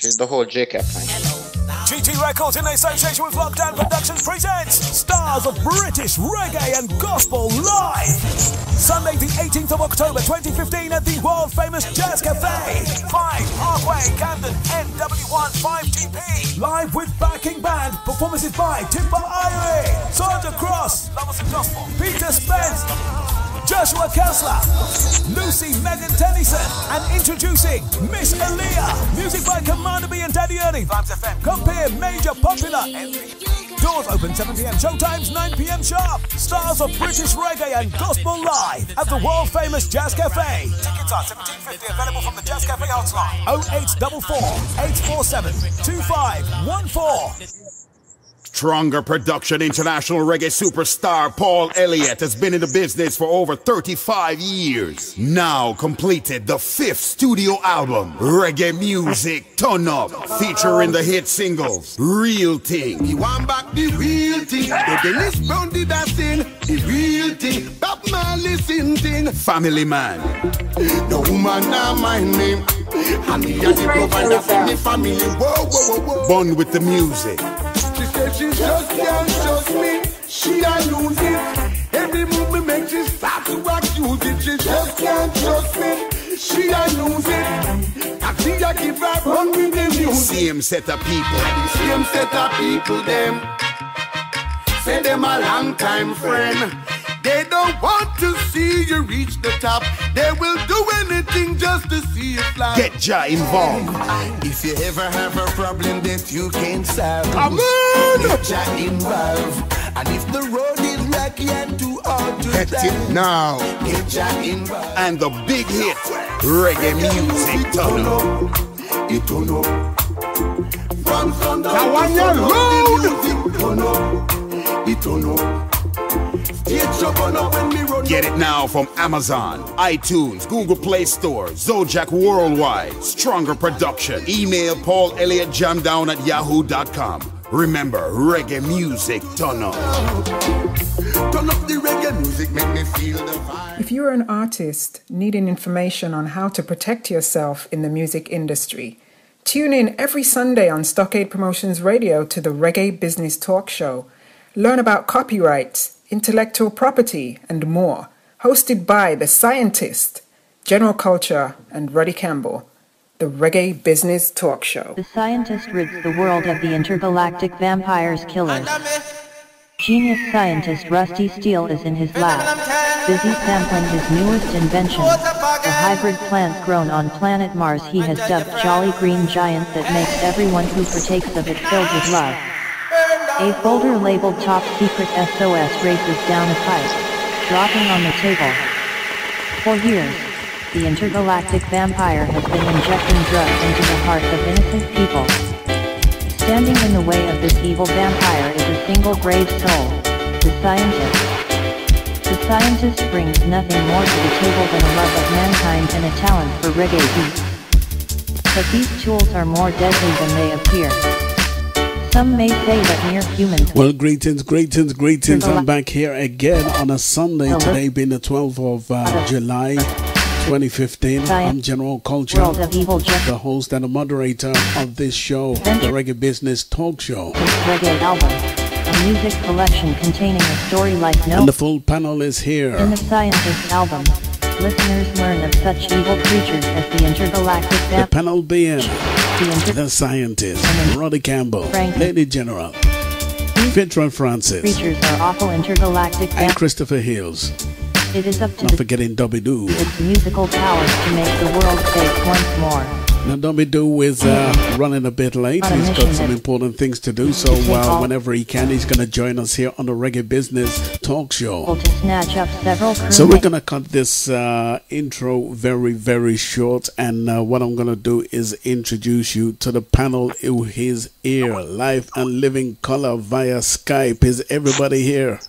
She's the whole JCap thing. GT Records in association with Lockdown Productions presents Stars of British Reggae and Gospel Live. Sunday the 18th of October 2015 at the world famous Jazz Cafe, 5 Parkway, Camden, NW1 5GP. Live with backing band, performances by Timber Irie, Sandra Cross, Lovers of Gospel, Peter Spence, Joshua Kessler, Lucy Megan Tennyson, and introducing Miss Aaliyah. Music by Commander B and Daddy Ernie. Vibes FM. Compare Major Popular. Doors open 7 p.m. Showtimes 9 p.m. sharp. Stars of British Reggae and Gospel Live at the world famous Jazz Cafe. Tickets are $17.50 available from the Jazz Cafe hotline 0844 847 2514. Stronger Production international reggae superstar Paul Elliott has been in the business for over 35 years. Now completed the 5th studio album, Reggae Music Turn Up, featuring the hit singles Real Thing. You want back the real thing. The Dennis Brown did that thing. The real thing. Bob Marley sing thing. Family Man. No woman now mind me. And me and the provider for me family. Whoa, whoa, whoa, whoa. Born with the music. She said she just can't trust me. She a lose it. Every move me make she start to accuse it. She just can't trust me. She a lose it. I see I keep right on with the music. Same set of people. Same set of people them. Say them a long time friend. They don't want to see you reach the top. They will do anything just to see you fly. Get Ja involved. If you ever have a problem that you can't solve, come on! Get Ja involved. And if the road is rocky and too hard to get it now. Get Ja involved. And the big hit, Reggae Music Turn Up. It turn up. From sundown now on your road. Turn up. It turn up. Get it now from Amazon, iTunes, Google Play Store, Zojak Worldwide. Stronger Production. Email paullelliotjamdown@yahoo.com. Remember, reggae music, turn up. Turn up the reggae music, make me feel the vibe. If you're an artist needing information on how to protect yourself in the music industry, tune in every Sunday on Stockade Promotions Radio to the Reggae Business Talk Show. Learn about copyrights, intellectual property, and more. Hosted by The Scientist, General Culture, and Ruddy Campbell. The Reggae Business Talk Show. The Scientist rids the world of the intergalactic vampires killers. Genius scientist Rusty Steele is in his lab, busy sampling his newest invention, a hybrid plant grown on planet Mars he has dubbed Jolly Green Giant that makes everyone who partakes of it filled with love. A folder labeled Top Secret SOS races down a pipe, dropping on the table. For years, the intergalactic vampire has been injecting drugs into the hearts of innocent people. Standing in the way of this evil vampire is a single brave soul, the Scientist. The Scientist brings nothing more to the table than a love of mankind and a talent for reggae beats. But these tools are more deadly than they appear. Some may say that mere humans... Well, greetings. I'm back here again on a Sunday, today being the 12th of July 2015. I'm General Culture, the host and the moderator of this show, the Reggae Business Talk Show. This reggae album, a music collection containing a story like no... And the full panel is here. In the Scientist album, listeners learn of such evil creatures as the intergalactic... The panel being... The Scientist, Roddy Campbell, Lady General, Fitron Francis, creatures are awful intergalactic, and Christopher Hills. It is up to not forgetting Dobby Doo. Its musical powers to make the world safe once more. Now Dobby Doo is running a bit late. He's got some important things to do, so whenever he can, he's going to join us here on the Reggae Business Talk Show. To snatch up several so we're going to cut this intro very, very short, and what I'm going to do is introduce you to the panel who is here, live and living color via Skype. Is everybody here?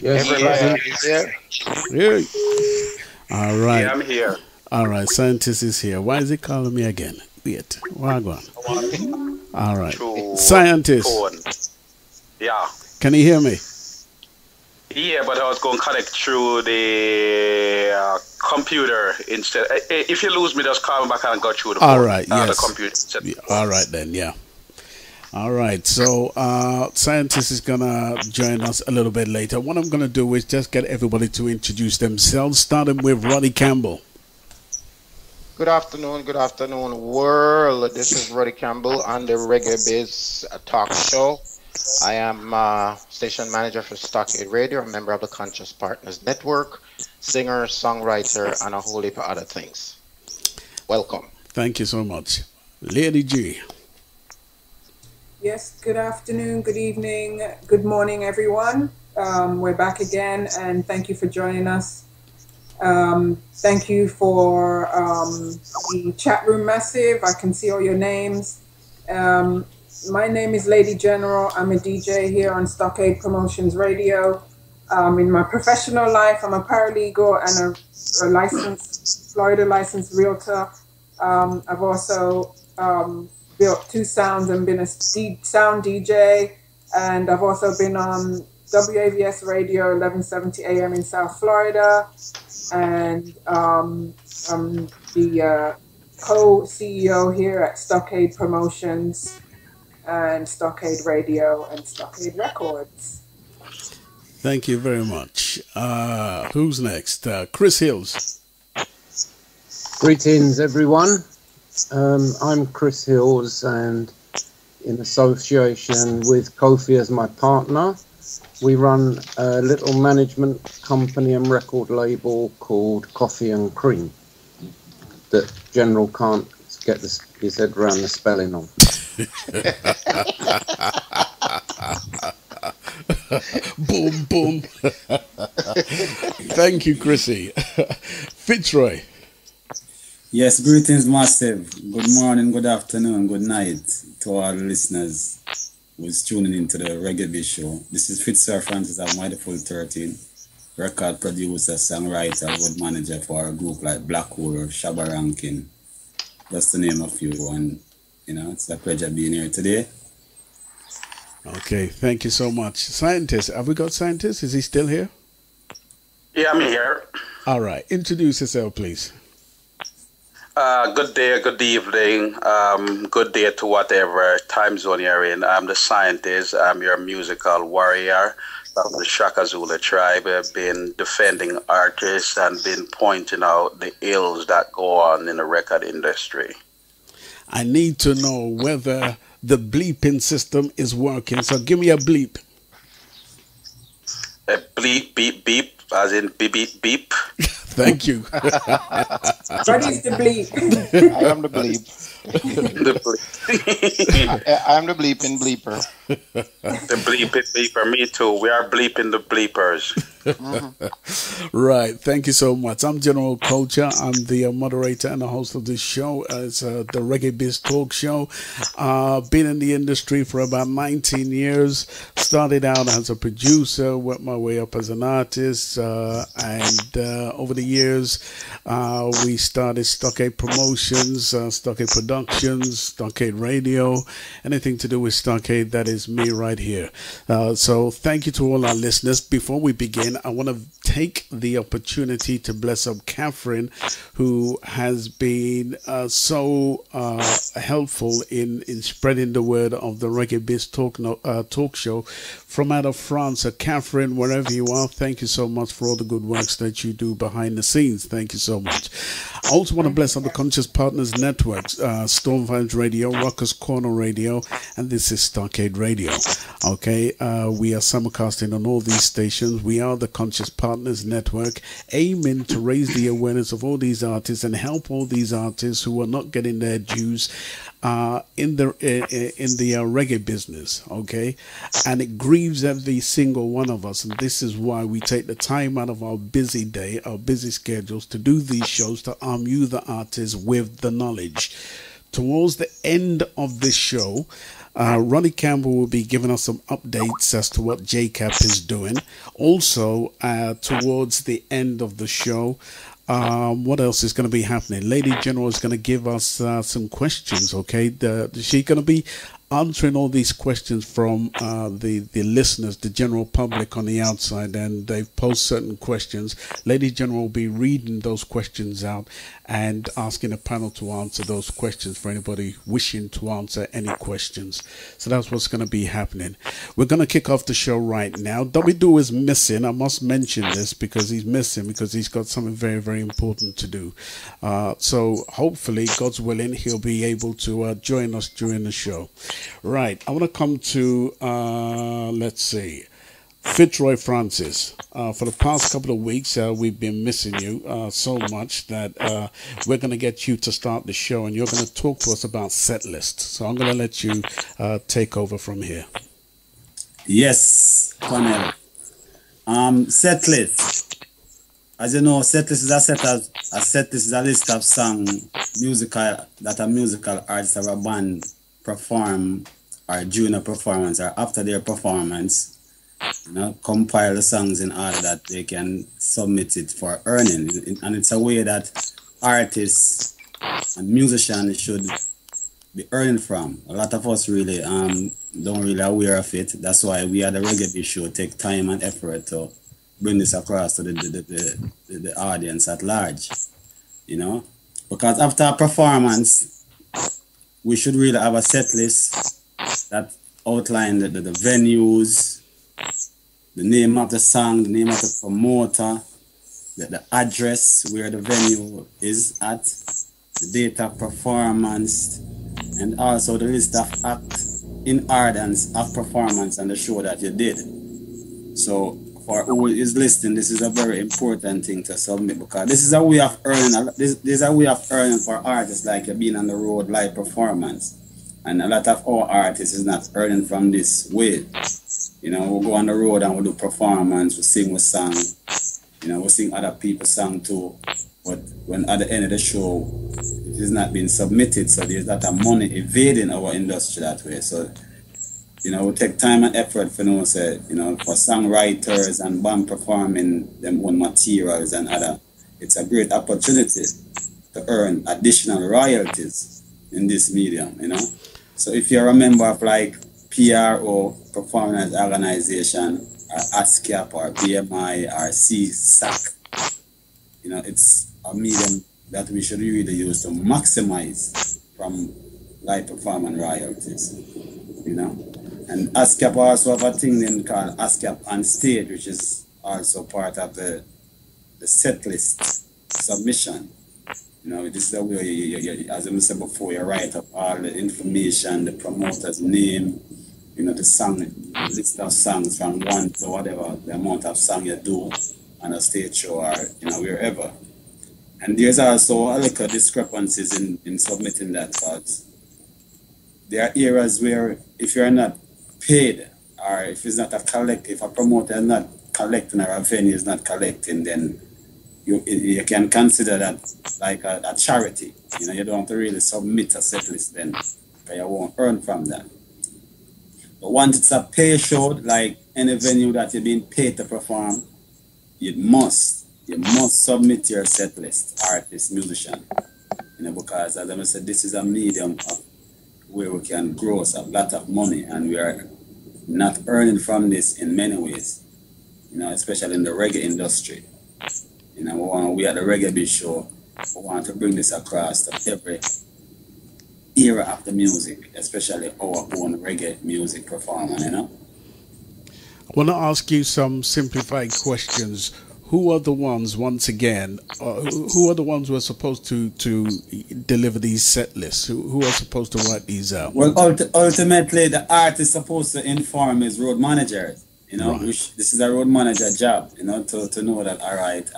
Yes, everybody is here. Yeah. All right. Yeah, I'm here. All right, Scientist is here. Why is he calling me again? Wait, Wagwan. All right, Scientist. Yeah. Can you hear me? Yeah, but I was going to connect through the computer instead. If you lose me, just call me back and go through the phone. All right, yes. The computer. Yeah, all right, then, yeah. All right, so Scientist is going to join us a little bit later. What I'm going to do is just get everybody to introduce themselves, starting with Roddy Campbell. Good afternoon, world. This is Roddy Campbell on the Reggae Biz Talk Show. I am station manager for Stockade Radio, a member of the Conscious Partners Network, singer, songwriter, and a whole heap of other things. Welcome. Thank you so much. Lady G. Yes, good afternoon, good evening, good morning, everyone. We're back again, and thank you for joining us. Thank you for the chat room massive. I can see all your names. My name is Lady General. I'm a DJ here on Stockade Promotions Radio. In my professional life, I'm a paralegal and a licensed, Florida licensed realtor. I've also built 2 sounds and been a sound DJ. And I've also been on WAVS Radio 1170 AM in South Florida. And I'm the co-CEO here at Stockade Promotions and Stockade Radio and Stockade Records. Thank you very much. Who's next? Chris Hills. Greetings, everyone. I'm Chris Hills, and in association with Kofi as my partner, we run a little management company and record label called Coffee and Cream that General can't get his head around the spelling of. Boom, boom. Thank you, Chrissy. Fitzroy. Yes, greetings, massive. Good morning, good afternoon, good night to all the listeners who's tuning into the Reggae Biz Show. This is Fitzroy Francis of Mightyful 13, record producer, songwriter, road manager for a group like Black Hole or Shabba Rankin. That's the name of you, and you know, it's a pleasure being here today. Okay, thank you so much. Scientist, have we got Scientist? Is he still here? Yeah, I'm here. All right, introduce yourself, please. Good day, good evening, good day to whatever time zone you're in. I'm the Scientist. I'm your musical warrior of the Shaka Zulu tribe. I've been defending artists and been pointing out the ills that go on in the record industry. I need to know whether the bleeping system is working. So give me a bleep. A bleep, beep, beep, as in beep, beep, beep. Thank you. What is the bleep? I am the bleep. I am the bleeping bleeper. The bleeping bleeper, me too. We are bleeping the bleepers. Right, thank you so much. I'm General Culture. I'm the moderator and the host of this show. It's the Reggae Biz Talk Show. Been in the industry for about 19 years. Started out as a producer, worked my way up as an artist, and over the years we started Stockade Promotions, Stockade Productions, Stockade Radio, anything to do with Stockade. That is me right here. So thank you to all our listeners. Before we begin, I want to take the opportunity to bless up Catherine, who has been so helpful in spreading the word of the Reggae Biz Talk Show from out of France. So Catherine, wherever you are, thank you so much for all the good works that you do behind the scenes. Thank you so much. I also want to bless up the Conscious Partners Networks, Storm Vibes Radio, Rockers Corner Radio, and this is Stockade Radio. Okay, we are simulcasting on all these stations. We are the Conscious Partners Network, aiming to raise the awareness of all these artists and help all these artists who are not getting their dues in the reggae business. Okay, and it grieves every single one of us, and this is why we take the time out of our busy day, our busy schedules, to do these shows, to arm you, the artists, with the knowledge. Towards the end of this show, Ronnie Campbell will be giving us some updates as to what JCAP is doing. Also, towards the end of the show, what else is going to be happening? Lady General is going to give us some questions, okay? She's going to be answering all these questions from the listeners, the general public on the outside, and they've posed certain questions. Lady General will be reading those questions out and asking the panel to answer those questions for anybody wishing to answer any questions. So that's what's going to be happening. We're going to kick off the show right now. Dobidu is missing. I must mention this because he's missing, because he's got something very, very important to do. So hopefully, God's willing, he'll be able to join us during the show. Right, I want to come to, let's see, Fitzroy Francis. For the past couple of weeks, we've been missing you so much that we're going to get you to start the show, and you're going to talk to us about set lists. So I'm going to let you take over from here. Yes, Cornell. Set list. As you know, set list is a list of songs that a musical artist or a band perform, or during a performance or after their performance. Compile the songs in order that they can submit it for earning, and it's a way that artists and musicians should be earning from. A lot of us really don't really aware of it. That's why we at the Reggae Show take time and effort to bring this across to the audience at large. Because after a performance, we should really have a set list that outline the venues, the name of the song, the name of the promoter, the address where the venue is at, the date of performance, and also the list of acts in ordinance of performance and the show that you did. So for who is listening, this is a very important thing to submit, because this is a way of earning. This is a way of earning for artists like you being on the road live performance. And a lot of our artists is not earning from this way. We go on the road and we do performance, we sing with song, we sing other people's song too. But when at the end of the show, it is not being submitted, so there's not a money evading our industry that way. So, we take time and effort for for songwriters and band performing them own materials and other. It's a great opportunity to earn additional royalties in this medium, So if you're a member of like PRO, Performance Organization, or ASCAP, or BMI, or CSAC, it's a medium that we should really use to maximize from live performance royalties, And ASCAP also have a thing then called ASCAP on stage, which is also part of the set list submission. This is a way, as I said before, you write up all the information, the promoter's name, the song, the list of songs from 1 to whatever, the amount of song you do on a stage show or, wherever. And there's also a little discrepancies in submitting that, because there are areas where if you're not paid, or if it's not if a promoter is not collecting or a venue is not collecting, then you can consider that like a charity. You don't have to really submit a set list then, because you won't earn from that. But once it's a pay show, like any venue that you're being paid to perform, you must submit your set list, artist, musician. Because as I said, this is a medium where we can gross a lot of money, and we are not earning from this in many ways, especially in the reggae industry. We at the Reggae Show, we want to bring this across to every era of the music, especially our own reggae music performer, I want to ask you some simplified questions. Who are the ones, once again, who are the ones who are supposed to deliver these set lists? Who are supposed to write these out? Well, ultimately, the artist is supposed to inform his road manager, right. This is a road manager job, to know that, all right,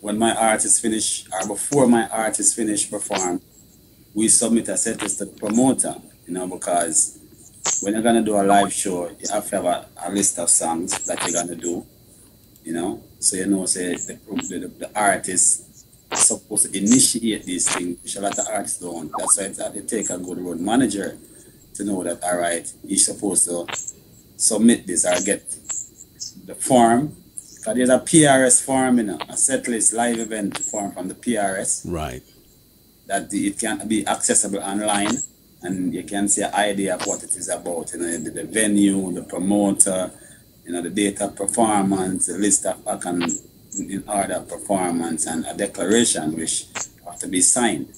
when my artist finish, or before my artist finish perform, we submit a set list to the promoter, because when you're going to do a live show, you have to have a list of songs that you're going to do, so say the artist is supposed to initiate these things, which a lot of artists don't. That's why it take a good road manager to know that, all right, he's supposed to submit this or get the form, because there's a PRS form, a set list live event form from the PRS. Right. That it can be accessible online, and you can see an idea of what it is about. You know, the venue, the promoter, you know, the date of performance, the list of act in order of performance, and a declaration which have to be signed.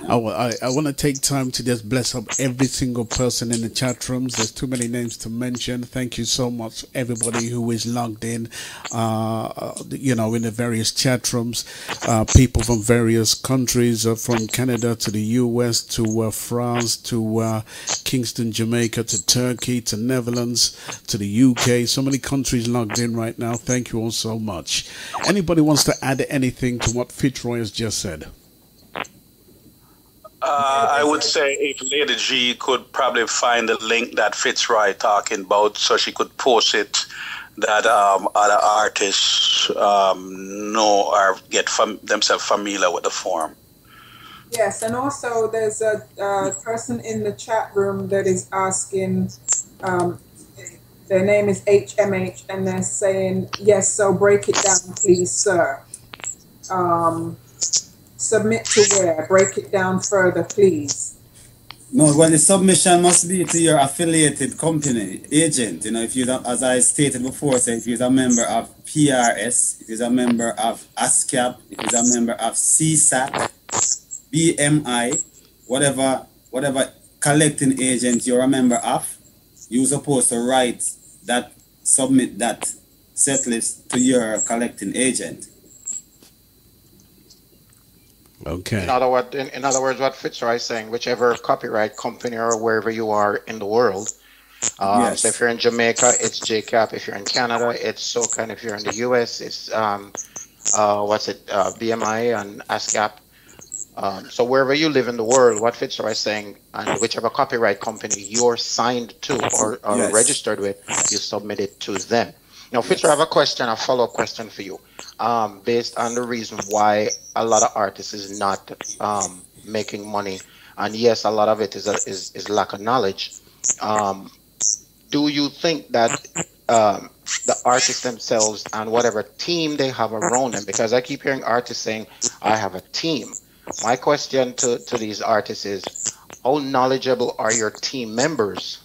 I want to take time to just bless up every single person in the chat rooms. There's too many names to mention. Thank you so much, everybody who is logged in, you know, in the various chat rooms. People from various countries, from Canada to the US to France to Kingston, Jamaica to Turkey to Netherlands to the UK. So many countries logged in right now. Thank you all so much. Anybody wants to add anything to what Fitzroy has just said? I would say if Lady G could probably find the link that Fitzroy talking about, so she could post it, that other artists know or get themselves familiar with the form. Yes, and also there's a person in the chat room that is asking, their name is HMH, and they're saying, yes, so break it down, please, sir. Submit to where? Break it down further, please. No, well, the submission must be to your affiliated company, agent. You know, if you, as I stated before, say if you're a member of PRS, if you're a member of ASCAP, if you're a member of CSAC, BMI, whatever collecting agent you're a member of, you're supposed to write that, submit that set list to your collecting agent. Okay. In other words, what Fitzroy is saying, whichever copyright company or wherever you are in the world. Yes. So if you're in Jamaica, it's JCAP. If you're in Canada, it's SOCA. And if you're in the US, it's BMI and ASCAP. So wherever you live in the world, what Fitzroy is saying, and whichever copyright company you're signed to or Yes. registered with, you submit it to them. Now, Fitzroy, I have a question, a follow-up question for you, based on the reason why a lot of artists is not making money, and yes, a lot of it is lack of knowledge. Do you think that the artists themselves and whatever team they have around them, because I keep hearing artists saying, I have a team. My question to these artists is, how knowledgeable are your team members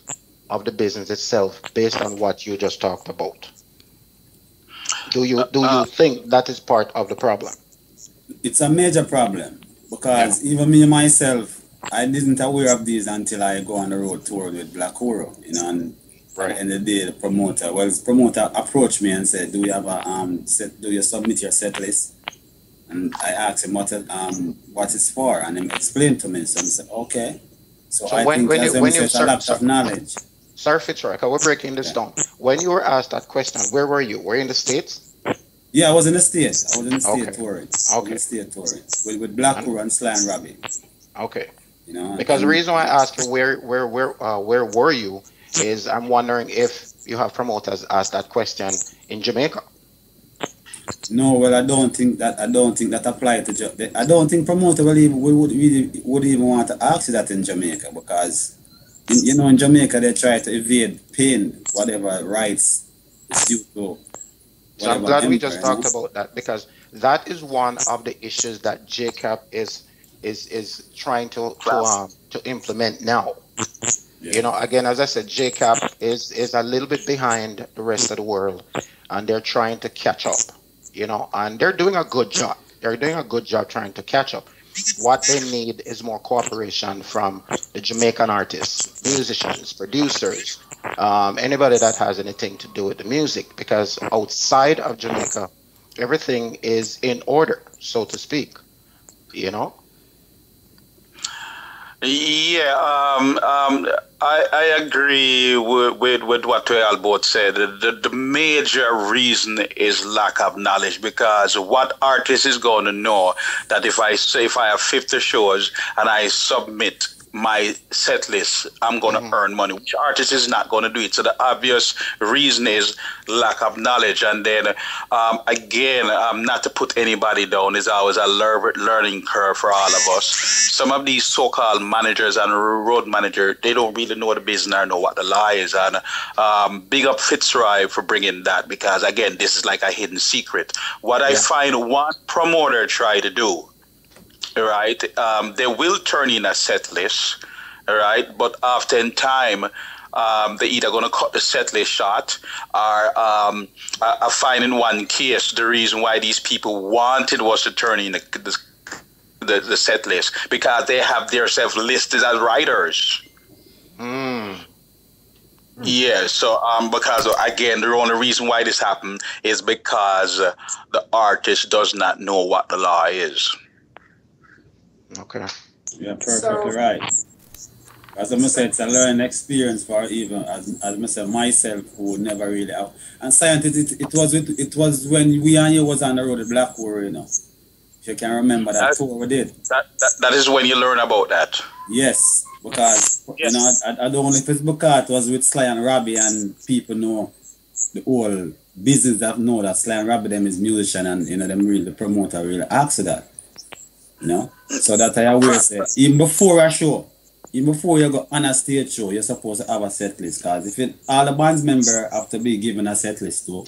of the business itself based on what you just talked about? Do you think that is part of the problem? It's a major problem because even me myself, I didn't aware of these until I go on the road tour with Black Oro, you know, and at the end of the day, the promoter approached me and said, do you have a do you submit your set list? And I asked him what it's for, and he explained to me. So I said, okay. So I think a lot of knowledge. Sir Fitzroy, we're breaking this down. When you were asked that question, where were you? Were you in the States? Yeah, I was in the States. I was in the States touring. Okay. In the States touring with Black Oro and Sly and Robbie. Okay. You know, because the reason why I asked you where were you is I'm wondering if you have promoters ask that question in Jamaica. No, well, I don't think that applies to Jamaica. I don't think promoter would even want to ask you that in Jamaica because. You know, in Jamaica, they try to evade paying whatever rights is due to. So I'm glad we just talked about that because that is one of the issues that JCAP is trying to implement now. Yeah. You know, again, as I said, JCAP is a little bit behind the rest of the world, and they're trying to catch up. You know, and they're doing a good job. They're doing a good job trying to catch up. What they need is more cooperation from the Jamaican artists, musicians, producers, anybody that has anything to do with the music, because outside of Jamaica, everything is in order, so to speak, you know? Yeah, I agree with what we all both said. The major reason is lack of knowledge, because what artist is going to know that if I have 50 shows and I submit my set list, I'm going to earn money. Which artist is not going to do it? So the obvious reason is lack of knowledge. And then again, not to put anybody down, is always a learning curve for all of us. Some of these so-called managers and road managers, they don't really know the business or know what the law is. And big up Fitzroy for bringing that, because again, this is like a hidden secret. What I find one promoter try to do, right? They will turn in a set list, all right? But after in time, they're either going to cut the set list short, or I find in one case the reason why these people wanted was to turn in the set list because they have themselves listed as writers. Yeah, so because again, the only reason why this happened is because the artist does not know what the law is. Okay. You're perfectly right. As I said, it's a learning experience for even as I said myself who never really have. And scientist, it was when we and you was on the road at Blackpool, you know. If you can remember that tour we did. That is when you learn about that. Yes, because you know I don't know if it's because it was with Sly and Robbie and people know the whole business that know that Sly and Robbie them is musician and you know them really the promoter really asked that. You know? So that I always say even before a show, even before you go on a stage show, you're supposed to have a set list because if all the band's members have to be given a set list too.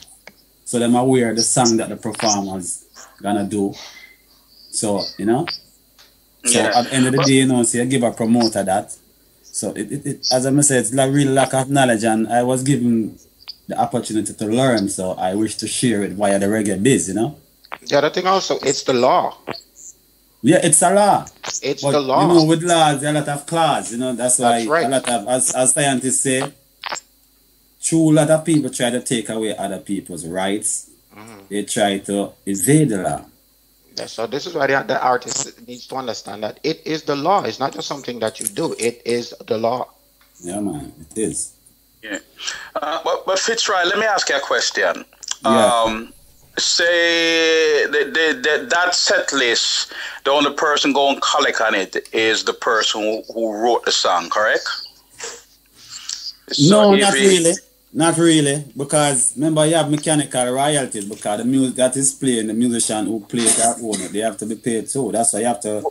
So them aware of the song that the performers gonna do. So, you know? So at the end of the day, you know, so you give a promoter that. So it as I said, it's like real lack of knowledge and I was given the opportunity to learn, so I wish to share it via the reggae biz, you know? The other thing also, it's the law. Yeah, it's a law. It's but, the law. You know, with laws, there are a lot of clause, you know, that's why right. a lot of, as scientists say, true, a lot of people try to take away other people's rights. They try to evade the law. Yeah, so this is why the artist needs to understand that it is the law. It's not just something that you do. It is the law. Yeah, man, it is. Yeah. But Fitzroy, let me ask you a question. Yeah. Say that set list, the only person going to collect on it is the person who wrote the song, correct? So no, not really. Not really, because remember you have mechanical royalties because the music that is playing, the musician who plays that owner, they have to be paid too. That's why you have to.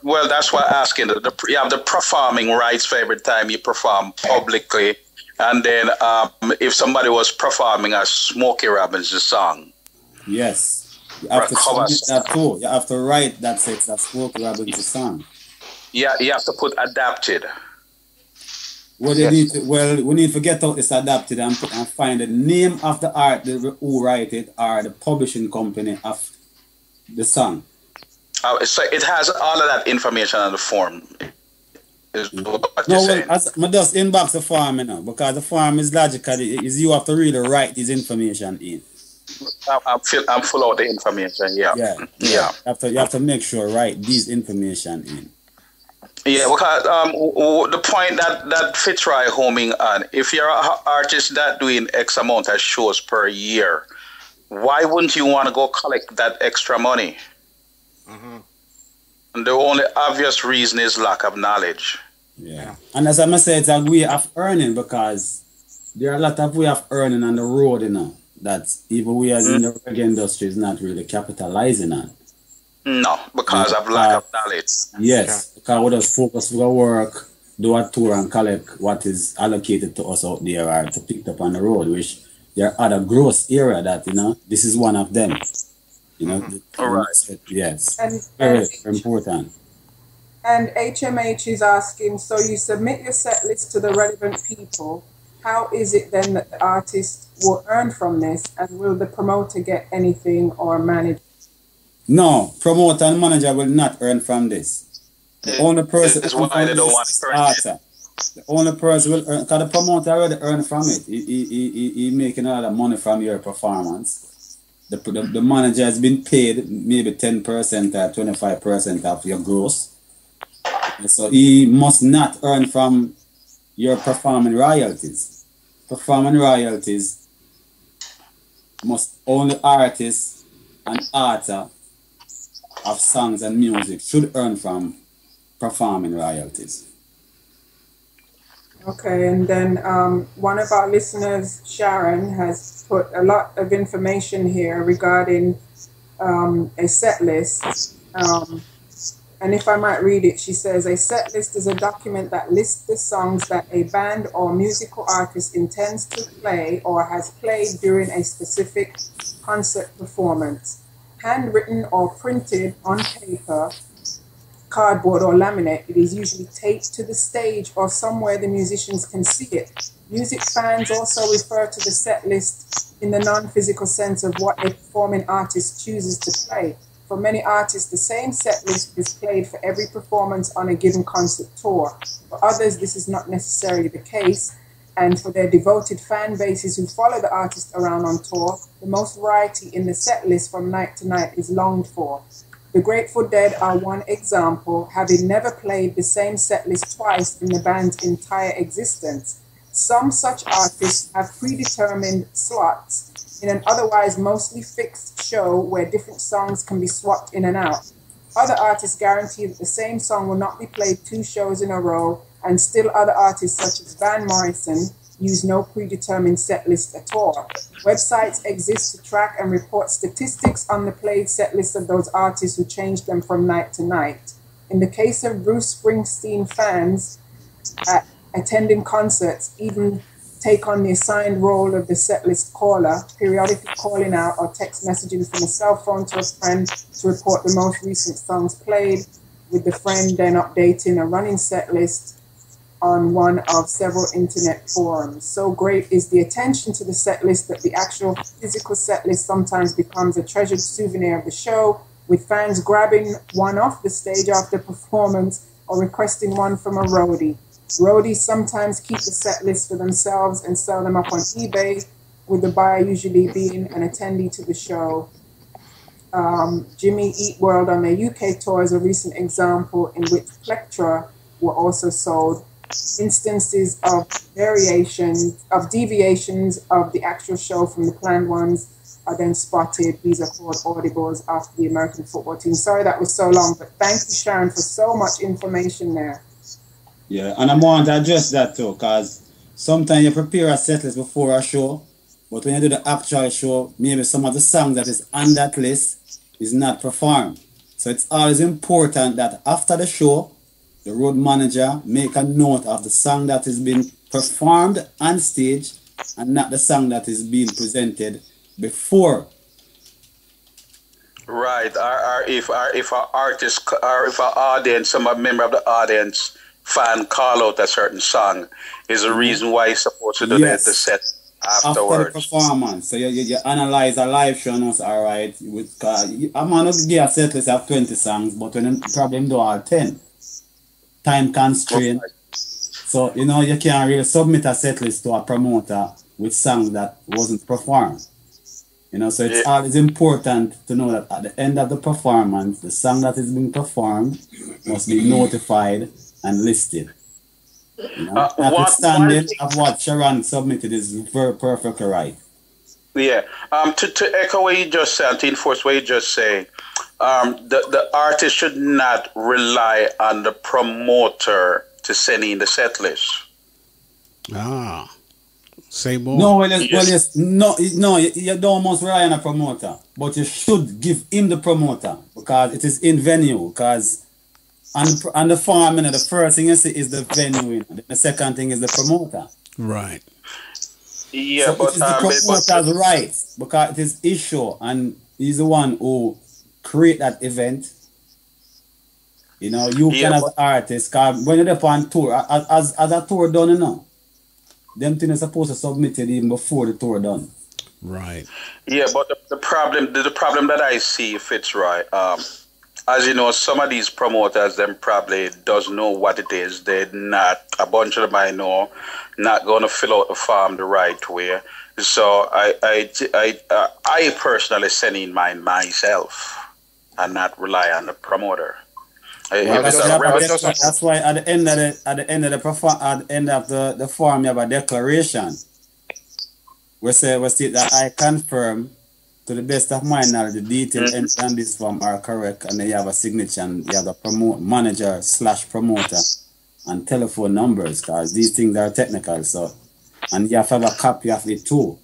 Well, that's why I'm asking. You have the performing rights for every time you perform publicly, and then if somebody was performing a Smokey Robinson song, yes, you have to submit that too. You have to write that says that Smokey Robinson song. Yeah, you have to put adapted. Well, they need to, we need to get out this adapted and find the name of the art who write it or the publishing company of the song. So it has all of that information on the form. I just inbox the form, you know, because the form is logically is you have to really write this information in. I'm full of the information. Yeah. You have to make sure write this information in. Yeah, because the point that Fitzroy homing on, if you're an artist that doing X amount of shows per year, why wouldn't you want to go collect that extra money? And the only obvious reason is lack of knowledge. Yeah. And as I say, it's a way of earning because there are a lot of way of earning on the road, you know, that even we as in the reggae industry is not really capitalizing on. No, because of lack of knowledge. Yes, because we just focus on our work, do a tour and collect what is allocated to us out there or to pick up on the road, which there are other gross area that, you know, this is one of them. You know, all right. Yes, very important. And HMH is asking, so you submit your set list to the relevant people. How is it then that the artist will earn from this, and will the promoter get anything or manage? No, promoter and manager will not earn from this. The only person is why they don't want to earn. The only person will earn, because the promoter already earn from it. He making a lot of money from your performance. The manager has been paid maybe 10% or 25% of your gross. So he must not earn from your performing royalties. Performing royalties must only artists and author of songs and music should earn from performing royalties. Okay, and then one of our listeners, Sharon, has put a lot of information here regarding a set list. And if I might read it, she says, a set list is a document that lists the songs that a band or musical artist intends to play or has played during a specific concert performance. Handwritten or printed on paper, cardboard or laminate. It is usually taped to the stage or somewhere the musicians can see it. Music fans also refer to the set list in the non-physical sense of what a performing artist chooses to play. For many artists, the same set list is played for every performance on a given concert tour. For others, this is not necessarily the case, and for their devoted fan bases who follow the artist around on tour, the most variety in the set list from night to night is longed for. The Grateful Dead are one example, having never played the same set list twice in the band's entire existence. Some such artists have predetermined slots in an otherwise mostly fixed show where different songs can be swapped in and out. Other artists guarantee that the same song will not be played 2 shows in a row, and still other artists such as Van Morrison use no predetermined set list at all. Websites exist to track and report statistics on the played set list of those artists who change them from night to night. In the case of Bruce Springsteen fans attending concerts, even take on the assigned role of the setlist caller, periodically calling out or text messaging from a cell phone to a friend to report the most recent songs played, with the friend then updating a running set list on one of several internet forums. So great is the attention to the set list that the actual physical set list sometimes becomes a treasured souvenir of the show, with fans grabbing one off the stage after performance or requesting one from a roadie. Roadies sometimes keep the set list for themselves and sell them up on eBay, with the buyer usually being an attendee to the show. Jimmy Eat World on their UK tour is a recent example in which plectra were also sold. Instances of deviations of the actual show from the planned ones are then spotted. These are called audibles after the American football team. Sorry that was so long, but thank you, Sharon, for so much information there. Yeah, and I want to address that too, because sometimes you prepare a set list before a show, but when you do the actual show, maybe some of the songs that is on that list is not performed. So it's always important that after the show, the road manager make a note of the song that is being performed on stage and not the song that is being presented before. Right, or if an artist or if an audience, some member of the audience fan call out a certain song, is a reason why he's supposed to do the set afterwards. After the performance, so you analyze a live show and say, all right, I'm going to give a set list of 20 songs, but when the problem do all 10, time constraint. So, you can't really submit a set list to a promoter with songs that wasn't performed. So it's always important to know that at the end of the performance, the song that is being performed must be notified and listed. Notwithstanding of what Sharon submitted is very perfectly right. Yeah. To echo what you just said, to enforce what you just say, the artist should not rely on the promoter to send in the set list. Say more. No, you don't must rely on a promoter, but you should give him the promoter because it is in venue. Because on the farm, the first thing you see is the venue. The second thing is the promoter. Right. Yeah, so but it is the promoter's right because it is his show and he's the one who create that event. You can as an artist, because when you're on tour, as a tour done, them things are supposed to submit it even before the tour done. Right. Yeah, but the problem that I see, if it's right, as you know, some of these promoters, them probably doesn't know what it is. They're not, a bunch of them I know, not going to fill out the form the right way. So I personally send in mine myself and not rely on the promoter. That's why at the end of the form you have a declaration. We state that I confirm to the best of my knowledge the details in this form are correct, and then you have a signature and you have the manager / promoter and telephone numbers, because these things are technical. So, and you have to have a copy of it too.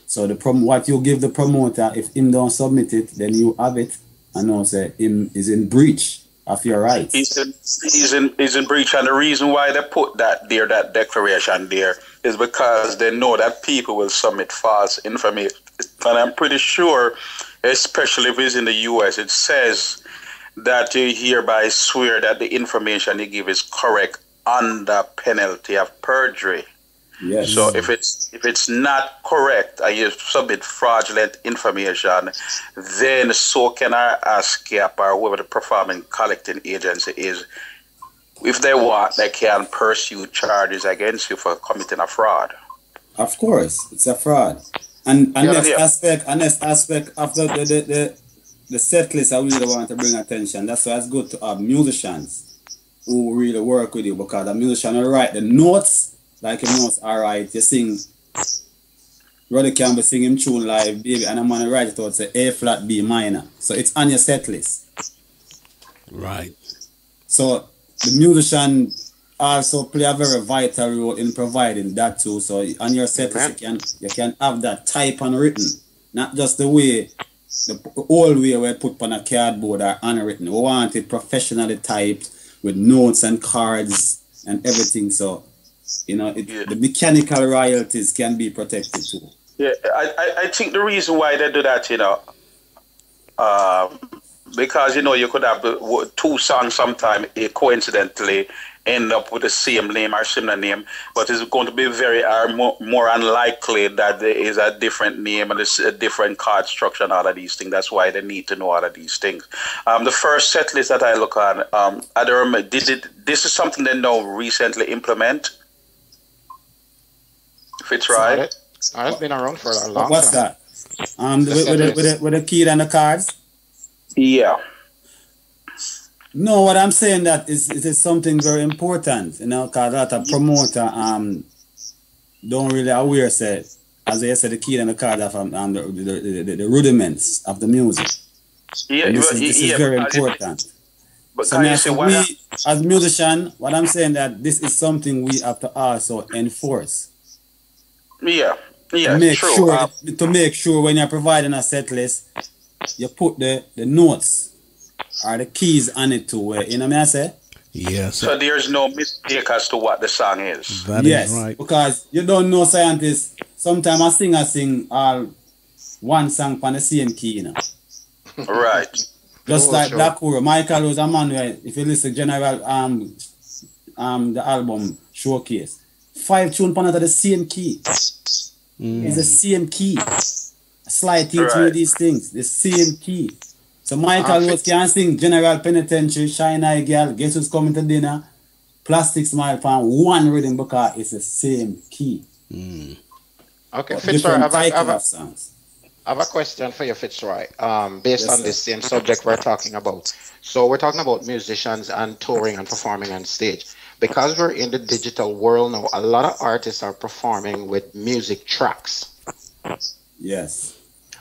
So what you give the promoter, if him don't submit it, then you have it and now say him is in breach of your rights. He's in breach, and the reason why they put that declaration there is because they know that people will submit false information. And I'm pretty sure, especially if it's in the US, it says that you hereby swear that the information you give is correct under penalty of perjury. Yes. So if it's not correct and you submit fraudulent information, then so can our ASCAP or whoever the performing collecting agency is. If they want, they can pursue charges against you for committing a fraud. Of course, it's a fraud. And next aspect of the set list I really want to bring attention. That's why it's good to have musicians who really work with you, because a musician will write the notes. Like your notes, alright, you sing, Roddy Campbell sing him tune live, baby, and I'm gonna write it out, say A flat B minor. So it's on your set list. Right. So the musician also play a very vital role in providing that too. So on your set list you can have that type and written, not just the way the old way we put on a cardboard or unwritten. We want it professionally typed with notes and cards and everything. So the mechanical royalties can be protected too. Yeah, I think the reason why they do that, because you could have two songs sometime coincidentally end up with the same name or similar name, but it's going to be very more unlikely that there is a different name and a different card structure and all of these things. That's why they need to know all of these things. The first set list that I look on, I don't remember, this is something they now recently implement. Fitzroy. It's been around for a long time. What's that? With the key and the cards? Yeah. No, what I'm saying that is it is something very important, because a lot of promoter don't really aware, say, as I said, the key and the cards are from the rudiments of the music. Yeah, this is very important. So we, as musician, what I'm saying that this is something we have to also enforce. Yeah, to make sure when you're providing a set list, you put the notes or the keys on it too. You know what I say? Yes. So there's no mistake as to what the song is. That is right. Because you don't know, scientists. Sometimes a singer sing all one song on the same key, Right. Just like Black Hole, Michael was a man where, if you listen to General the album Showcase, 5 tunes on the same key. It's the same key. Slight through these things, the same key. So Michael Rose can sing General Penitentiary, Shine Eye Girl, Guess Who's Coming to Dinner, Plastic Smile from one rhythm because it's the same key. Okay, Fitzroy, I have a question for you, Fitzroy, based on this same subject we're talking about. So we're talking about musicians and touring and performing on stage. Because we're in the digital world now, a lot of artists are performing with music tracks. Yes.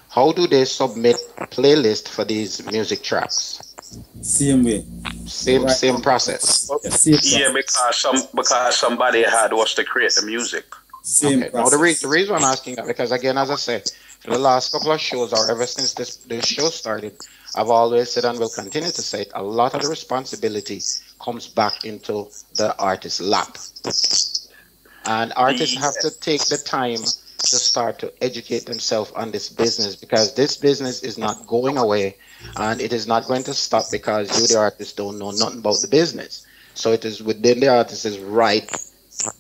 How do they submit a playlist for these music tracks? Same way. Same process. Yeah, because somebody had was to create the music. Same process. Now the reason I'm asking that, because again, as I said, for the last couple of shows or ever since this show started, I've always said and will continue to say it, a lot of the responsibility comes back into the artist's lap. And artists have to take the time to start to educate themselves on this business, because this business is not going away and it is not going to stop because you, the artist, don't know nothing about the business. So it is within the artist's right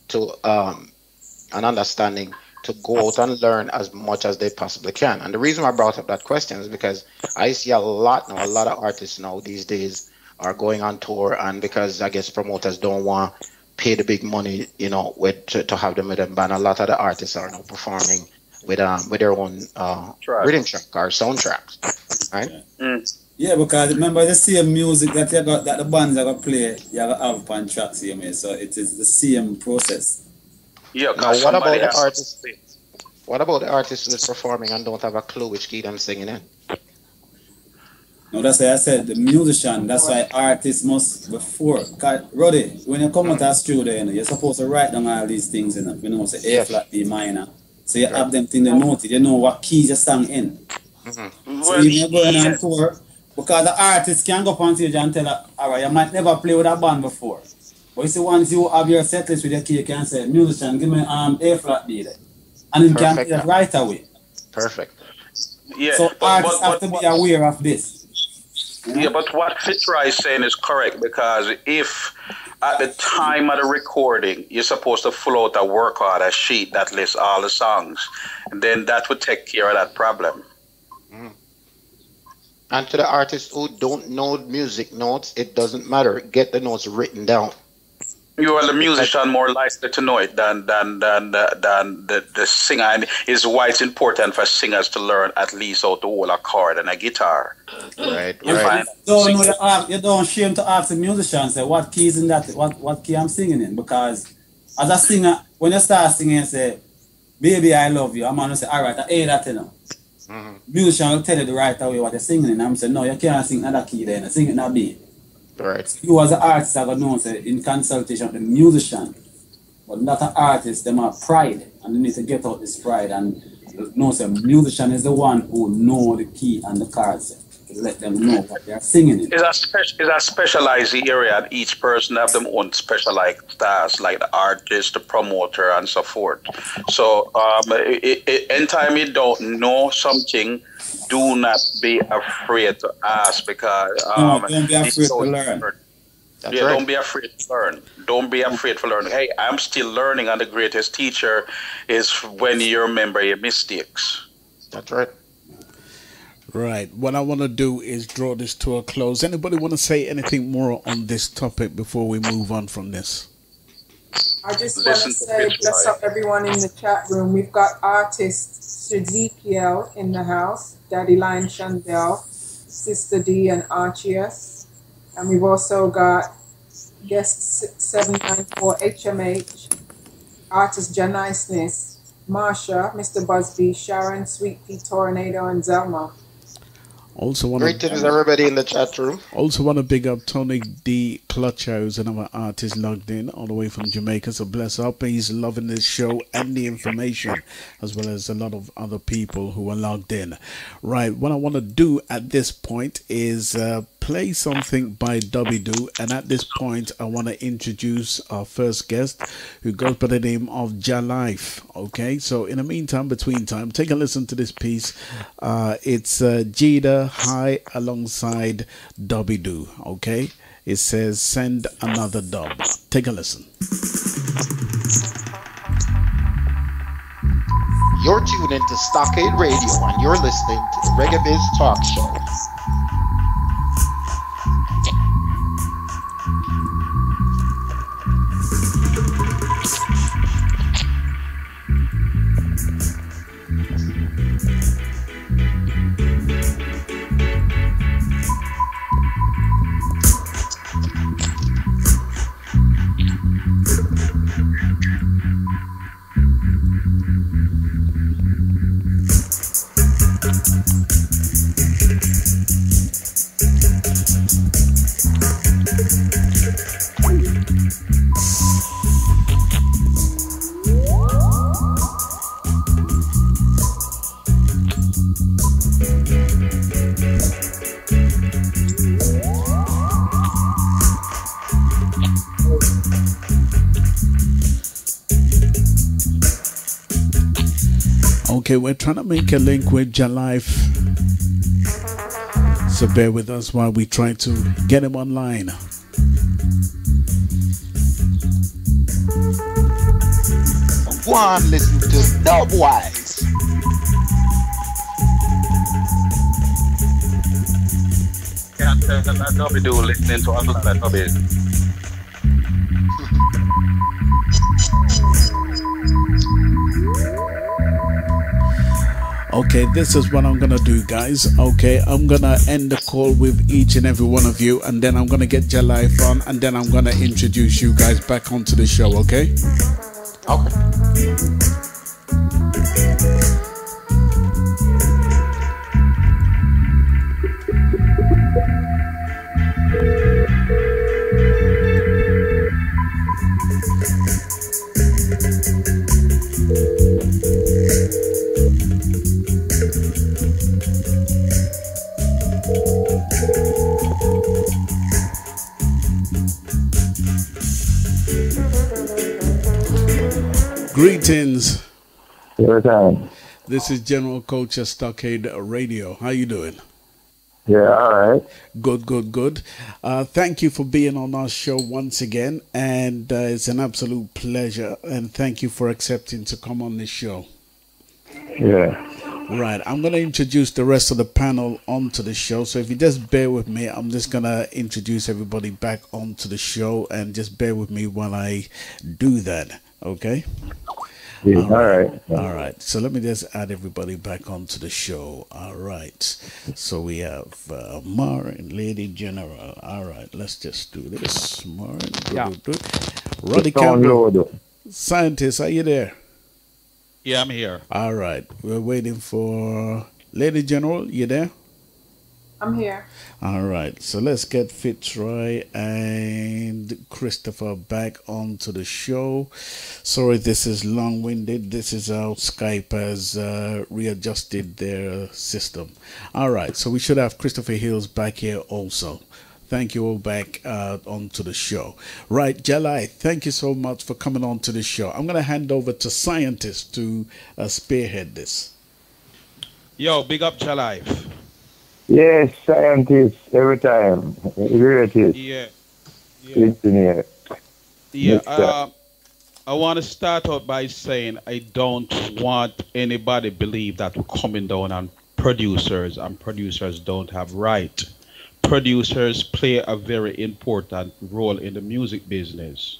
to an understanding to go out and learn as much as they possibly can. And the reason I brought up that question is because I see a lot of artists now these days are going on tour, and because I guess promoters don't want to pay the big money, to have them with them band. A lot of the artists are now performing with their own rhythm track or soundtracks, right? Yeah, because remember the same music that you got, that the bands are gonna play, you gotta have on tracks, so it is the same process. Yeah. Now, what about the artists? What about the artists who's performing and don't have a clue which key them singing in? No, that's why I said the musician. That's why artists must before. Roddy, when you come out of studio, you're supposed to write down all these things in it. Say A flat, B minor. So you have them in the note. You know what keys you sang in. So if you're going on tour, because the artist can go up on stage and tell her, alright, you might never play with a band before. But you see, once you have your set list with your key, you can say, musician, give me A flat B there. And you can play that right away. Perfect. Yeah, so artists have to be aware of this. Yeah, but what Fitzroy is saying is correct, because if at the time of the recording you're supposed to fill out a work order sheet that lists all the songs, then that would take care of that problem. And to the artists who don't know music notes, it doesn't matter. Get the notes written down. You are the musician more likely to know it than the singer, and is why it's important for singers to learn at least how to hold a chord and a guitar. Right. You don't shame to ask the musician, say, what key is in that, what key I'm singing in, because as a singer, when you start singing and say, baby, I love you, I'm gonna say, all right, I hear that, you know. Musician will tell you the right way what you're singing in. I'm saying, no, you can't sing another key then, sing it in a B. Right. You as an artist are going to know, say, in consultation with the musician, but not an artist, them have pride, and they need to get out this pride and know, say, musician is the one who know the key and the chords, to let them know what they're singing in. It's a specialized area, and each person have their own specialized tasks, like the artist, the promoter, and so forth. So anytime you don't know something, do not be afraid to ask, because don't be afraid to learn. That's right. Don't be afraid to learn. Don't be afraid to learn. Hey, I'm still learning, and the greatest teacher is when you remember your mistakes. That's right. Right. What I want to do is draw this to a close. Anybody want to say anything more on this topic before we move on from this? I just want to say, bless up everyone in the chat room. We've got artist Ezekiel in the house, Daddy Lion Chandel, Sister D, and Archias. And we've also got guest 794 HMH, artist Janiceness, Marsha, Mr. Busby, Sharon, Sweet Pea Tornado, and Zelma. Also want Greetings everybody in the chat room. Also want to big up Tony D. Clutchhouse, another artist logged in all the way from Jamaica. So bless up. He's loving this show and the information, as well as a lot of other people who are logged in. Right. What I want to do at this point is play something by Dubby-Doo, and at this point I want to introduce our first guest, who goes by the name of Jalife. Okay, so in the meantime, between time, take a listen to this piece. It's Jada High alongside Dubby-Doo. Okay, it says send another dub. Take a listen. You're tuned into Stockade Radio, and you're listening to the Reggae Biz Talk Show. Okay, we're trying to make a link with Jalife, so bear with us while we try to get him online. Go on, listen to Dubwise. Can't tell that Dubby-Doo listening to all that Dubby. Okay, this is what I'm gonna do, guys. Okay, I'm gonna end the call with each and every one of you, and then I'm gonna get Jalife on, and then I'm gonna introduce you guys back onto the show. Okay? Okay. Greetings. Your time. This is General Coach at Stockade Radio. How you doing? Yeah, all right. Good, good, good. Thank you for being on our show once again, and it's an absolute pleasure. And thank you for accepting to come on this show. Yeah. Right, I'm going to introduce the rest of the panel onto the show. So if you just bear with me, I'm just going to introduce everybody back onto the show, and just bear with me while I do that. Okay? Yeah, all right. All right. So let me just add everybody back onto the show. All right. So we have Marin, Lady General. All right. Let's just do this. Marin. Yeah. Roddy Campbell. Scientist, are you there? Yeah, I'm here. All right. We're waiting for Lady General. You there? I'm here. All right, so let's get Fitzroy and Christopher back onto the show. Sorry, this is long-winded. This is how Skype has readjusted their system. All right, so we should have Christopher Hills back here also. Thank you all back onto the show. Right, Jalai, thank you so much for coming on to the show. I'm going to hand over to Scientist to spearhead this. Yo, big up Jalai. Yes, scientists every time. Greatest. Yeah. Engineer. Yeah. I want to start out by saying I don't want anybody to believe that we're coming down on producers, and producers don't have right. Producers play a very important role in the music business.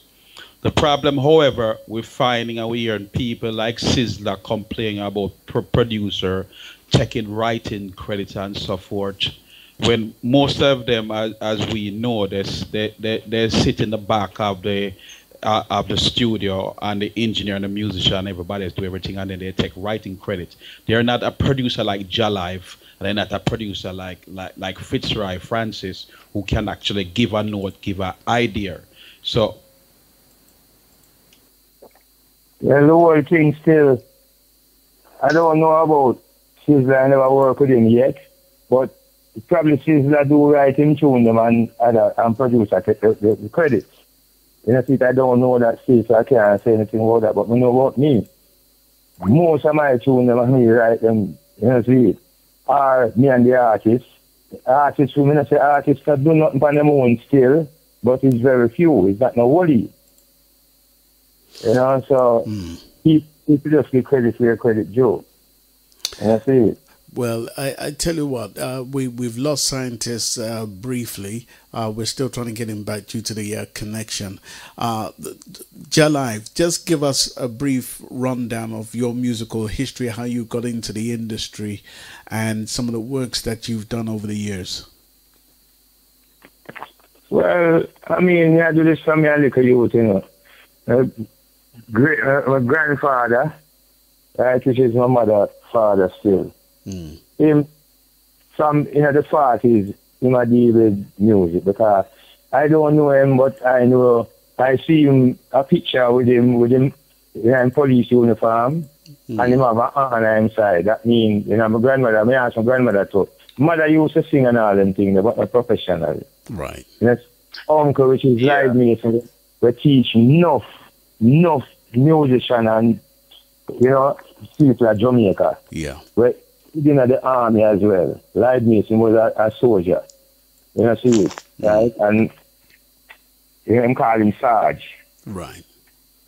The problem, however, we're finding and we're hearing people like Sizzler complaining about producer checking writing credits and so forth, when most of them, as we know, they sit in the back of the studio, and the engineer and the musician, everybody else do everything, and then they take writing credit. They're not a producer like Jalive, and they're not a producer like Fitzroy Francis, who can actually give a note, give an idea. So, yeah, the whole thing still, I don't know about Sizzler. I never work with him yet, but probably Sizzler do write him tune them and produce the credits. You know, I don't know that still, so I can't say anything about that, but I know about me. Most of my tune them and me write them, you know, see, are me and the artists. Artists, who I say artists that do nothing on their own still, but it's very few. It's not no worry. You know, so people just give credit where credit due. That's it. Well, I tell you what, we've lost Scientists briefly. We're still trying to get him back due to the connection. Jalive, just give us a brief rundown of your musical history, how you got into the industry, and some of the works that you've done over the years. Well, I mean, I do this from my little youth, you know. My grandfather, which is my mother's father still. Him, from the 40s, he might deal with music, because I don't know him, but I know, I see him, a picture with him in police uniform, and him have an arm inside. That means, you know, my grandmother, I asked my grandmother too. Mother used to sing and all them things, but not professional. Right. And that's uncle, which is live music, we teach enough musician and, you know, people at Jamaica. Yeah. But in the army as well. Live music was a soldier. You know, see it, right? And you know, I'm calling Sarge. Right.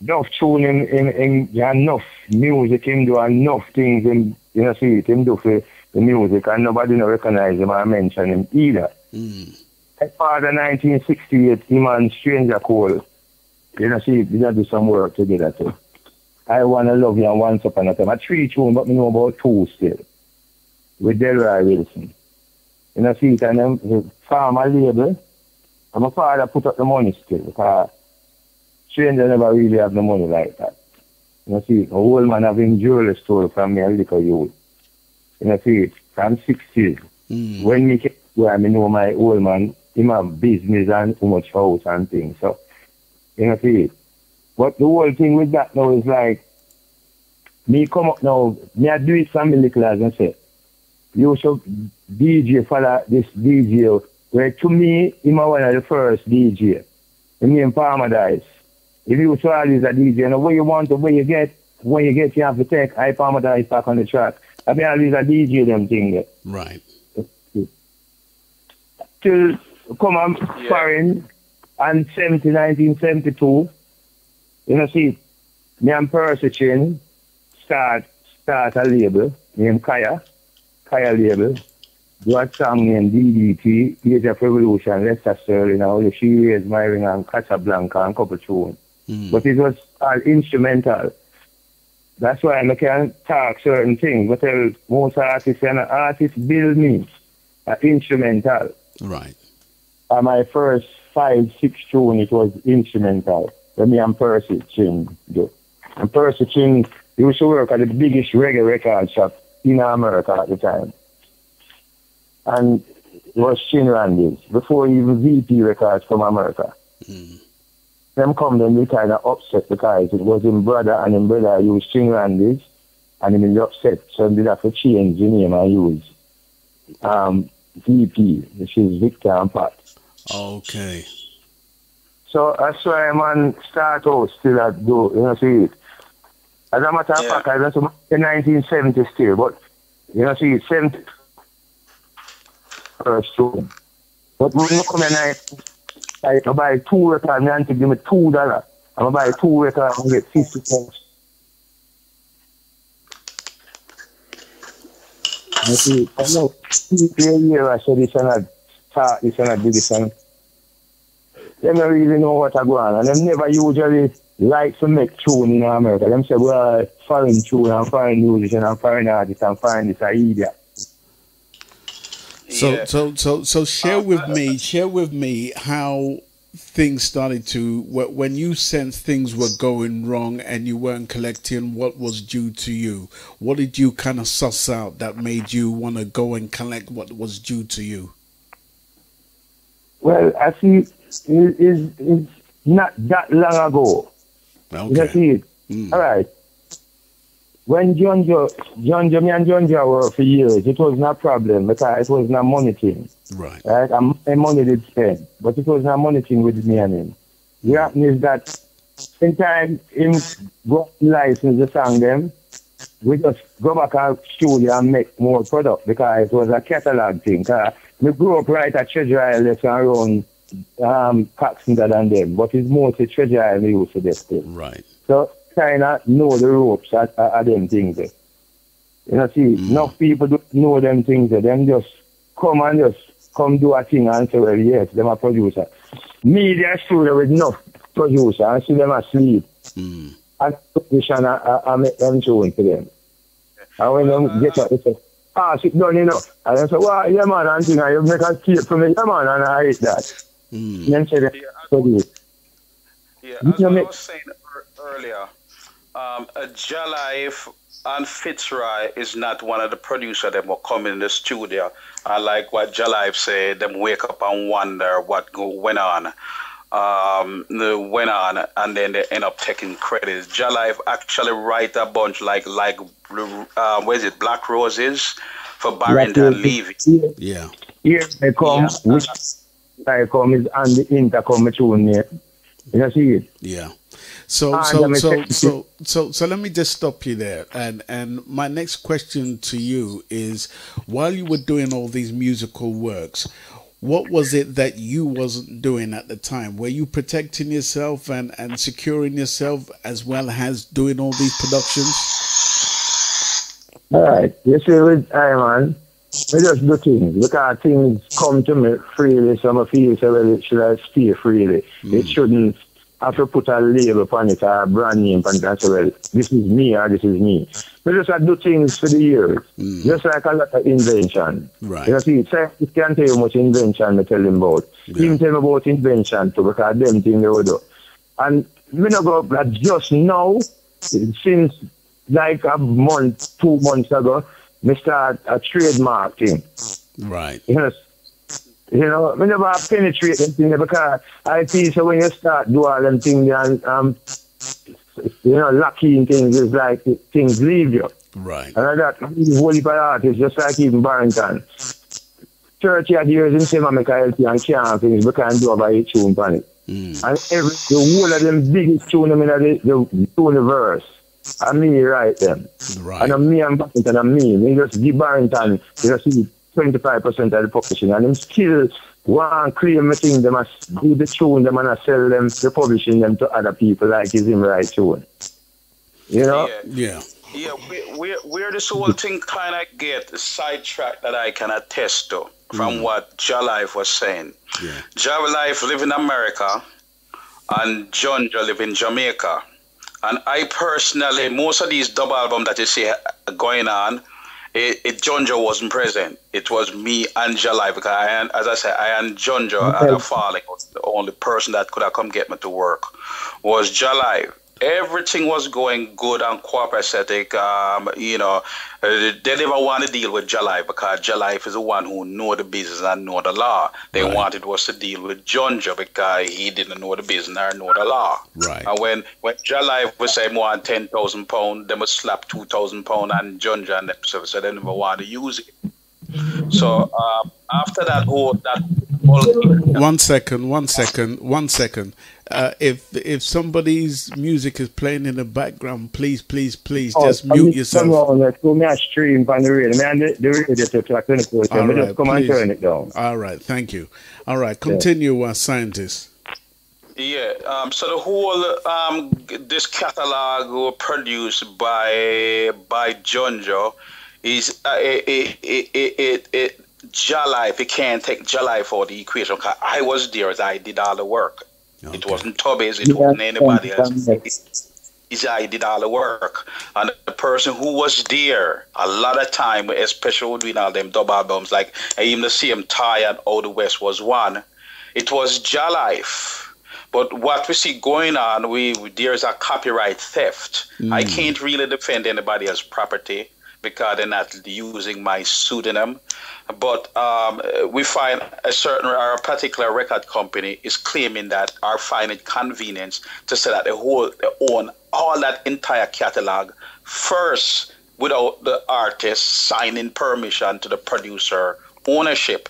Enough tune in enough music him do, enough things him, you know, see it, him do for the music, and nobody no recognize him or mention him either. My father, 1968, him and Stranger Cole, you know, see, we do some work together too. I Wanna Love You and Once Upon a Time. I 3 tunes, but we know about 2 still. With Delroy Wilson. You know, see it, and then the farmer label, and my father put up the money still, because Stranger never really have the money like that. You know, see it, a old man having jewelry store from me a little youth. You know, see it, from 60s. When me came where I know my old man, him have business and too much house and things, so, you know, see it. But the whole thing with that now is like, me come up now, me I do it from me little as I say, you should DJ follow this DJ, where to me, him one of the first DJ. Him name Paradise. If you saw this a DJ, and what you want to, when you get, you have to take Paradise back on the track. I mean, always a DJ them thing there. Right. till come on foreign and 1972. You know, see, me and Percy Chin start a label named Kaya label. Do a song named DDT, Age of Revolution, Lester Sterling, All She Is, My Ring, and Casablanca, and couple tunes. But it was all instrumental. That's why I can talk certain things. But tell most artists, and artists build me an instrumental. Right. My first 5-6 tune, it was instrumental. When me and Percy Chin do. And Percy Chin used to work at the biggest reggae record shop in America at the time. And it was Chin Randy's, before even VP Records from America. Them come, then they kind of upset because it was him brother, and him brother used Chin Randy's, and he was upset, so they have to change the name and use VP, which is Victor and Pat. Okay. So that's why man start out still at do, you know, see it. As a matter of fact, I don't know in 1970 still, but you know, see, 70 first tune. But when you come in, I buy 2 records, and to give me $2. I'm going to buy 2 records and get 50 cents. You see, I know, people here, I said this and I start this and I do this and they don't really know what I go on. And they never usually like to make tune in America. They say, well, foreign tune and foreign musician and foreign artist and foreign this and idiot. So share with me how things started to, when you sensed things were going wrong and you weren't collecting what was due to you. What did you kind of suss out that made you want to go and collect what was due to you? Well, I see it's not that long ago. Okay. You see it? All right. When me and John worked for years, it was not a problem because it was not money thing. Right. Right? And money did spend, but it was not money thing with me and him. The happen is that in time him go license the song them, we just go back out studio and make more product because it was a catalog thing. We grew up right at Treasure Island around Paxton and them, but it's mostly Treasure Island we used to get still. Right. So kind of know the ropes at them things there. You know, see, enough people don't know them things there. Them just come do a thing and say, well, yes, them a producer. Media studio with enough producer and see them asleep. And position I make them tune to them. And when them get up, they say, sit down enough. And they say, well, yeah man, and thing, you make a tape for me, yeah man, and I hate that. Then say, as I was saying earlier, Jalife and Fitzroy is not one of the producers that will come in the studio. I like what Jalife said, them wake up and wonder what went on. And then they end up taking credits. Jalife actually write a bunch like where is it, Black Roses for Barrington Levy. Yeah. Here they come, which I come is on the intercom tune here. You know, see it? Yeah. So let me just stop you there. And my next question to you is, while you were doing all these musical works, what was it that you wasn't doing at the time? Were you protecting yourself and securing yourself as well as doing all these productions? All right. You see, with man, I just do things because things come to me freely, so I feel so well, it should stay freely. It shouldn't have to put a label upon it or a brand name upon it and say, well, this is me or this is me. We just have to do things for the years, just like a lot of invention. Right. You see, scientists can't tell you much invention I tell them about. Even tell them about invention too, because them things they will do. And we don't go like just now, since like a month, 2 months ago, we start a trademark thing. Right. You know, we never penetrate them things because I feel so when you start do all them things and locking things is like things leave you. Right. And that whole heap of artists, just like even Barrington. 30 odd years in same America and can't things we can do about each tune on it. And the whole of them biggest tune in the universe. And me write them. Right. And I'm me and Barrington and me. We just give Barrington, you see, 25% of the publishing, and them still want to claim a thing, them do the tune, them and sell them, the publishing them to other people like it's him right tune. You know? Yeah. Yeah, where this whole thing kind of get sidetracked that I can attest to from what Jalife was saying. Yeah. Jalife live in America and Jonjo live in Jamaica. And I personally, most of these double albums that you see going on, Jonjo wasn't present. It was me and Jalife, because as I said, I and Jonjo at a falling. The only person that could have come get me to work was Jalife. Everything was going good and copacetic. They never want to deal with Jalife because Jalife is the one who know the business and know the law. They wanted was to deal with Jonjo because he didn't know the business or know the law. Right. And when Jalife was saying more than £10,000, they must slap £2,000 on Jonjo and themselves, so they never want to use it. So after that whole One second. If somebody's music is playing in the background, please just mute yourself. Come on, stream on the radio. Man, the radio to 24/7. Just come and turn it down. All right, thank you. All right, continue, scientist. Yeah, so the whole this catalog was produced by Jonjo is Jalife. You can't take Jalife for the equation because I was there as I did all the work. Okay. It wasn't Tubby's, it wasn't anybody else. I did all the work. And the person who was there a lot of time, especially doing all them double albums, like even the same Thai and Out the West was one, it was Jalife. But what we see going on, there's a copyright theft. I can't really defend anybody else's property because they're not using my pseudonym. But we find a particular record company is claiming that or find it convenient to say that they own all that entire catalog first without the artist signing permission to the producer ownership.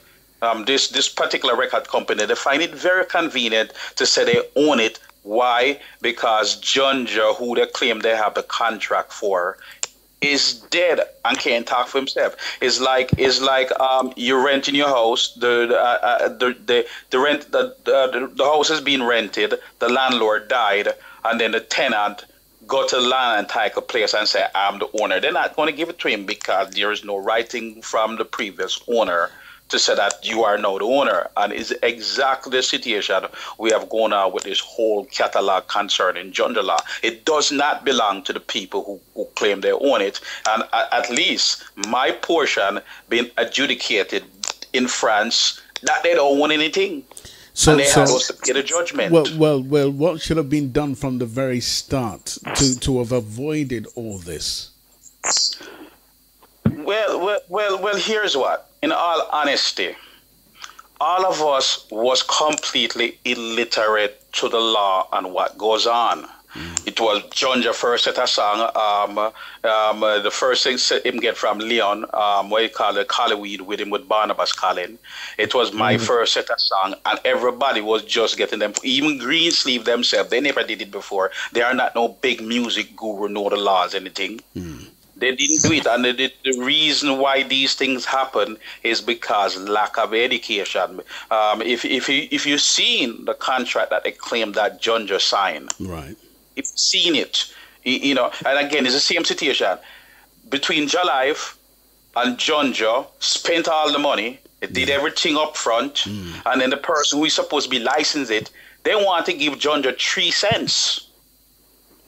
This particular record company, they find it very convenient to say they own it. Why? Because Jonjo, who they claim they have the contract for, is dead and can't talk for himself. It's like you're renting your house. The house is being rented. The landlord died, and then the tenant go to the land and take a place and say, "I'm the owner." They're not going to give it to him because there is no writing from the previous owner to say that you are now the owner. And it's exactly the situation we have gone on with this whole catalog concerning Jonjo law. It does not belong to the people who claim they own it. And at least my portion being adjudicated in France that they don't own anything. And they had us to pay the judgment. Well, what should have been done from the very start to have avoided all this? Well, here's what. In all honesty, all of us was completely illiterate to the law and what goes on. It was Jonjo first set a song. The first thing him get from Leon, what you call it, Collyweed with him with Barnabas Collin. It was my first set a song, and everybody was just getting them. Even Greensleeve themselves, they never did it before. They are not no big music guru, know the laws, anything. They didn't do it, and the reason why these things happen is because lack of education. If you've seen the contract that they claim that Jonjo signed, right? If you've seen it, and again, it's the same situation between Jalife and Jonjo. Spent all the money, they did everything up front, and then the person who is supposed to be licensed it, they want to give Jonjo 3 cents.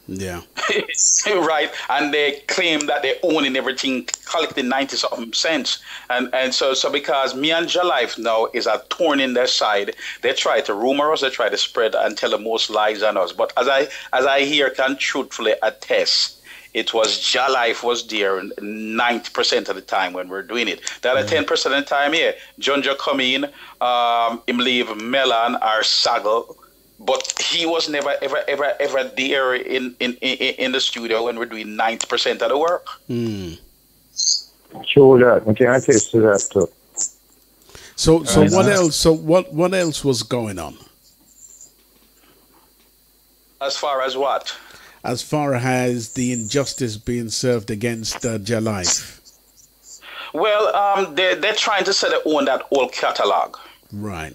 Yeah. Right, and they claim that they owning everything, collecting 90-something cents, and so because me and Jalife now is a thorn in their side, they try to rumor us, they try to spread and tell the most lies on us. But as I hear can truthfully attest, it was Jalife was there 90% of the time when we're doing it. The other 10% of the time, Jonjo come in, him leave Melon or Sago. But he was never, ever there in the studio when we're doing 90% of the work. Sure that. I can attest to that too. So what else? So what else was going on? As far as what? As far as the injustice being served against Jalife. Well, they're trying to say they own that old catalog. Right.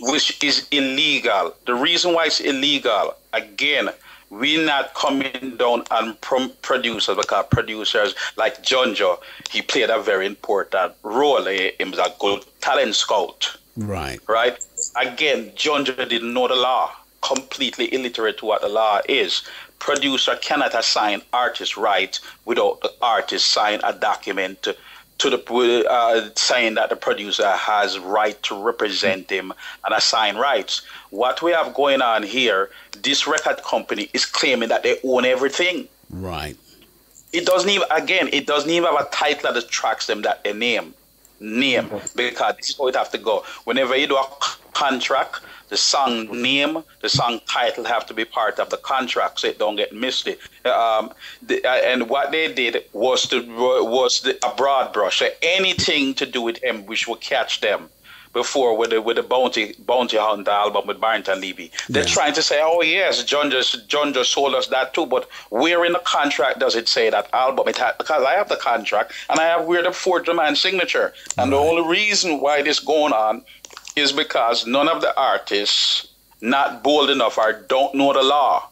Which is illegal. The reason why it's illegal, again, we're not coming down on producers, because producers like Jonjo, he played a very important role. He was a good talent scout. Right. Right? Again, Jonjo didn't know the law, completely illiterate to what the law is. Producer cannot assign artist rights without the artist sign a document to the saying that the producer has right to represent him and assign rights. What we have going on here, this record company is claiming that they own everything. Right. It doesn't even have a title that tracks them that they name, because this is how it have to go. Whenever you do a contract, the song name, the song title have to be part of the contract, so it don't get missed. And what they did was a broad brush. So anything to do with him, which will catch them before with the Bounty Hunt album with Barrington Levy. They're trying to say, oh yes, John just sold us that too, but where in the contract does it say that album? Because I have the contract and I have where the forged man's signature. And the only reason why this going on is because none of the artists not bold enough or don't know the law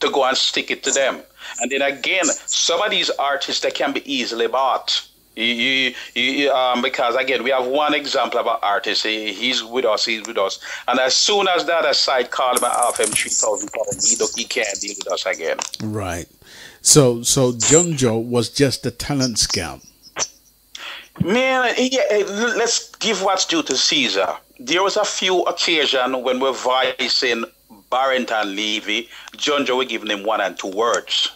to go and stick it to them. And then again, some of these artists, they can be easily bought. Because again, we have one example of an artist. He's with us. And as soon as the other side call him and offer him $3,000, he can't deal with us again. Right. So Jonjo was just a talent scam. Man, let's give what's due to Caesar. There was a few occasions when we're voicing Barrington Levy, Jonjo, we're giving him 1 and 2 words.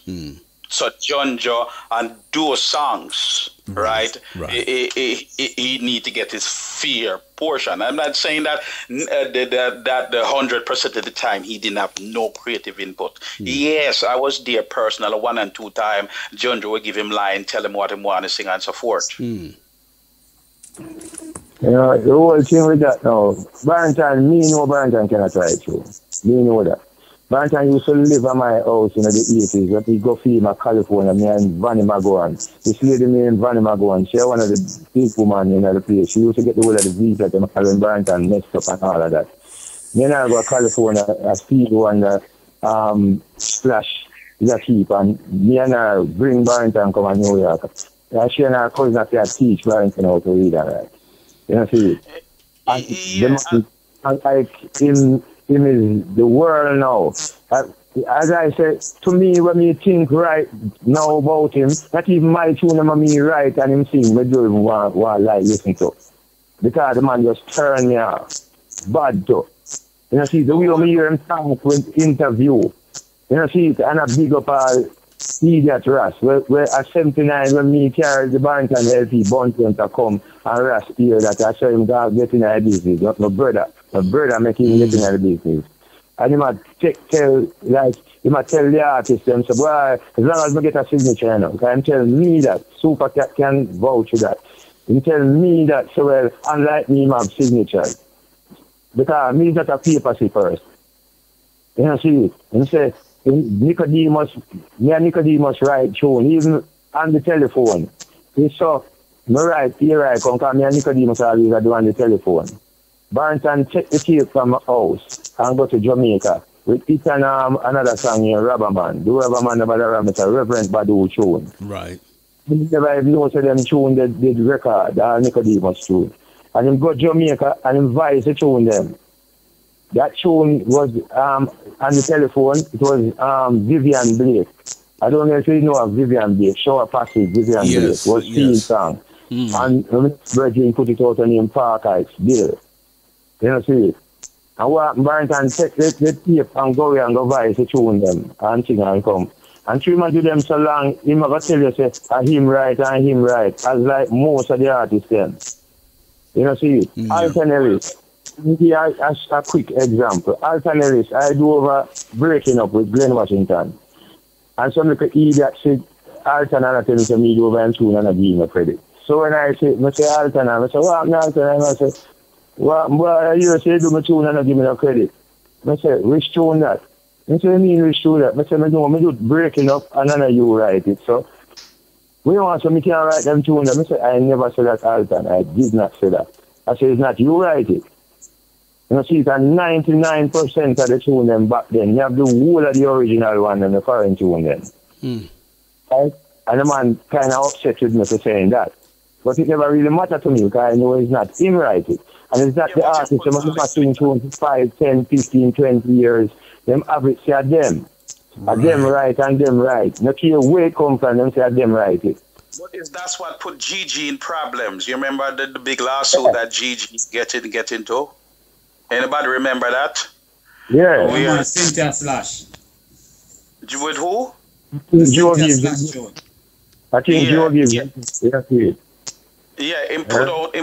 So Jonjo and duo songs, right? He need to get his fair portion. I'm not saying that that the 100% of the time he didn't have no creative input. Yes, I was there personally 1 and 2 times. Jonjo would give him line, tell him what he want to sing and so forth. You know, the whole thing with that now, Barrington, me know Barrington cannot try it through. Me know that. Barrington used to live at my house in the 80s, but he go film in California, me and Vanny Magowan. This lady named Vanny Magowan, she was one of the big women in the place. She used to get the whole of the visa to when Barrington messed up and all of that. Me and I go to California, I see one Splash the keep, and me and I bring Barrington come to New York. And she and her cousin have to teach Barrington how to read and write. You know, see? And like him is the world now. As I said, to me, when me think right now about him, not even my tune him me right and him sing, me don't even want like listen to. Because the man just turn me off. Bad though. You know, see, the way me hear him talk with interview. You know, see, and I big up all idiot Ras. Where at 79, when me carry the Barrington LP, Bunton to come and Ras hear that I saw him get in the business. My brother make him get in the business. And he might tell the artist them, so, boy, as long as I get a signature, you know, and tell me that, Super Cat can vouch for that. He tell me that, so well, unlike me, I have signature. Because me is not a paper first. You know, see, and say, Nicodemus write tune, even on the telephone. He saw me write, come me and Nicodemus always do on the telephone. Barrington take the tape from my house and go to Jamaica with it and another song here, Rubberman. The Rubberman about the Rubberman, it's a Reverend Badu tune. Right. He never even know them tune they did record, Nicodemus tune. And him go to Jamaica and invite the tune them. That tune was on the telephone, it was Vivian Blake. I don't know if you know of Vivian Blake, Shower Passage, Vivian Blake, was theme song. And Virgin put it out on him Park Heights, Bill. You know, see. And what Barrington take the tape and go and go vice the tune them and sing and come. And 3 months do them so long, he never tell you, say, him right, as like most of the artists then. You know, see. Alton Ellis. Here a quick example. Alton Ellis, I do over breaking up with Glenn Washington. And some little idiot said, Alton and I tell me to me do over and tune and I give him a credit. So when I say Alton, I say, what happened Alton? And I say, well, you say do my tune and I give me no credit. I say, which tune that? I say, I mean which tune that? I say, I do breaking up and then you write it. So We want some, you can write them tune. I said, I never said that all the time. I did not say that. I said, it's not you write it. You know, see, it's 99% of the tune them back then. You have the whole of the original one and the current tune then. Right? And the man kind of upset with me for saying that. But it never really mattered to me because I know it's not him write it. And it's not the artist. They must not doing tune for 5, 10, 15, 20 years. Them average say them. Right. Them right and them right. No care where it come from, them say them right it. But that's what put Gigi in problems. You remember the big lawsuit that Gigi get into? Anybody remember that? Yeah. We are Cynthia Slash. With who? Cynthia Slash. I think Georgie. Yeah, him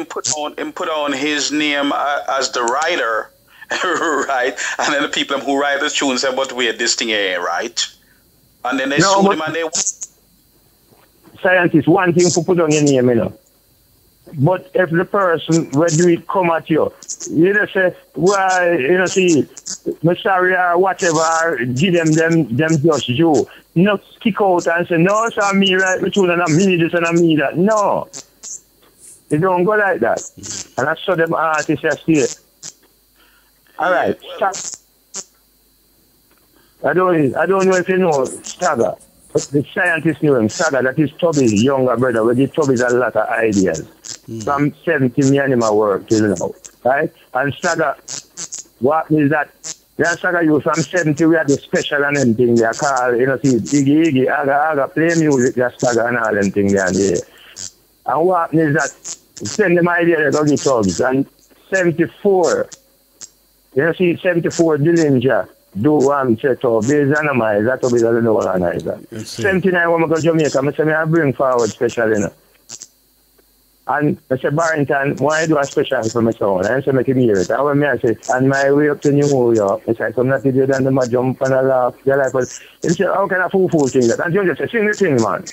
put on his name as the writer, right? And then the people who write the tune say, "But wait, this thing ain't right." And then they sued him and they. Scientist, one thing to put on your name, you know. But if the person when do it come at you, you just say, well, you know, see, I'm sorry or whatever, give them just you. Not kick out and say, no, it's not me right, the tune and I'm me this and I'm me that. No. They don't go like that. And I saw them artists say, all right, stop. I don't know if you know Stagger. But the scientist knew him, Stagger, that is Toby's younger brother. We give Toby's a lot of ideas. From 70 animal work till now. Right? And Stagger, what is that? Then Stagger you from 70 we had the special and anything they call, you know, see, Iggy, Aga, play music, just Stagger and all them things there. And what is that? Send them idea they go get Toby's. And 74, you know, see, 74 Dillinger. Do one set up, there's animals, that will be the organizer. 79 when I go to Jamaica, I say I bring forward special, you know. And I say, Barrington, why do a special for my son? And I say, make him hear it. And when I say, on my way up to New York, I say, come not to do that, and I jump and I laugh. They're like, well, he say, how can I fool thing that? And you just say, sing the thing, man.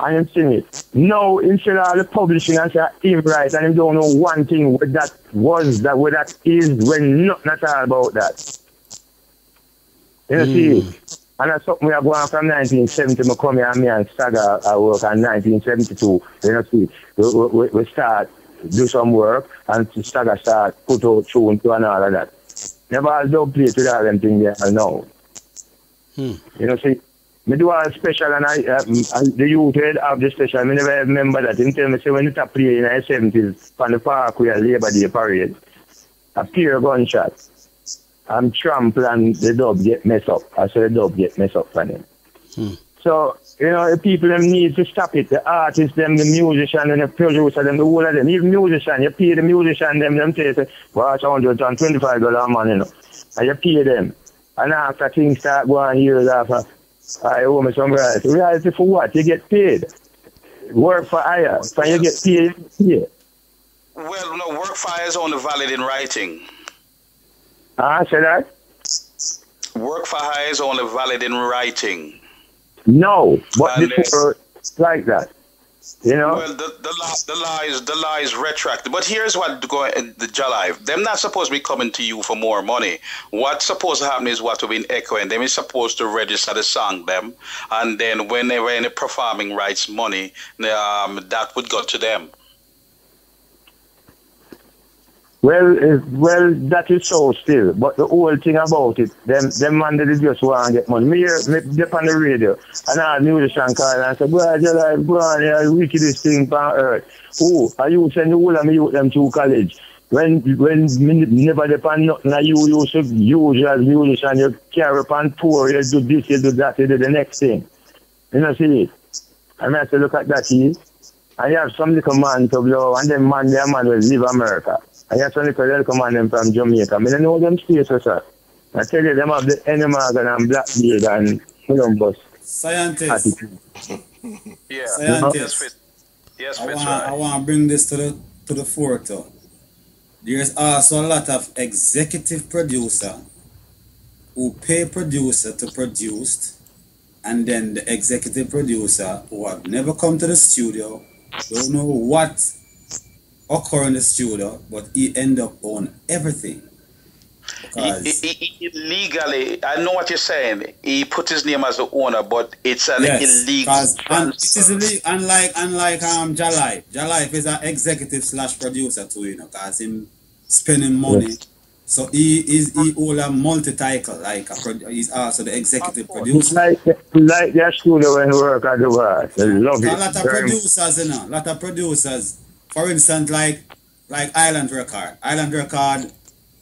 And him sing it. No, instead of the publishing and say him right, and him don't know one thing what that was, that what that is, when nothing at all about that. You know, see? And that's something we are going from 1970, I come here and me and Stagger I work in 1972. You know, see? We start do some work and Stagger start put out tune to and all of that. Never all don't play to all them things there now. You know, see? I do all special and the youth head of the special. I never remember that. He tell me, say, when you start playing in the 70s from the parkway at Labor Day parade, a pure gunshot, and trample and the dub get messed up. I said the dub get messed up for them. So, you know, the people them need to stop it. The artists, them, the musician, and the producer, them, the whole of them. Even musician, you pay the musician, them say, well, it's $125 a man, you know. And you pay them. And after things start going years after, I owe me some royalty. Royalty for what? You get paid. Work for hire. So you get paid. Yeah. Well, no, work for hire is only valid in writing. Say that? Work for hire is only valid in writing. No, but before like that. You know? Well, the law is retroactive. But here's what going the Jalive. Them not supposed to be coming to you for more money. What's supposed to happen is what we've been echoing. Them is supposed to register the song them, and then whenever any performing rights money, that would go to them. Well, that is so still. But the whole thing about it, them man they just want to get money. Me up on the radio, and I knew the musician call and I said, boy, go on, yeah, wickedest thing on earth. Oh, I used to send the whole of me youth them to college. When me never depend nothing, you used to use as musician, you carry upon tour, you do this, you do that, you do the next thing. You know, see it? And I said, look at that, see? And you have some little man to blow, and then man will leave America. I have some little man them from Jamaica. I don't know them states, sir. I tell you, them have the animal and Blackbeard and Columbus. Scientist. Yeah. Scientist. Yes, I want to bring this to the fore too. There's also a lot of executive producer who pay producer to produce, and then the executive producer who have never come to the studio, don't know what occur in the studio, but he end up on everything. Illegally, I know what you're saying. He put his name as the owner, but it's an illegal it is illegal. Unlike Jalai. Jalai is an executive / producer too, you know, cause him spending money. Yes. So he owns a multi-title, like he's also the executive producer. Like that studio when we work at the bar. I love it. A lot of producers, you know, lot of producers. For instance, like Island Record. Island Record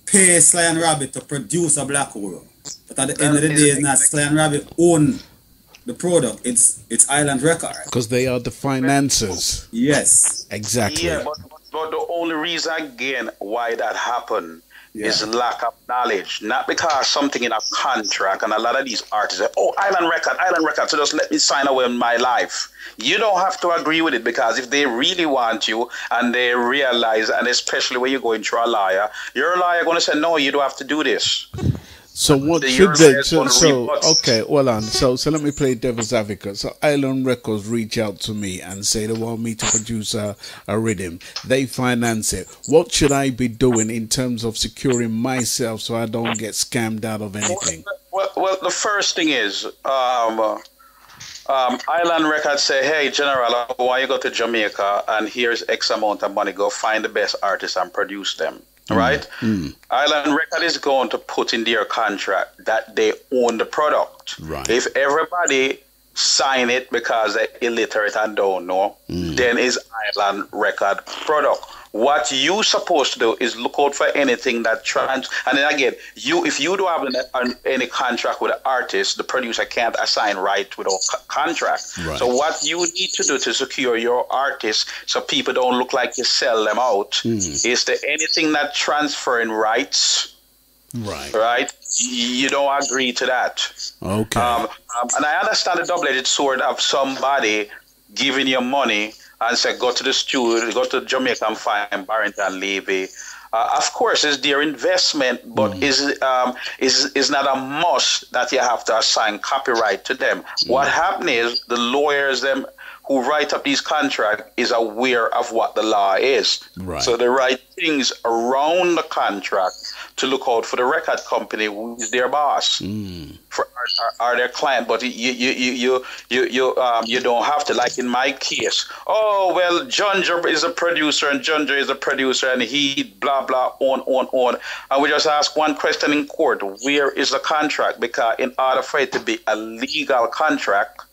pay Sly and Rabbit to produce a Black Hole. But at the end of the day, it's not Sly and Rabbit own the product. It's Island Record. Because they are the financiers. Yes. Exactly. Yeah, but the only reason again why that happened is lack of knowledge. Not because something in a contract, and a lot of these artists say, oh, Island Record, so just let me sign away in my life. You don't have to agree with it, because if they really want you and they realize, and especially when you're going through a lawyer, your lawyer going to say, no, you don't have to do this. So what should they? Okay, well on. So let me play devil's advocate. So Island Records reach out to me and say they want me to produce a rhythm. They finance it. What should I be doing in terms of securing myself so I don't get scammed out of anything? Well, the first thing is, Island Records say, hey, General, I want you to go to Jamaica and here's X amount of money. Go find the best artists and produce them. Right? Island Record is going to put in their contract that they own the product. Right. If everybody sign it because they're illiterate and don't know, then it's Island Record product. What you supposed to do is look out for anything that and then again, if you don't have any contract with the artist, the producer can't assign right without contract. Right. So what you need to do to secure your artist so people don't look like you sell them out is there anything that transferring rights. Right. You don't agree to that. Okay. And I understand the double-edged sword of somebody giving you money and say, go to the studio, go to Jamaica and find Barrington Levy. Of course, it's their investment, but is not a must that you have to assign copyright to them. What happens is the lawyers them who write up these contracts is aware of what the law is. Right. So they write things around the contract to look out for the record company who is their boss, for are their client. But you don't have to, like in my case. Oh well, Junja is a producer and Junja is a producer and he blah blah on. And we just ask one question in court: where is the contract? Because in order for it to be a legal contract,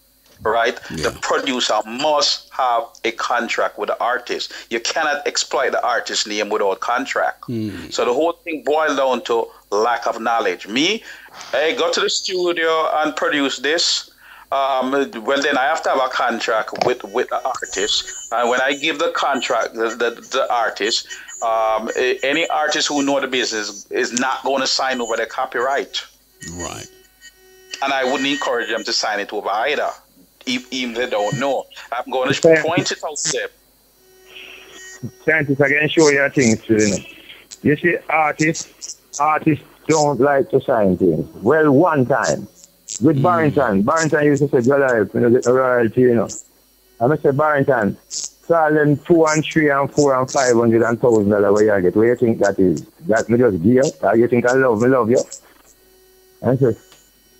right, the producer must have a contract with the artist. You cannot exploit the artist's name without contract. So the whole thing boils down to lack of knowledge. Me, hey, go to the studio and produce this. Well, then I have to have a contract with the artist. And when I give the contract the artist, any artist who know the business is not going to sign over the copyright. Right. And I wouldn't encourage them to sign it over either. Even they don't know. I'm going to point it out to them. Scientists, I can show you things, you know. You see, artists don't like to sign things. Well, one time, with Barrington used to say, "Your life, you know, get the royalty, you know." And I said, Barrington, sell them 2 and 3 and 4 and $500,000 where you get. Where you think that is? That me just give up? Or you think I love you? And I said,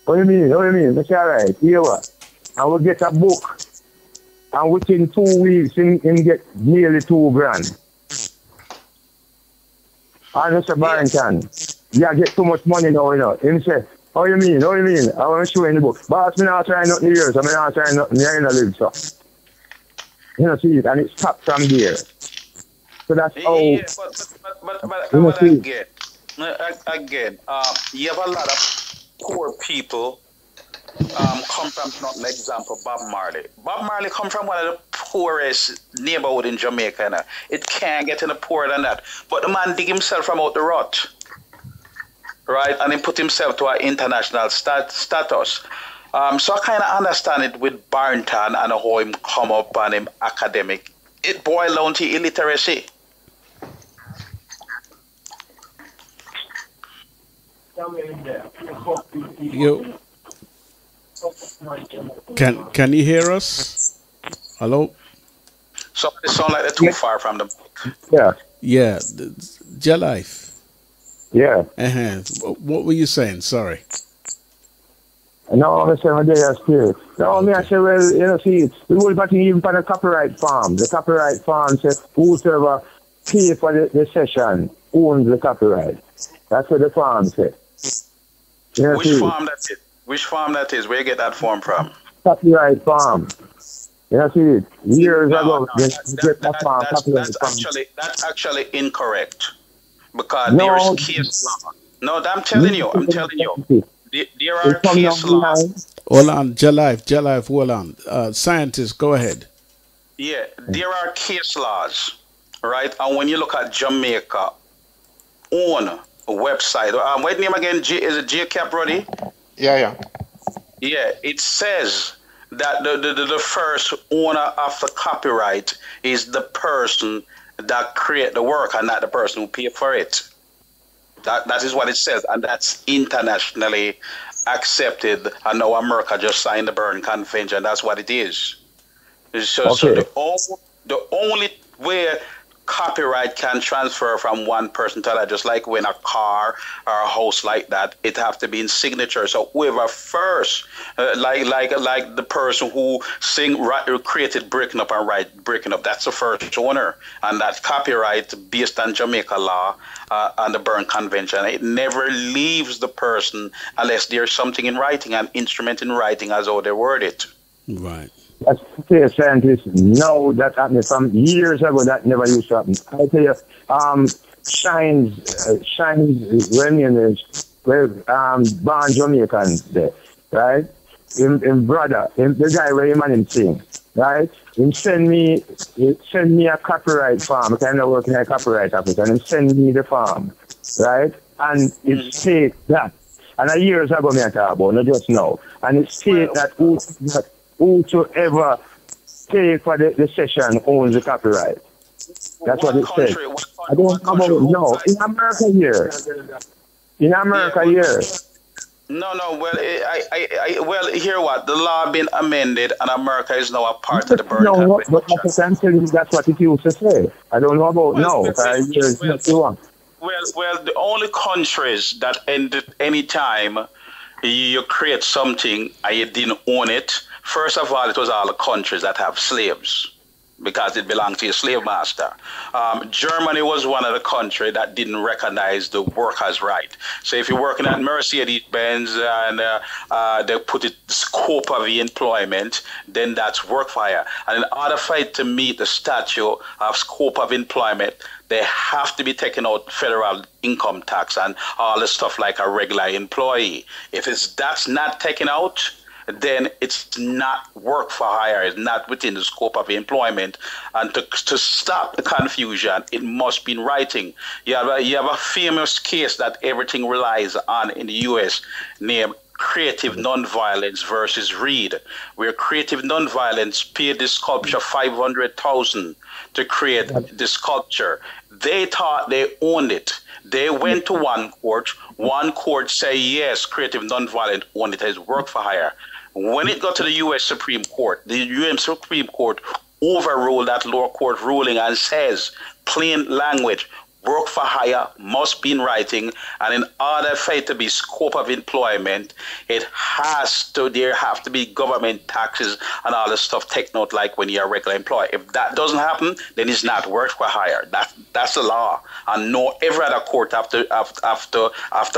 what do you mean? I said, all right, here what? And we get a book. And within 2 weeks, him get nearly $2,000. And I said, Barrington, you get too much money now, you know. Him say, how you mean? I want to show you in the book. But I'm not trying nothing here, so I'm not trying nothing here in the live, so. You know, see it, and it stopped from there. So that's how. Yeah, but again, you have a lot of poor people come from, not an example, Bob Marley. Bob Marley come from one of the poorest neighborhood in Jamaica. You know? It can't get any poorer than that. But the man dig himself from out the rut. Right? And he put himself to an international status. So I kind of understand it with Barrington and how him come up and him academic. It boils down to illiteracy. You can you hear us? Hello? So it sounds like they're too far from them. Yeah. Yeah, J-Life. Yeah. What were you saying? Sorry. No, I'm saying they are still. No, me I say, well, you know, see, the whole thing even for the copyright farm. The copyright farm says whosoever pay for the session owns the copyright. That's what the farm says. You know, Which farm that is? Which farm that is? Where you get that farm from? Copyright farm. You know, see, years ago, that's actually incorrect. Because there's case law. No, I'm telling you. There are case laws. Hold on, Jalife, hold on. Scientists, go ahead. Yeah, there are case laws, right? And when you look at Jamaica own a website, what name again? Is it JCap, Roddy? Yeah. Yeah, it says that the first owner of the copyright is the person that create the work and not the person who pay for it. That is what it says, and that's internationally accepted. And now America just signed the Berne Convention. That's what it is. So the only way copyright can transfer from one person to another, just like when a car or a house like that, it have to be in signature. So whoever first, like the person who created Breaking Up and write Breaking Up, that's the first owner, and that copyright based on Jamaica law and the Berne Convention, it never leaves the person unless there's something in writing, an instrument in writing, as how they word it. Right. As a scientist, no, that happened from years ago. That never used to happen. I tell you, Shine's Remian is born Jamaican there, right? Him brother, the guy where him and him sing, right? He send me a copyright farm. I kind of work in a copyright office, and he send me the farm, right? And it state that, and years ago me I talk about, not just now, and it state that whosoever pay for the session owns the copyright. That's what it says. I don't know about, no, in America here. In America here. No, well, hear what? The law been amended and America is now a part of the Berne Convention. No, but like I'm telling you, that's what it used to say. I don't know about now. Well, the only countries that ended any time you create something and you didn't own it, first of all, it was all the countries that have slaves because it belonged to your slave master. Germany was one of the countries that didn't recognize the workers' right. So if you're working at Mercedes-Benz and they put it scope of the employment, then that's work for hire. And in order for it to meet the statute of scope of employment, they have to be taking out federal income tax and all the stuff like a regular employee. If that's not taken out, then it's not work for hire. It's not within the scope of employment. And to stop the confusion, it must be in writing. You have a famous case that everything relies on in the U.S. named Creative Nonviolence versus Reed, where Creative Nonviolence paid the sculpture $500,000 to create the sculpture. They thought they owned it. They went to one court said yes, Creative Nonviolence owned it as work for hire. When it got to the U.S. Supreme Court, the U.S. Supreme Court overruled that lower court ruling and says, plain language, work for hire must be in writing, and in order for it to be scope of employment, there have to be government taxes and all the stuff taken out like when you're a regular employee. If that doesn't happen, then it's not work for hire. That's the law, and no every other court have to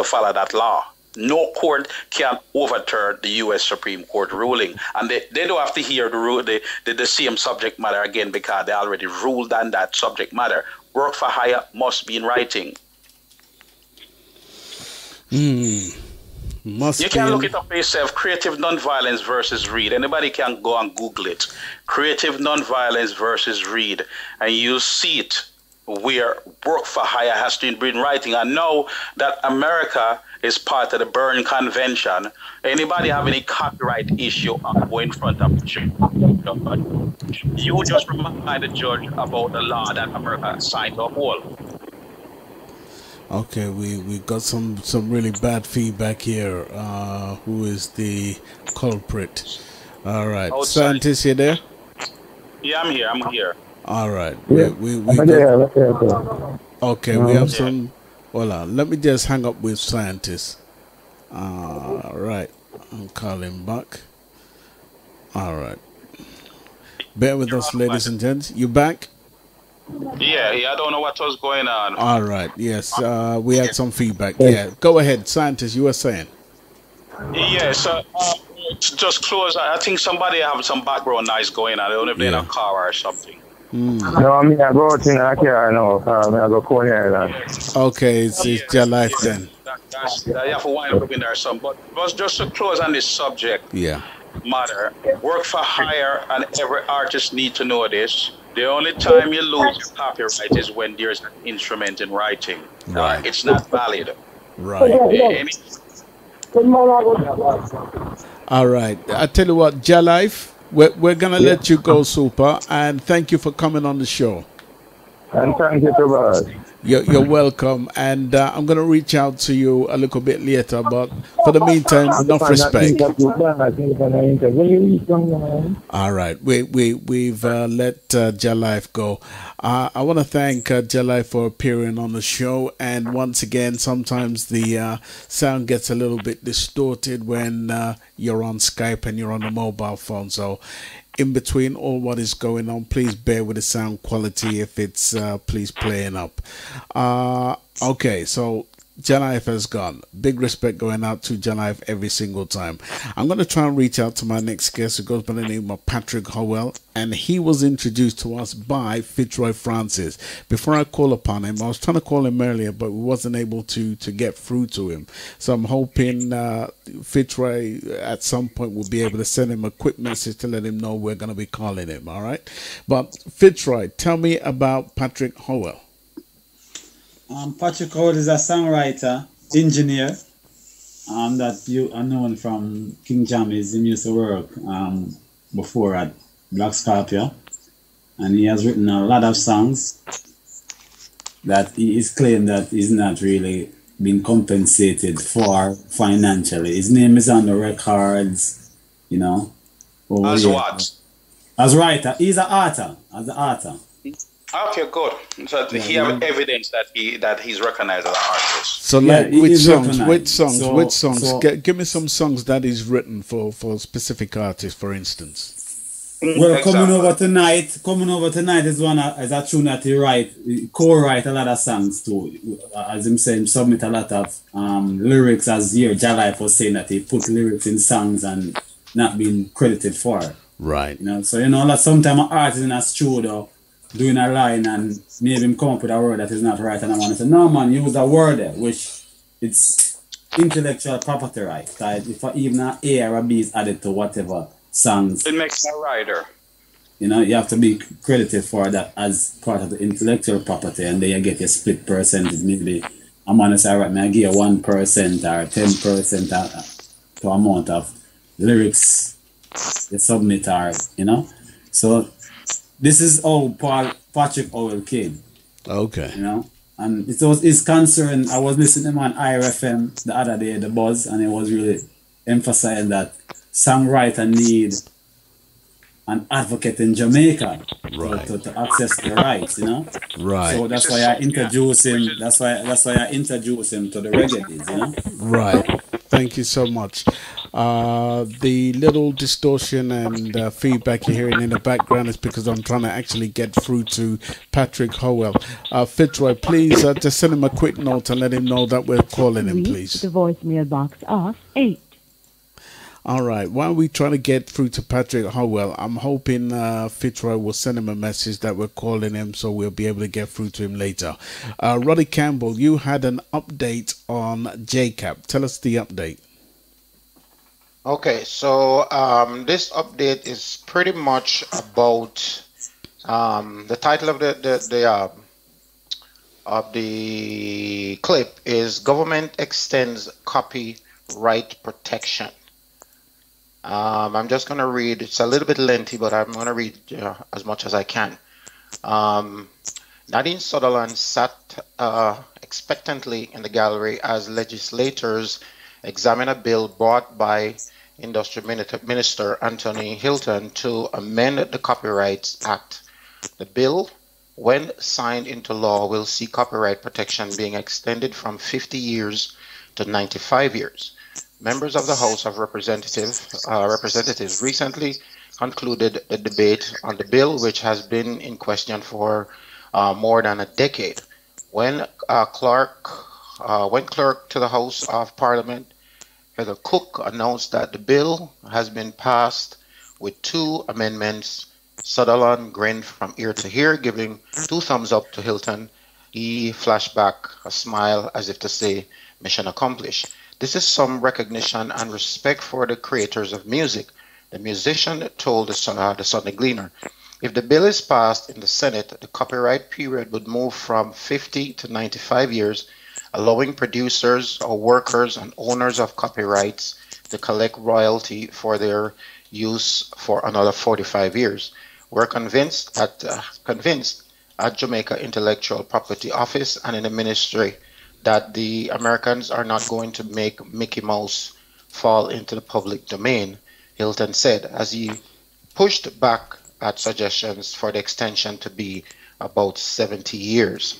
follow that law. No court can overturn the U.S. Supreme Court ruling, and they don't have to hear the same subject matter again because they already ruled on that subject matter. Work for hire must be in writing. You can look it up yourself. Creative Nonviolence versus Reed. Anybody can go and Google it. Creative Nonviolence versus Reed, and you'll see it where work for hire has to be in writing. And now that America is part of the Berne Convention, anybody have any copyright issue, go in front of the judge. You just remind the judge about the law that America signed to uphold. Okay, we got some really bad feedback here. Who is the culprit? All right, scientist, you there? Yeah, I'm here. All right, yeah. we have Hold on. Let me just hang up with scientists. All right. I'm calling back. All right. Bear with us, ladies and gents. You back? Yeah, I don't know what was going on. All right. Yes. We had some feedback. Yeah. Go ahead, scientist. You were saying. Yeah, so just close. I think somebody have some background noise going on. I don't know if they're in a car or something. No, I mean, I go out in a car now. I go call here. Okay, it's your life then. You have to wind up in there some. But just to close on this subject matter, work for hire, and every artist need to know this. The only time you lose your copyright is when there's an instrument in writing. Right. It's not valid. Right. All right. I tell you what, J-Life, we're going to let you go, Super, and thank you for coming on the show. And thank you so much. You're welcome, and I'm going to reach out to you a little bit later, but for the meantime, enough respect. All right, we've let J-Life go. I want to thank J-Life for appearing on the show, and once again, sometimes the sound gets a little bit distorted when you're on Skype and you're on a mobile phone, so in between all what is going on, please bear with the sound quality if it's please playing up. Okay, so J-Life has gone. Big respect going out to J-Life every single time. I'm going to try and reach out to my next guest, who goes by the name of Patrick Howell, and he was introduced to us by Fitzroy Francis. Before I call upon him, I was trying to call him earlier, but we wasn't able to get through to him. So I'm hoping Fitzroy at some point will be able to send him a quick message to let him know we're going to be calling him, all right? But Fitzroy, tell me about Patrick Howell. Patrick Howell is a songwriter, engineer, that you are known from King Jammy's. He used to work before at Black Scorpio, and he has written a lot of songs that he is claimed that he's not really been compensated for financially. His name is on the records, you know. As what? As writer. He's an author. As an author. Okay, good. So he have evidence that he's recognized as an artist. So, like, which songs? Give me some songs that he's written for specific artists, for instance. Well, Coming Over Tonight is is a tune that he co-write a lot of songs too. As him saying, submit a lot of lyrics, as here J-Life was saying that he put lyrics in songs and not being credited for it. Right. You know, so like sometimes an artist in a studio doing a line and maybe him come up with a word that is not right, and I want to say, no man, use a word there, which it's intellectual property right. If even an A or a B is added to whatever songs, it makes a writer. You know, you have to be credited for that as part of the intellectual property, and then you get a split percentage. Maybe I'm gonna say, all right, I give you 1% or 10% to amount of lyrics you submit, or you know, so. This is how Patrick Howell came. Okay. You know, and it was his concern. I was listening to him on IRFM the other day, The Buzz, and he was really emphasizing that songwriter need an advocate in Jamaica to access the rights, you know. Right. So that's why I introduce him. That's why I introduce him to the reggae, you know. Right. Thank you so much. The little distortion and feedback you're hearing in the background is because I'm trying to actually get through to Patrick Howell. Fitzroy, please just send him a quick note and let him know that we're calling him, please. The voicemail box off 8. All right. While we try to get through to Patrick Howell, I'm hoping Fitzroy will send him a message that we're calling him, so we'll be able to get through to him later. Roddy Campbell, you had an update on JCap. Tell us the update. Okay, so this update is pretty much about the title of the clip is "Government Extends Copyright Protection." I'm just going to read. It's a little bit lengthy, but I'm going to read as much as I can. Nadine Sutherland sat expectantly in the gallery as legislators examine a bill brought by Industry Minister Anthony Hilton to amend the Copyrights Act. The bill when signed into law, will see copyright protection being extended from 50 years to 95 years. Members of the House of Representatives recently concluded the debate on the bill, which has been in question for more than a decade. When clerk to the House of Parliament, Heather Cook, announced that the bill has been passed with 2 amendments, Sutherland grinned from ear to ear, giving 2 thumbs up to Hilton. He flashed back a smile as if to say, mission accomplished. This is some recognition and respect for the creators of music, the musician told the Sunday Gleaner. If the bill is passed in the Senate, the copyright period would move from 50 to 95 years, allowing producers or workers and owners of copyrights to collect royalty for their use for another 45 years. We're convinced at Jamaica Intellectual Property Office and in the ministry that the Americans are not going to make Mickey Mouse fall into the public domain, Hilton said, as he pushed back at suggestions for the extension to be about 70 years.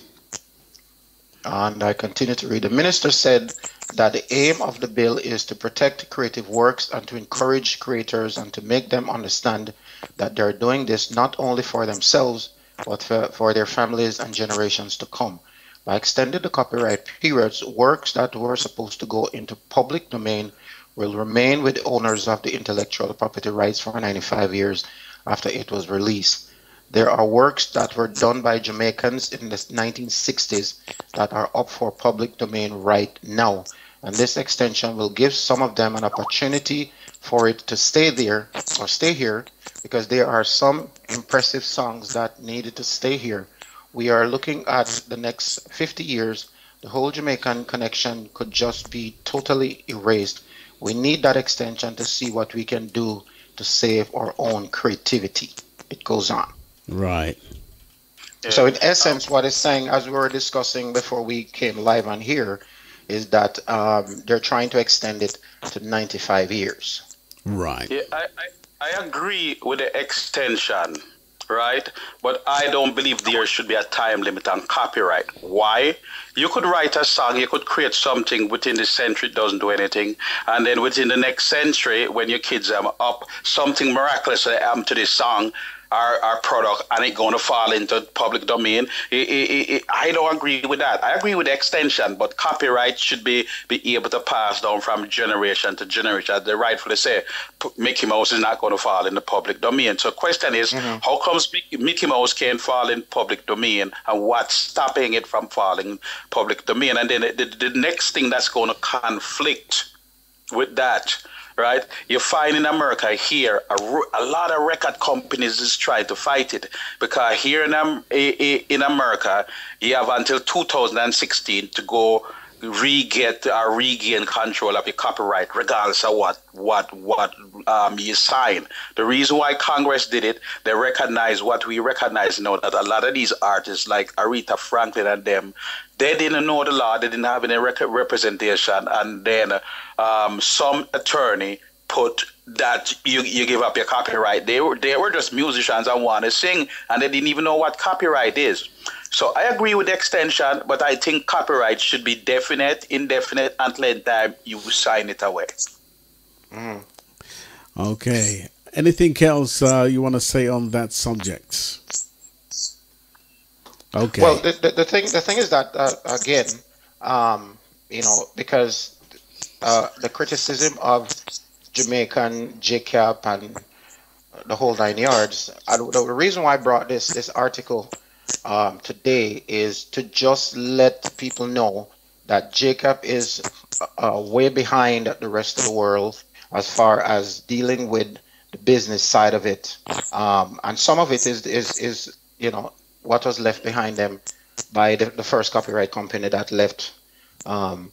And I continue to read. The minister said that the aim of the bill is to protect creative works and to encourage creators and to make them understand that they're doing this not only for themselves, but for their families and generations to come. By extending the copyright periods, works that were supposed to go into public domain will remain with the owners of the intellectual property rights for 95 years after it was released. There are works that were done by Jamaicans in the 1960s that are up for public domain right now, and this extension will give some of them an opportunity for it to stay there or stay here, because there are some impressive songs that needed to stay here. We are looking at the next 50 years. The whole Jamaican connection could just be totally erased. We need that extension to see what we can do to save our own creativity. It goes on. Right. So in essence, what it's saying, as we were discussing before we came live on here, is that they're trying to extend it to 95 years. Right. Yeah, I agree with the extension, right? But I don't believe there should be a time limit on copyright. Why? You could write a song, you could create something within the century, it doesn't do anything. And then within the next century, when your kids are up, something miraculous happened to this song, our product, and it's going to fall into public domain. I don't agree with that. I agree with the extension, but copyright should be able to pass down from generation to generation. As they rightfully say, Mickey Mouse is not going to fall in the public domain. So the question is, how comes Mickey Mouse can't fall in public domain, and what's stopping it from falling public domain? And then the next thing that's going to conflict with that, right? You find in America here, a lot of record companies is trying to fight it, because here in America, you have until 2016 to go regain control of your copyright, regardless of what you sign. The reason why Congress did it, they recognize what we recognize now, that a lot of these artists like Aretha Franklin and them, they didn't know the law, they didn't have any representation, and then some attorney put that you give up your copyright. They were just musicians and want to sing, and they didn't even know what copyright is. So I agree with the extension, but I think copyright should be definite, indefinite, until the time you sign it away. Okay. Anything else you want to say on that subject? Okay. Well, the thing is that again, because the criticism of Jamaican JCAP and the whole 9 yards. The reason why I brought this article today is to just let people know that JCAP is way behind the rest of the world as far as dealing with the business side of it, and some of it is what was left behind them by the first copyright company that left them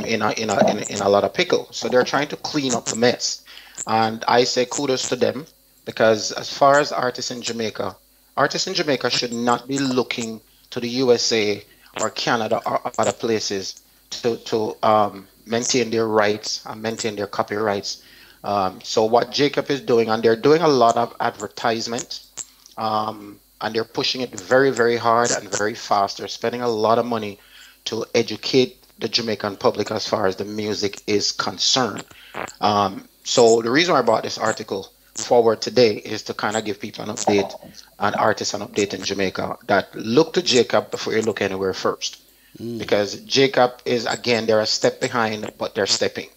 in a lot of pickle. So they're trying to clean up the mess, and I say kudos to them, because as far as artists in Jamaica should not be looking to the USA or Canada or other places to maintain their rights and maintain their copyrights. So what Jacob is doing, and they're doing a lot of advertisement, and and they're pushing it very, very hard and very fast. They're spending a lot of money to educate the Jamaican public as far as the music is concerned. So the reason I brought this article forward today is to kind of give people an update, and artists an update in Jamaica, that look to Jacob before you look anywhere first. Because Jacob is, again, they're a step behind, but they're stepping.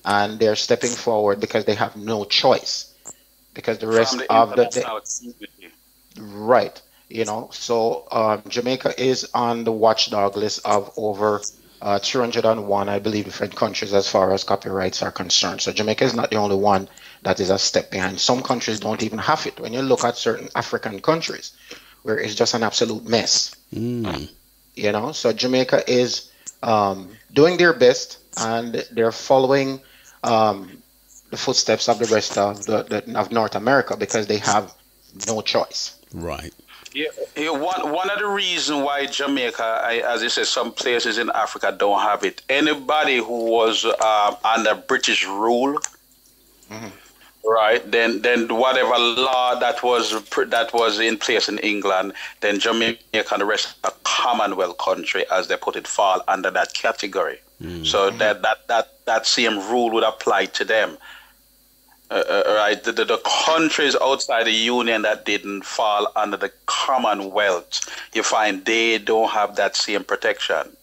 And they're stepping forward because they have no choice. Because the rest of right, you know, so Jamaica is on the watchdog list of over 301, I believe, different countries as far as copyrights are concerned. So Jamaica is not the only one that is a step behind. Some countries don't even have it. When you look at certain African countries where it's just an absolute mess, you know, so Jamaica is doing their best, and they're following the footsteps of the rest of of North America because they have no choice. Right. Yeah, one of the reasons why Jamaica, as you said, some places in Africa don't have it. Anybody who was under British rule, right? Then whatever law that was in place in England, then Jamaica and the rest of the Commonwealth country, as they put it, fall under that category. So that same rule would apply to them. Right, the countries outside the union that didn't fall under the Commonwealth, you find they don't have that same protection.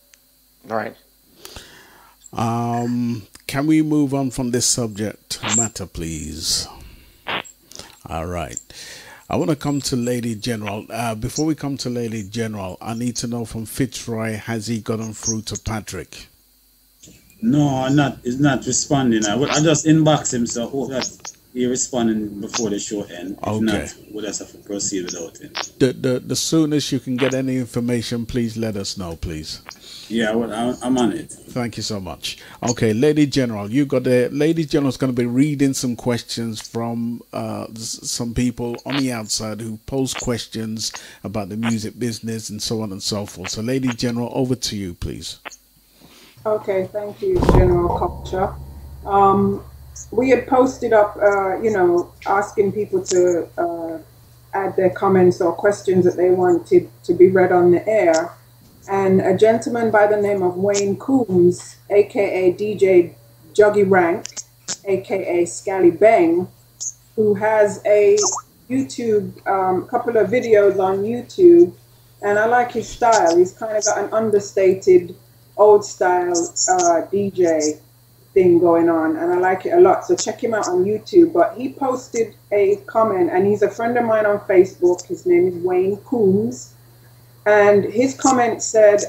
Right. Can we move on from this subject matter, please? All right. I want to come to Lady General. Before we come to Lady General, I need to know from Fitzroy, has he gotten through to Patrick? No, he's not responding. I just inbox him, so I hope that he responding before the show ends. If not, we'll just have to proceed without him. The soonest you can get any information, please let us know, please. Yeah, well, I'm on it. Thank you so much. Okay, Lady General, you got the Lady General's going to be reading some questions from some people on the outside who post questions about the music business and so on and so forth. So, Lady General, over to you, please. Okay, thank you, General Culture. We had posted up, asking people to add their comments or questions that they wanted to be read on the air. And a gentleman by the name of Wayne Coombs, a.k.a. DJ Juggy Rank, a.k.a. Scally Bang, who has a YouTube, couple of videos on YouTube, and I like his style. He's kind of got an understated, old style DJ thing going on, and I like it a lot. So check him out on YouTube. But he posted a comment, and he's a friend of mine on Facebook. His name is Wayne Coombs. And his comment said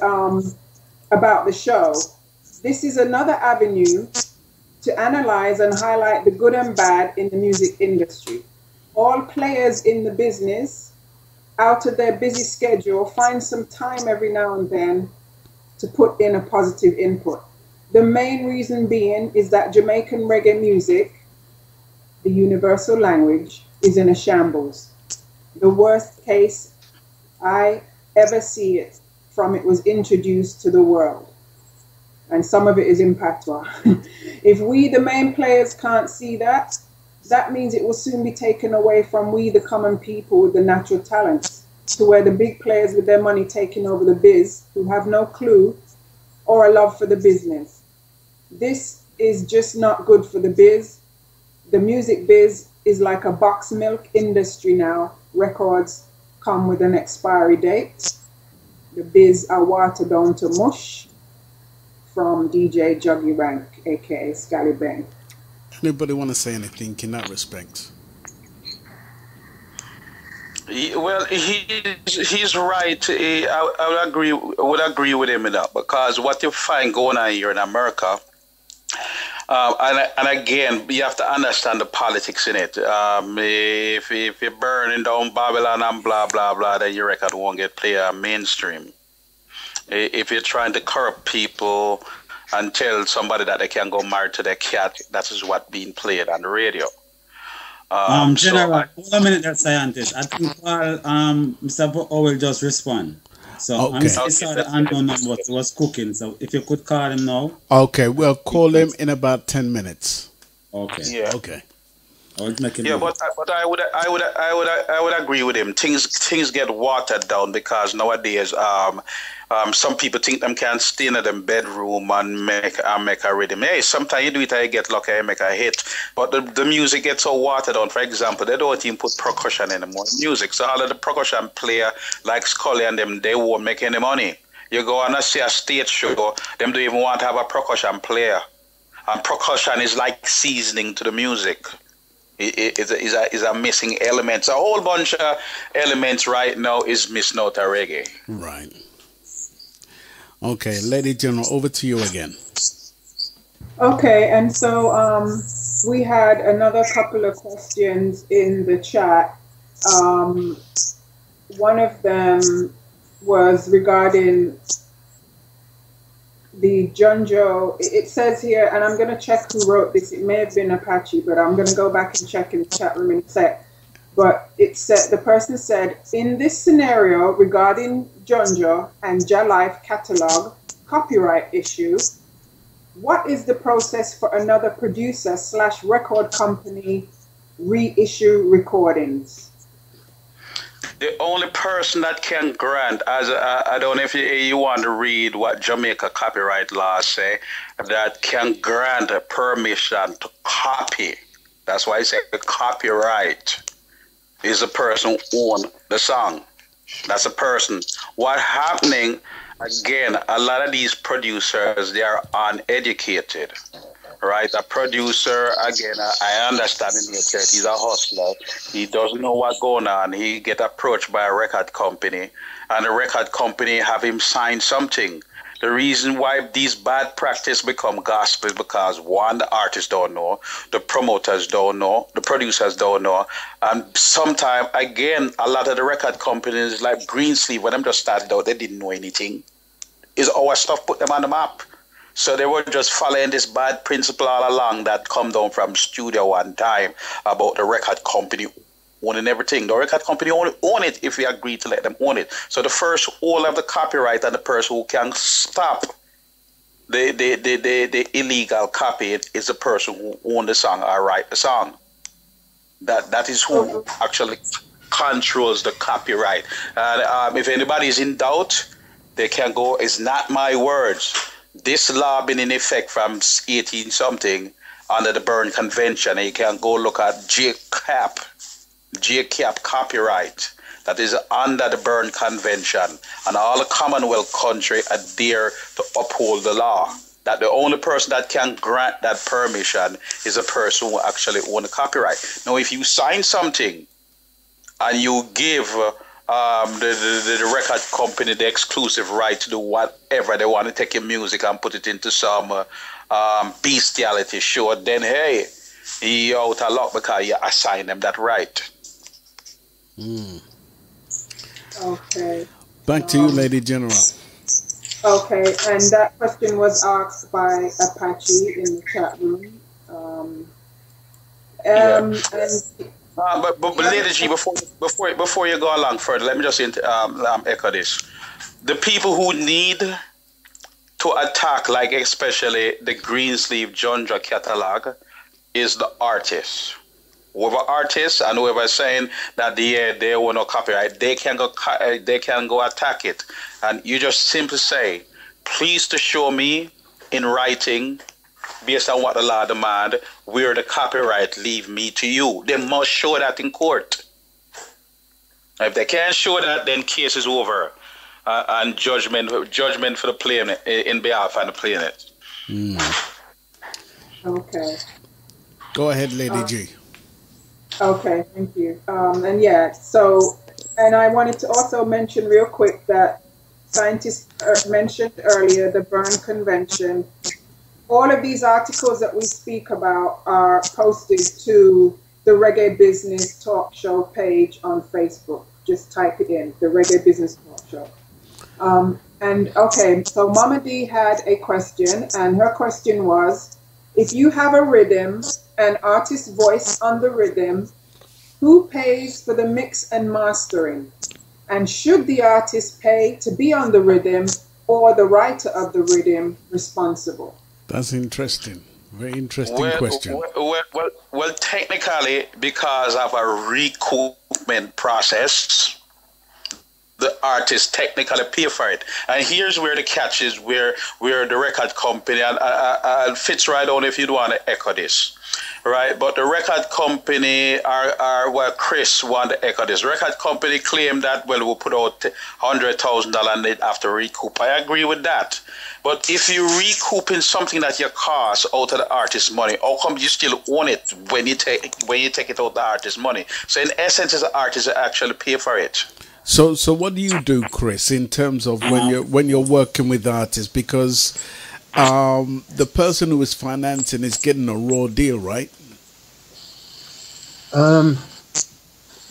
about the show, this is another avenue to analyze and highlight the good and bad in the music industry. All players in the business, out of their busy schedule, find some time every now and then to put in a positive input. The main reason being is that Jamaican reggae music, the universal language, is in a shambles. The worst case I ever see it from it was introduced to the world, and some of it is in patois. If we, the main players, can't see that, that means it will soon be taken away from we, the common people with the natural talents, to where the big players with their money taking over the biz, who have no clue or a love for the business. This is just not good for the biz. The music biz is like a box milk industry now. Records come with an expiry date. The biz are watered down to mush. From DJ Juggy Rank, aka Scally Bang. Anybody want to say anything in that respect? Well, he's right. I would agree with him in that, because what you find going on here in America, and again, you have to understand the politics in it. If you're burning down Babylon and blah, blah, blah, then your record won't get played mainstream. If you're trying to corrupt people and tell somebody that they can go married to their cat, that is what being played on the radio. General, hold a minute, that scientist. I think Mr. Howell will just respond. So I'm sorry, the unknown number was cooking. So if you could call him now. Okay, we'll call him in about 10 minutes. Okay. Yeah. Okay. Yeah, but I would agree with him. Things get watered down because nowadays some people think them can stay in them bedroom and make a rhythm. Hey, sometimes you do it, I get lucky, I make a hit. But the music gets so watered down. For example, they don't even put percussion anymore in music. So all of the percussion player like Scully and them, they won't make any money. You go on and see a stage show, them don't even want to have a percussion player. And percussion is like seasoning to the music. Is a missing element. So a whole bunch of elements right now is missing out of reggae. Right. Okay, Lady General, over to you again. Okay, and so we had another couple of questions in the chat. One of them was regarding the Junjo. It says here, and I'm going to check who wrote this. It may have been Apache, but I'm going to go back and check in the chat room in a sec. But it said, the person said, in this scenario regarding Junjo and Jalife catalog copyright issue, what is the process for another producer / record company reissue recordings? The only person that can grant, I don't know if you want to read what Jamaica copyright laws say, that can grant a permission to copy. That's why I say the copyright is the person who owns the song. That's a person. What happening, again, a lot of these producers, they are uneducated. Right, a producer, again, I understand in nature, he's a hustler. He doesn't know what's going on. He get approached by a record company, and the record company have him sign something. The reason why these bad practice become gospel is because, one, the artists don't know, the promoters don't know, the producers don't know, and sometimes, again, a lot of the record companies like Greensleeve, when them just started out, they didn't know anything. It's our stuff put them on the map. So they were just following this bad principle all along that come down from studio one time about the record company owning everything. The record company only own it if we agree to let them own it. So the first owner of the copyright and the person who can stop the illegal copy is the person who owns the song or write the song. That is who actually controls the copyright. And if anybody is in doubt, they can go, it's not my words. This law been in effect from 18 something under the Berne Convention. And you can go look at JCAP copyright. That is under the Berne Convention. And all the Commonwealth country adhere to uphold the law. That the only person that can grant that permission is a person who actually owns the copyright. Now, if you sign something and you give the record company the exclusive right to do whatever they want to take your music and put it into some bestiality show, then hey, you're out of luck because you assign them that right. Okay. Back to you, Lady General. Okay, and that question was asked by Apache in the chat room. But Lady G, before you go along further, let me just echo this. The people who need to attack, like especially the Greensleeve Junjo catalog, is the artists. Whoever artists and whoever is saying that they want no copyright, they can go attack it. And you just simply say, please to show me in writing, based on what the law demand, where the copyright leave me to you. They must show that in court. If they can't show that, then case is over, and judgment for the plaintiff in behalf of the plaintiff. Okay. Go ahead, Lady G. Okay, thank you. And yeah, so, and I wanted to also mention real quick that scientists mentioned earlier the Berne Convention. All of these articles that we speak about are posted to the Reggae Business Talk Show page on Facebook. Just type it in, the Reggae Business Talk Show. And okay, so Mama D had a question, and her question was, if you have a rhythm, an artist's voice on the rhythm, who pays for the mix and mastering? And should the artist pay to be on the rhythm, or the writer of the rhythm responsible? That's interesting. Very interesting question. Well, technically, because of a recoupment process, the artist technically pay for it. And here's where the catch is, where the record company, and Fitz, right on if you want to echo this, right? But the record company well, Chris want to echo this. Record company claim that, well, we'll put out $100,000 and they'd have to recoup. I agree with that. But if you're recouping something that you cost out of the artist's money, how come you still own it when you take it out of the artist's money? So in essence, the artist actually pay for it. So what do you do, Chris, in terms of when you're working with artists? Because the person who is financing is getting a raw deal, right?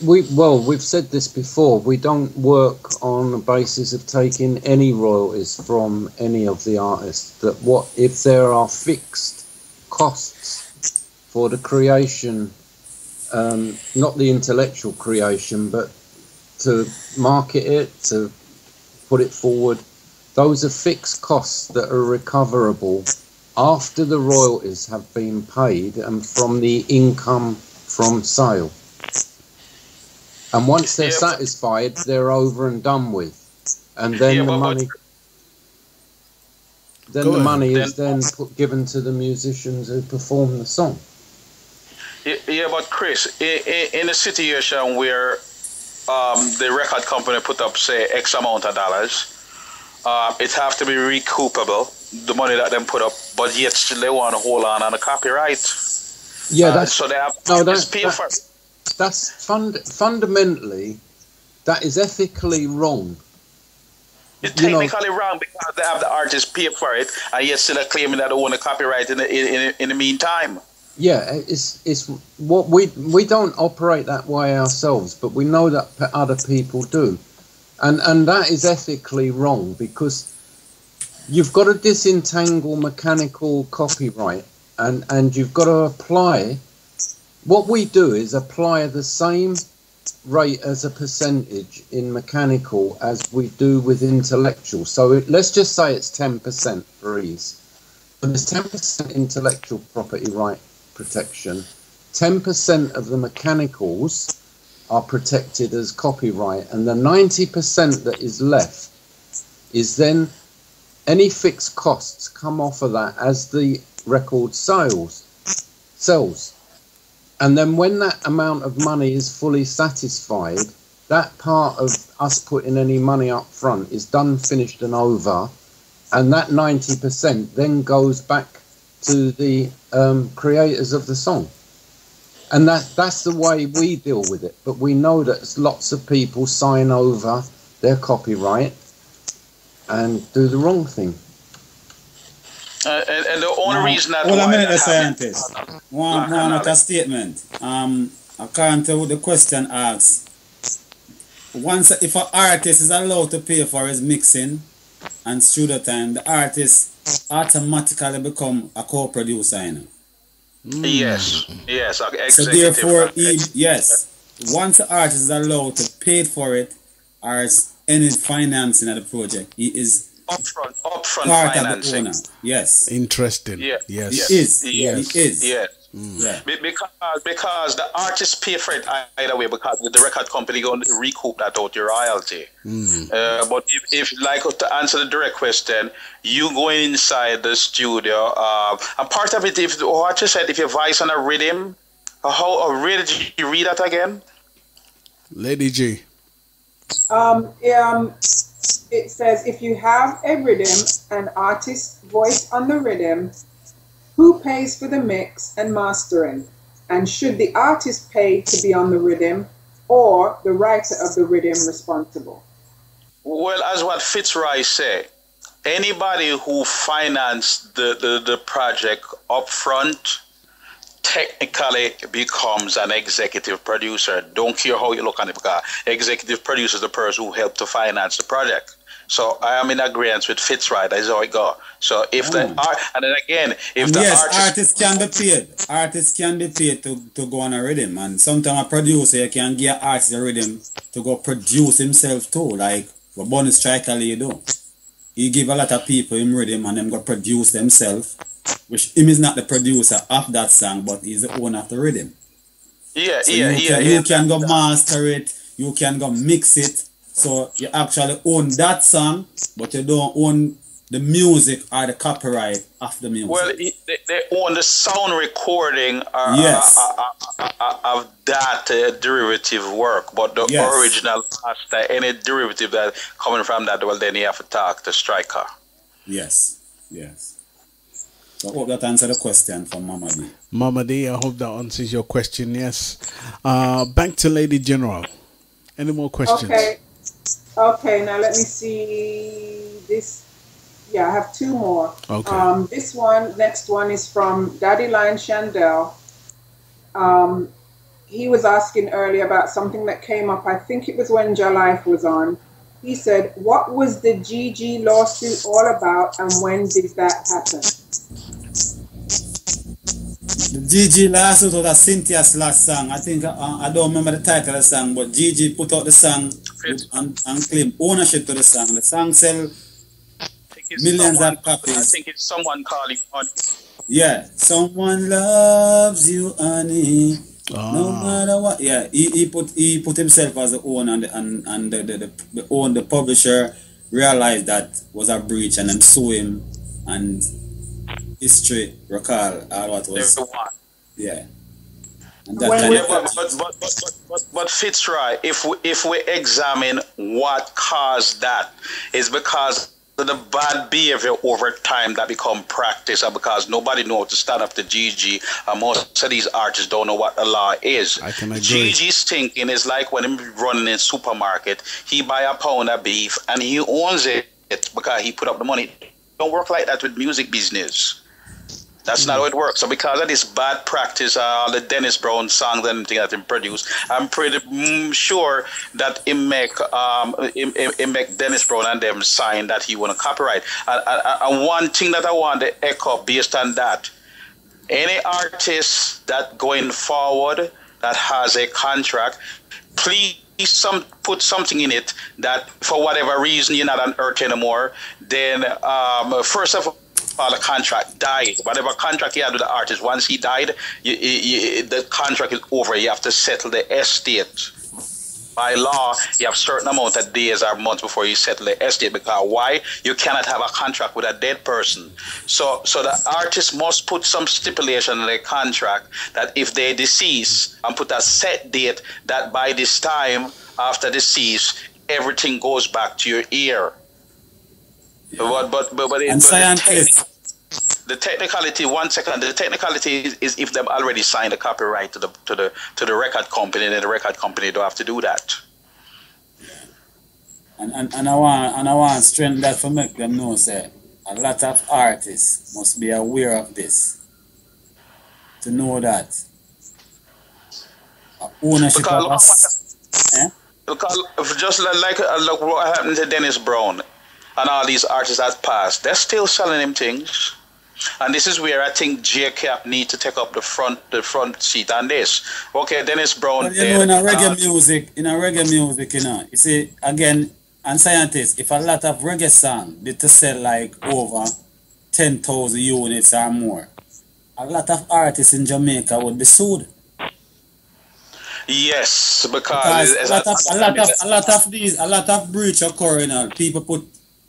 We've said this before. We don't work on the basis of taking any royalties from any of the artists. That if there are fixed costs for the creation, not the intellectual creation, but to market it, to put it forward, those are fixed costs that are recoverable after the royalties have been paid and from the income from sale. And once they're satisfied, they're over and done with. And then the money is then given to the musicians who perform the song. Yeah, but Chris, in a situation where the record company put up, say, X amount of dollars, it have to be recoupable, the money that them put up, but yet still they want to hold on the copyright. Yeah, so they have pay for it. That's fundamentally, that is ethically wrong. It's technically wrong because they have the artist pay for it, and yet still claiming that they own the copyright in the meantime. Yeah, it's what we don't operate that way ourselves, but we know that other people do, and that is ethically wrong because you've got to disentangle mechanical copyright, and you've got to apply. What we do is apply the same rate as a percentage in mechanical as we do with intellectual. So let's just say it's 10% for ease. So there's 10% intellectual property right protection. 10% of the mechanicals are protected as copyright, and the 90% that is left is then any fixed costs come off of that as the record sells. And then when that amount of money is fully satisfied, that part of us putting any money up front is done, finished and over. And that 90% then goes back to the creators of the song. And that's the way we deal with it. But we know that lots of people sign over their copyright and do the wrong thing. And the only reason that... Hold a minute, the scientist. One other statement. According to the question asks, if an artist is allowed to pay for his mixing and studio time, the artist automatically become a co-producer. Yes, exactly. So therefore, once the artist is allowed to pay for it or any financing of the project, he is upfront part financing. Of the owner. Yes. Interesting. Yeah. Yes. He is. Yes. He is. Yes. Yeah. Because the artist pay for it either way, because the record company going to recoup that out your royalty. But if like to answer the direct question, you going inside the studio, and part of it, if what you said, if your voice on a rhythm, how did you read that again? Lady G. It says if you have a rhythm, an artist voice on the rhythm, who pays for the mix and mastering? And should the artist pay to be on the rhythm or the writer of the rhythm responsible? Well, as what Fitzroy said, anybody who financed the project up front technically becomes an executive producer. Don't care how you look on it, because executive producer is the person who helped to finance the project. So I am in agreement with Fitzroy. That's how it go. So if the art, and then again, if the artist can be paid. Artists can be paid to go on a rhythm, and sometimes a producer can give an artist a rhythm to go produce himself too, like what Bonnie Striker do. He give a lot of people him rhythm and them go produce themselves which him is not the producer of that song, but he's the owner of the rhythm. Yeah, So yeah, you can go master it, you can go mix it. So you actually own that song, but you don't own the music or the copyright of the music. Well, they own the sound recording Yes. of that derivative work, but the original master, any derivative that coming from that, well, then you have to talk to Striker. Yes, yes. So I hope that answered the question from Mama D. Mama D, I hope that answers your question, yes. Back to Lady General. Any more questions? Okay, now let me see this. Yeah, I have two more. Okay. Next one is from Daddy Lion Shandell. He was asking earlier about something that came up. I think it was when Jalife was on. He said, what was the GG lawsuit all about and when did that happen? The GG lawsuit was a Cynthia's last song. I think, I don't remember the title of the song, but GG put out the song and claimed ownership to the song. The song sell millions of copies. I think it's someone calling on. Yeah, someone loves you, honey. No matter what. Yeah, he put himself as the owner and the publisher realized that was a breach and then sue him and history recall all what was. Yeah. And that but Fitzroy, if we examine what caused that, is because the bad behavior over time that become practice, and because nobody knows to stand up to GG, and most of these artists don't know what the law is. I can agree. GG's thinking is like when he's running in supermarket, he buy a pound of beef and he owns it because he put up the money. Don't work like that with music business. That's not how it works. So because of this bad practice, all the Dennis Brown songs and everything that he produced, I'm pretty sure that he make Dennis Brown and them sign that he want to copyright. And one thing that I want to echo based on that, any artist that going forward that has a contract, please put something in it that for whatever reason you're not on earth anymore, then first of all, the contract died. Whatever contract he had with the artist, once he died, the contract is over. You have to settle the estate. By law, you have a certain amount of days or months before you settle the estate. Because why? You cannot have a contract with a dead person. So the artist must put some stipulation in the contract that if they decease and put a set date that by this time after decease, everything goes back to your ear. Yeah. But the technicality, 1 second, the technicality is if they've already signed the copyright to the record company, then the record company don't have to do that. And I want to strengthen that for make them know say a lot of artists must be aware of this. To know that ownership because of us. Because just like what happened to Dennis Brown and all these artists that passed, they're still selling him things. And this is where I think J-Cap need to take up the front seat on this. Okay, Dennis Brown. But you know, in a reggae music, you know, you see, again, and scientists, if a lot of reggae song did to sell like over 10,000 units or more, a lot of artists in Jamaica would be sued. Yes, because a lot of breach occurring. People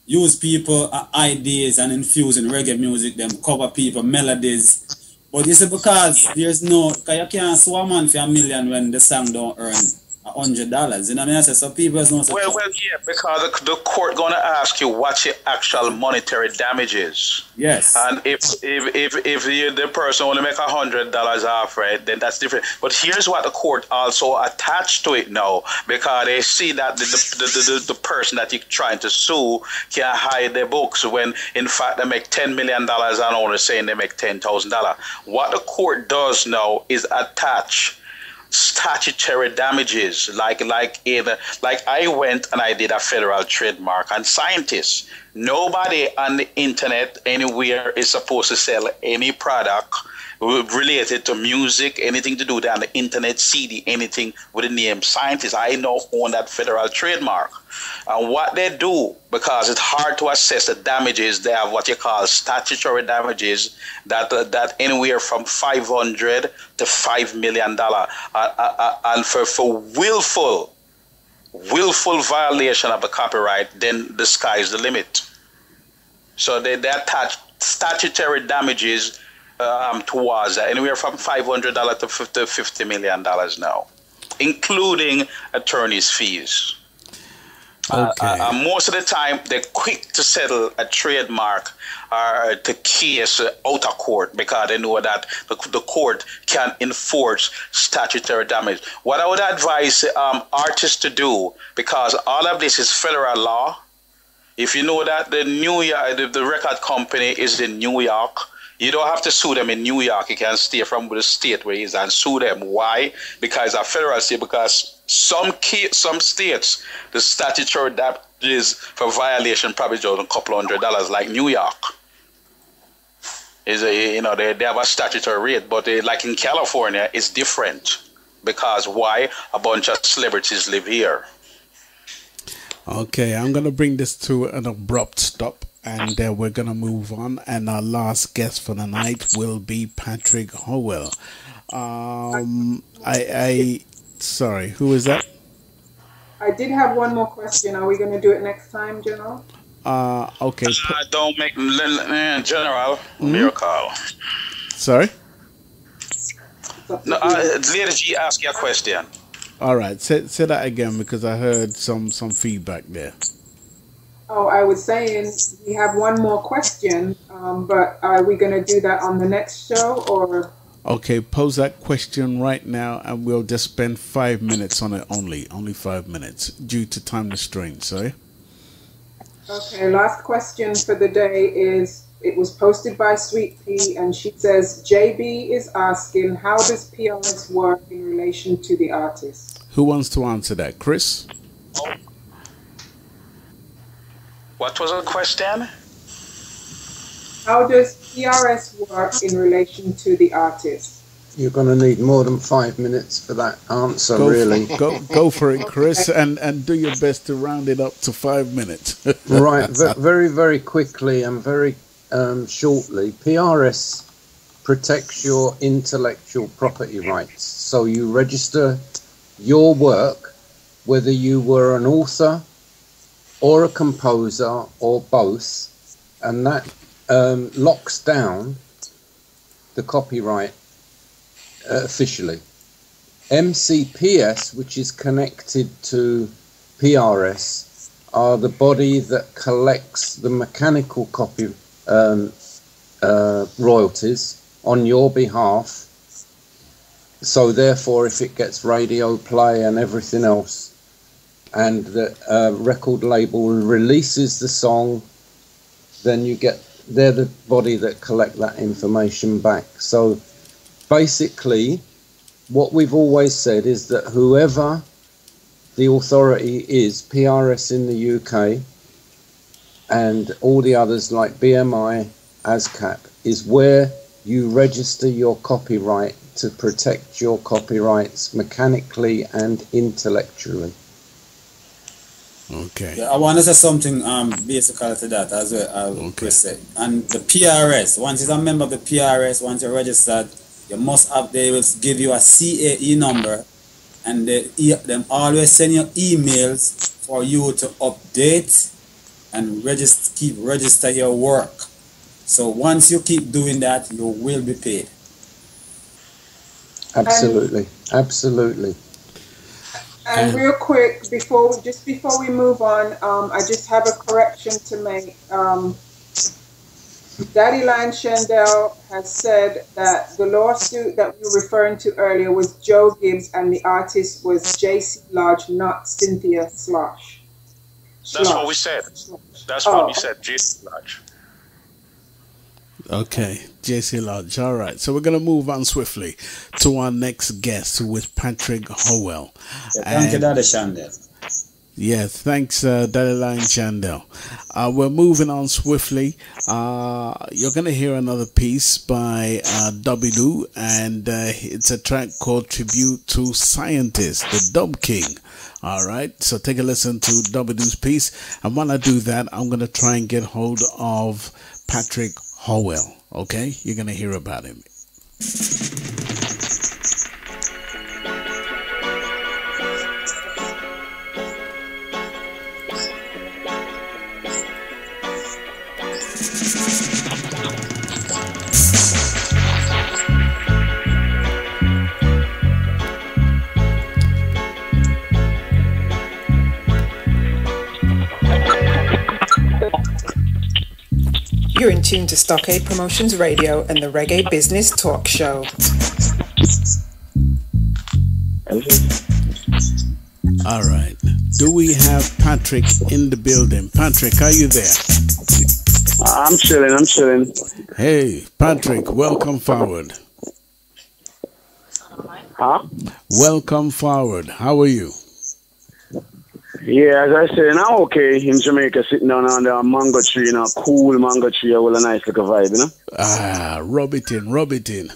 use people ideas and infuse in reggae music, them cover people melodies. But you see, because you can't sue a man for $1 million when the song don't earn $100. You know what I mean? So people know. Well, yeah, because the court gonna ask you what your actual monetary damage is. Yes. And if the person only make $100 off, right, then that's different. But here's what the court also attached to it now, because they see that the person that you're trying to sue can hide their books when in fact they make $10 million and only saying they make $10,000. What the court does now is attach statutory damages, like I went and I did a federal trademark on scientists. Nobody on the internet anywhere is supposed to sell any product related to music, anything to do with on the internet, CD, anything with the name scientist, I know own that federal trademark. And what they do, because it's hard to assess the damages, they have what you call statutory damages that anywhere from $500 to $5 million. And for willful violation of the copyright, then the sky is the limit. So they attach statutory damages towards that, anywhere from $500 to $50 million now, including attorney's fees. Okay. Most of the time, they're quick to settle a trademark or to case out of court because they know that the court can enforce statutory damage. What I would advise artists to do, because all of this is federal law, if you know that the record company is in New York, you don't have to sue them in New York. You can stay from the state where he is and sue them. Why? Because a federal state. Because some states, the statutory damages for violation probably just a couple $100, like New York. They have a statutory rate, but like in California, it's different. Because why? A bunch of celebrities live here. Okay, I'm going to bring this to an abrupt stop, and we're going to move on. And our last guest for the night will be Patrick Howell. Sorry, who is that? I did have one more question. Are we going to do it next time, General? Okay. Don't make General miracle. Sorry? No, Lady G, ask your question. All right, say that again because I heard some feedback there. Oh, I was saying we have one more question, but are we going to do that on the next show or? Okay, pose that question right now, and we'll just spend 5 minutes on it only 5 minutes due to time restraints. Sorry. Okay, last question for the day is, it was posted by Sweet Pea, and she says, JB is asking, how does PRS work in relation to the artist? Who wants to answer that? Chris? What was the question? How does PRS work in relation to the artist? You're going to need more than 5 minutes for that answer, really. Go for it, Chris, and do your best to round it up to 5 minutes. Right, very, very quickly and very shortly, PRS protects your intellectual property rights. So you register your work, whether you were an author or a composer or both, and that locks down the copyright officially. MCPS, which is connected to PRS, are the body that collects the mechanical copy royalties on your behalf. So therefore, if it gets radio play and everything else, and the record label releases the song, then they're the body that collect that information back. So basically, what we've always said is that whoever the authority is, PRS in the UK and all the others like BMI, ASCAP, is where you register your copyright to protect your copyrights mechanically and intellectually. Okay. Yeah, I want to say something basically to that as well, Chris said. And the PRS, once you're a member of the PRS, once you're registered, you must have, they will give you a CAE number, and them always send you emails for you to update and register your work. So once you keep doing that, you will be paid. Absolutely, absolutely. And real quick, before we move on, I just have a correction to make. Daddy Lion Shandell has said that the lawsuit that we were referring to earlier was Joe Gibbs and the artist was JC Lodge, not Cynthia Slosh. That's what we said. That's what we said, JC Lodge. Okay, JC Lodge. All right, so we're going to move on swiftly to our next guest, who is Patrick Howell. Yeah, thank you, Daddy Shandell. Yes, thanks, Dalila and Chandel. We're moving on swiftly. You're going to hear another piece by Dubidoo, and it's a track called Tribute to Scientist, the Dub King. All right, so take a listen to Dubidoo's piece. And when I do that, I'm going to try and get hold of Patrick Howell. Okay, you're going to hear about him. You're in tune to Stockade Promotions Radio and the Reggae Business Talk Show. All right. Do we have Patrick in the building? Patrick, are you there? I'm chilling. Hey, Patrick, welcome forward. Huh? Welcome forward. How are you? Yeah, as I said, I'm okay in Jamaica, sitting down under a mango tree, cool mango tree with a nice little vibe, Rub it in.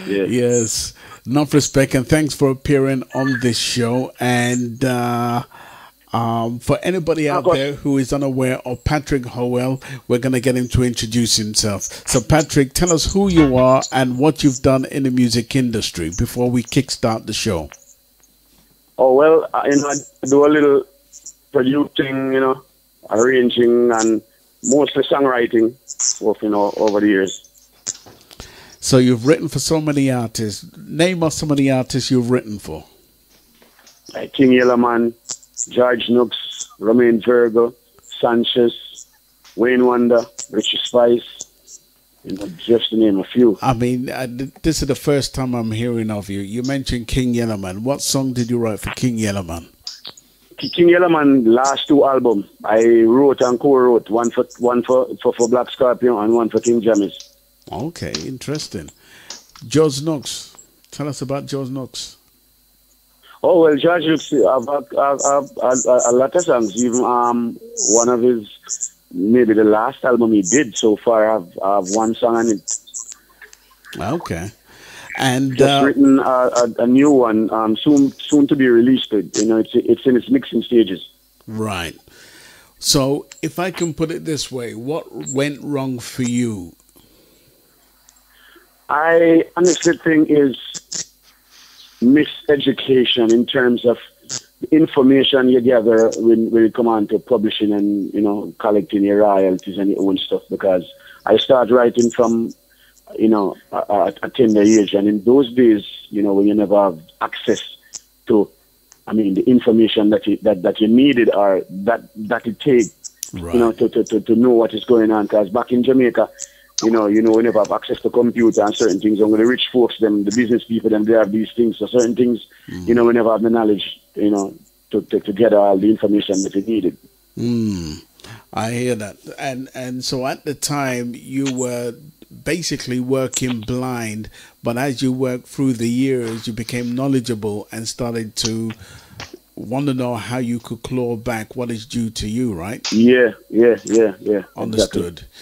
Yeah. Yes, enough respect, and thanks for appearing on this show. And for anybody out there who is unaware of Patrick Howell, we're going to get him to introduce himself. So, Patrick, tell us who you are and what you've done in the music industry before we kickstart the show. Oh, well, I do a little producing, arranging, and mostly songwriting stuff, over the years. So you've written for so many artists. Name us some of the artists you've written for. Like King Yellowman, George Nooks, Romain Virgo, Sanchez, Wayne Wonder, Richie Spice, just to name a few. I mean, this is the first time I'm hearing of you. You mentioned King Yellowman. What song did you write for King Yellowman? King Yellowman last two albums. I wrote and co-wrote one for Black Scorpion and one for King Jamis. Okay, interesting. George Nooks. Tell us about George Nooks. Oh well, George Nooks have a lot of songs. Even one of his, maybe the last album he did so far, have one song on it. Okay. And just written a new one, soon to be released. It's in its mixing stages. Right. So, if I can put it this way, what went wrong for you? I honestly think is miseducation in terms of the information you gather when you come on to publishing and collecting your royalties and your own stuff. Because I started writing from a tender age, and in those days, when you never have access to, the information that you needed or that it takes, right, to know what is going on. Because back in Jamaica, we never have access to computer and certain things. And with the rich folks, them, the business people, them, they have these things. So certain things, we never have the knowledge, to get all the information that we needed. I hear that. And so at the time, you were basically working blind, but as you worked through the years, you became knowledgeable and started to want to know how you could claw back what is due to you, right? Yeah. Understood. Exactly.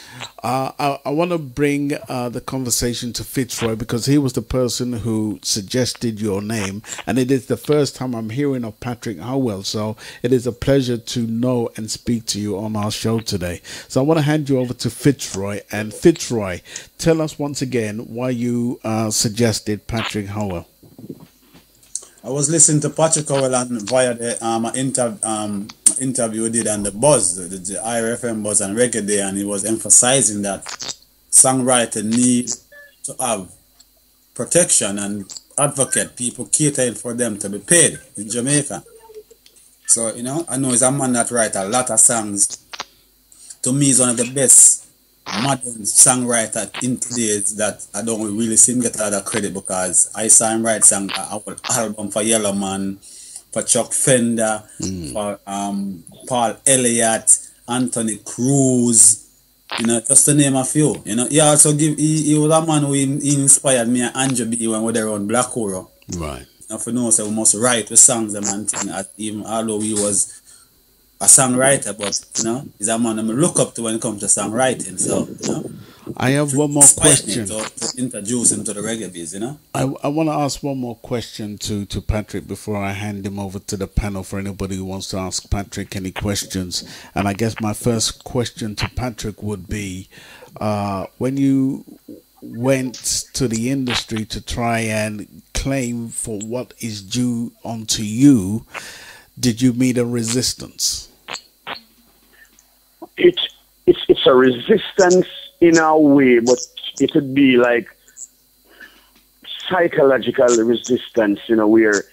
I want to bring the conversation to Fitzroy, because he was the person who suggested your name, and it is the first time I'm hearing of Patrick Howell, so it is a pleasure to know and speak to you on our show today. So I want to hand you over to Fitzroy. And Fitzroy, tell us once again why you suggested Patrick Howell. I was listening to Patrick Howell via the interview we did on the Buzz, the IRFM Buzz and Reggae Day, and he was emphasizing that songwriter need to have protection and advocate, people catering for them to be paid in Jamaica. So, I know he's a man that writes a lot of songs. To me, he's one of the best modern songwriter in today's that I don't really see him get a lot of credit, because I saw him write an album for Yellowman, for Chuck Fender, for Paul Elliott, Anthony Cruz, just to name a few. He also he was a man who he inspired me and Andrew B when we were on Black Horror. Right. If you know, so we must write the songs them and thing. Even although he was a songwriter, but he's a man I look up to when it comes to songwriting. So I have one more question. To introduce him to the reggae biz, I want to ask one more question to Patrick before I hand him over to the panel for anybody who wants to ask Patrick any questions. And I guess my first question to Patrick would be, when you went to the industry to try and claim for what is due onto you, did you meet a resistance? It's a resistance in a way, but it would be like psychological resistance, where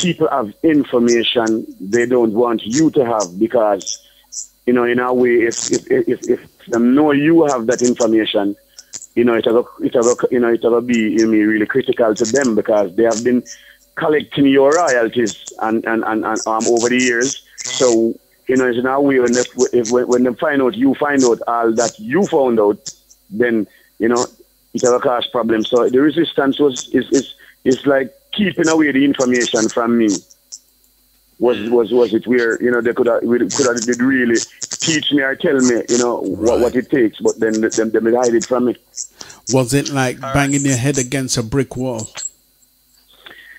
people have information they don't want you to have because, in a way, if they know you have that information, it'll be really critical to them because they have been collecting your royalties and over the years. So it's in a way when they find out all that you found out, then it'll cause problems. So the resistance is like keeping away the information from me. Was it where they could have did really teach me or tell me what it takes, but then they hide it from me. Was it like banging your head against a brick wall?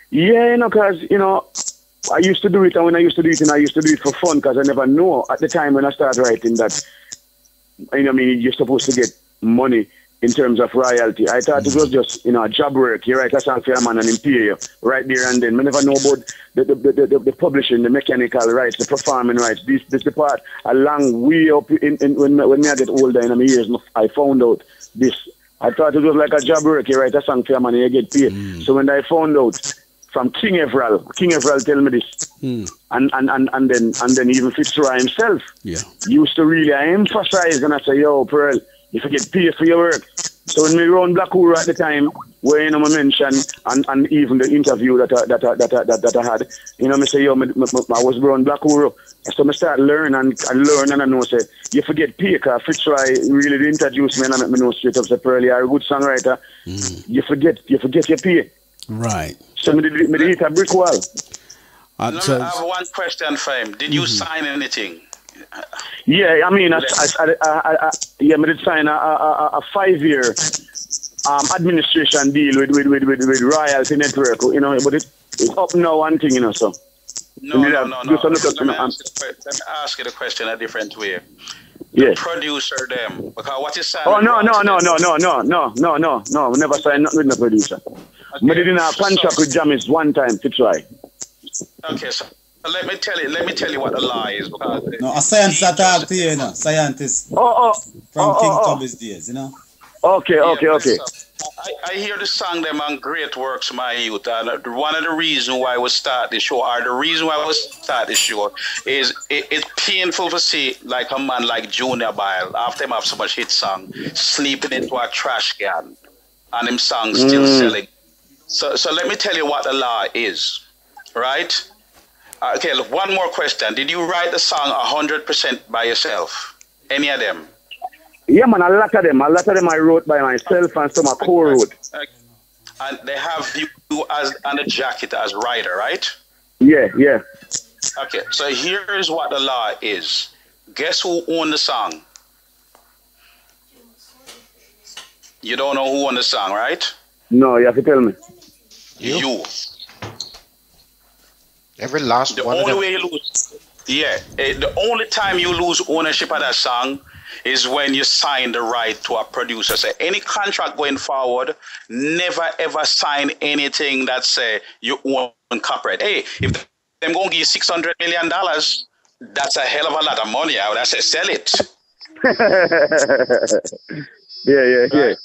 Yeah, because I used to do it, and when I used to do it, I used to do it for fun because I never know at the time when I started writing that you're supposed to get money in terms of royalty. I thought it was just a job work. You write a song for a man and him pay you right there and then. I never know about the publishing, the mechanical rights, the performing rights. This the part a long way up when I get older in my years. I found out this. I thought it was like a job work. You write a song for a man and you get paid. So when I found out from King Everall tell me this, and then even Fitzroy himself used to really emphasize, and I say, yo, Pearl, if you get paid for your work. So when we run Black Uru at the time, where I mention and even the interview that I had, me say, yo, I was run Black Uru. So I start learn and I know say you forget pay because Fitzroy really introduced me and I make me know straight up say Pearl, you're a good songwriter. You forget your pay. Right. So me did hit a brick wall. I have one question for him. Did you sign anything? Yeah, I mean, I did sign a 5-year administration deal with Royalty Network, but it's up now one thing, so. No. Let me ask you the question a different way. Yeah. Producer them, because what you saying? Oh no, never signed nothing with no producer. Okay. I did in a contract with Jamis one time to try. Okay, so let me tell you what the lie is. No, a scientist that talk to you, scientist. From King Tubby's days, Okay. I hear the song them on Great Works, My Youth, and one of the reasons why we start the show, is it's painful to see like a man like Junior Bile, after him have so much hit song, sleeping into a trash can, and him song still selling. So let me tell you what the law is, right? Okay, look, one more question. Did you write the song 100% by yourself? Any of them? Yeah, man, a lot of them I wrote by myself and some I co-wrote. And they have you as on the jacket as writer, right? Yeah. Okay, so here's what the law is. Guess who owned the song? You don't know who owned the song, right? No, you have to tell me. You. Every last the one. The only way you lose. Yeah, the only time you lose ownership of that song is when you sign the right to a producer. So any contract going forward, never ever sign anything that say you own copyright. Hey, if them going to give you $600 million, that's a hell of a lot of money. I would say sell it. Yeah. Right?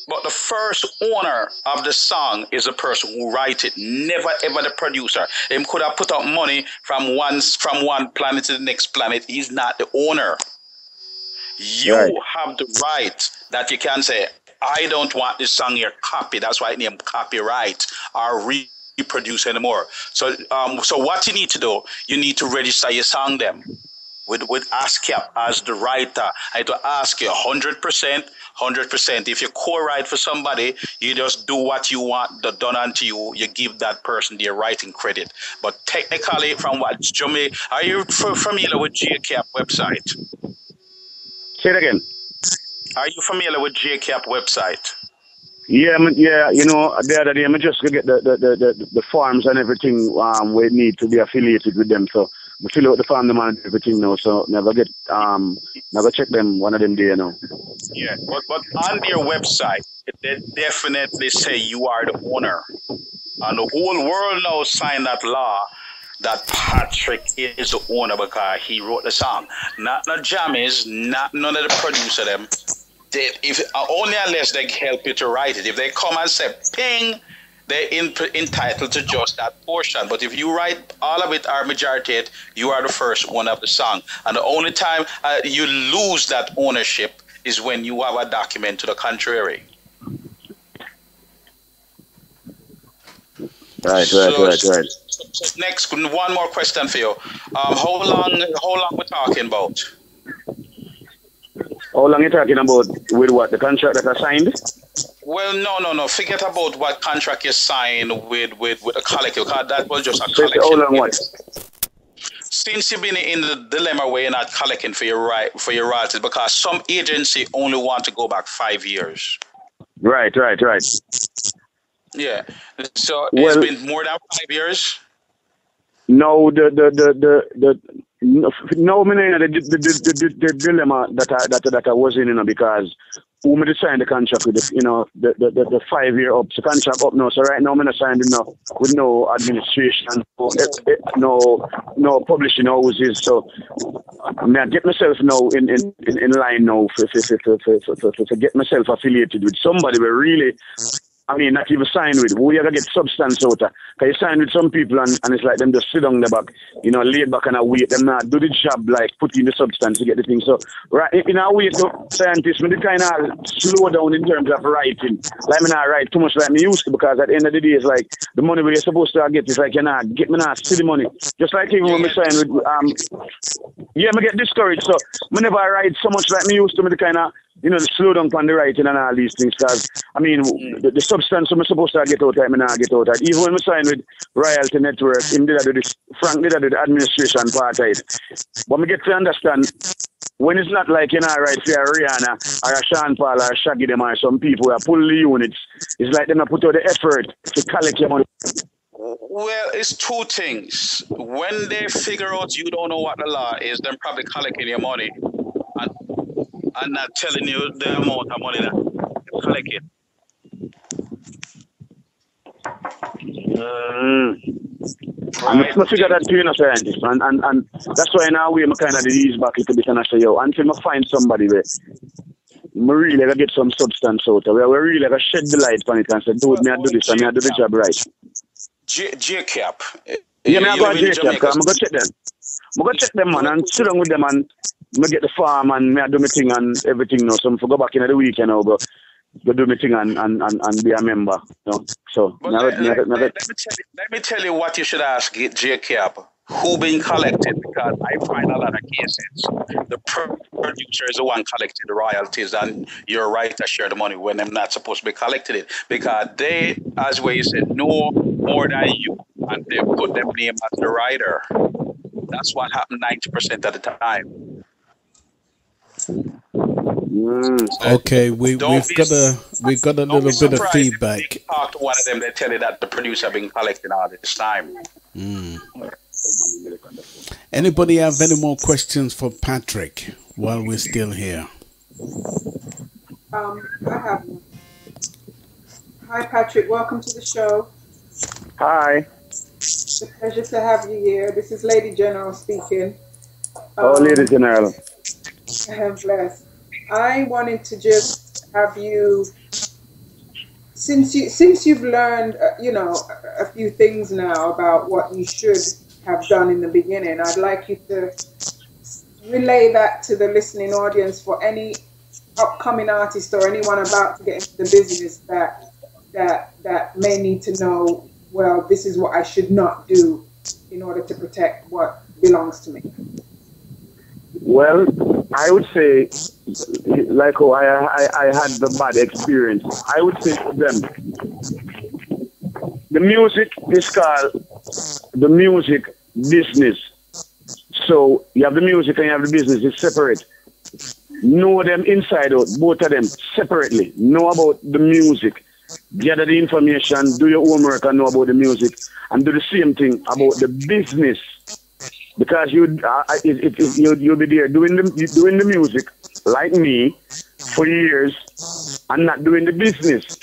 But the first owner of the song is the person who writes it, never ever the producer. Him could have put up money from one planet to the next planet. He's not the owner. You have the right that you can say, I don't want this song here copied. That's why I name copyright or reproduce anymore. So what you need to do, you need to register your song them. with ASCAP as the writer. I had to ask you 100%. If you co-write for somebody, you just do what you want done unto you. You give that person their writing credit. But technically, from what Jamaica, are you familiar with JCAP website? Say it again. Are you familiar with JCAP website? Yeah, you know, the other day I just get the forms and everything we need to be affiliated with them. So we fill out the form and everything now. So never check them one of them day, you know. Yeah, but on their website, they definitely say you are the owner. And the whole world now signed that law that Patrick is the owner because he wrote the song. Not the jammies, not none of the producer them. Only unless they help you to write it. If they come and say ping, they're entitled to just that portion. But if you write all of it or majority it, you are the first owner of the song. And the only time you lose that ownership is when you have a document to the contrary. Right. So next, one more question for you. How long we're talking about? How long are you talking about with what? The contract that I signed? Well, no. Forget about what contract you signed with a collective, because that was just a collection. How long what? Since you've been in the dilemma where you're not collecting for your royalties, because some agency only want to go back 5 years. Right. Yeah. So it's been more than 5 years? No, the dilemma that I was in, you know, because who me signed the contract with, the 5 year up, the contract up now. So right now I'm not signed with no administration, no publishing houses. So I get myself now in line now to get myself affiliated with somebody where really. I mean, not even sign with. We are going to get substance out of. Because you sign with some people and it's like them just sit on the back, lay back and wait. Them not do the job, like put in the substance to get the thing. So, right, in a way, scientists, me kind of slow down in terms of writing. Like, me not write too much like me used to, because at the end of the day, it's like the money we're supposed to get is like, me not see the money. Just like even when me sign with, me get discouraged. So, me never write so much like me used to, me kind of, the slow down on the writing and all these things. Because, I mean, the substance I'm supposed to get out of, I not get out of. Even when we sign with Royalty Network, him did I do this, Frank did I do the administration part of it. But we get to understand, when it's not like, right, for a Rihanna or a Sean Paul or a Shaggy them or some people who pull the units, it's like them not put out the effort to collect your money. Well, it's two things. When they figure out you don't know what the law is, they're probably collecting your money and not telling you the amount of money that you collected. I'm not figure that too, scientist, and that's why now we're kind of ease back a little bit and I say, until I find somebody where we really gonna get some substance out of it, we really gonna shed the light on it and say, dude, me I do this and me I do the job right. JCAP. Yeah, me I go to JCAP because I'm gonna check them. I'm gonna check them, man, and sit down with them and me get the farm and me I do my thing and everything now. So I'm go back in the weekend now, but go do my thing and be a member. So let me tell you what you should ask JCAP. Who been collected? Because I find a lot of cases. The producer is the one collecting the royalties and you're right to share the money when they're not supposed to be collecting it. Because they, as you said, know more than you and they put their name as the writer. That's what happened 90% of the time. Okay, we've got a little bit of feedback. You talk to one of them, they tell you that the producer been collecting all this time. Anybody have any more questions for Patrick while we're still here? I have one. Hi, Patrick. Welcome to the show. Hi. It's a pleasure to have you here. This is Lady General speaking. Lady General. I'm blessed. I wanted to just have you, since you've learned, a few things now about what you should have done in the beginning, I'd like you to relay that to the listening audience for any upcoming artist or anyone about to get into the business that may need to know, well, this is what I should not do in order to protect what belongs to me. Well, I would say, like how I had the bad experience, I would say to them, the music is called the music business. So you have the music and you have the business, it's separate. Know them inside out, both of them separately. Know about the music, gather the information, do your homework and know about the music, and do the same thing about the business. Because you'll be there doing the music like me for years and not doing the business,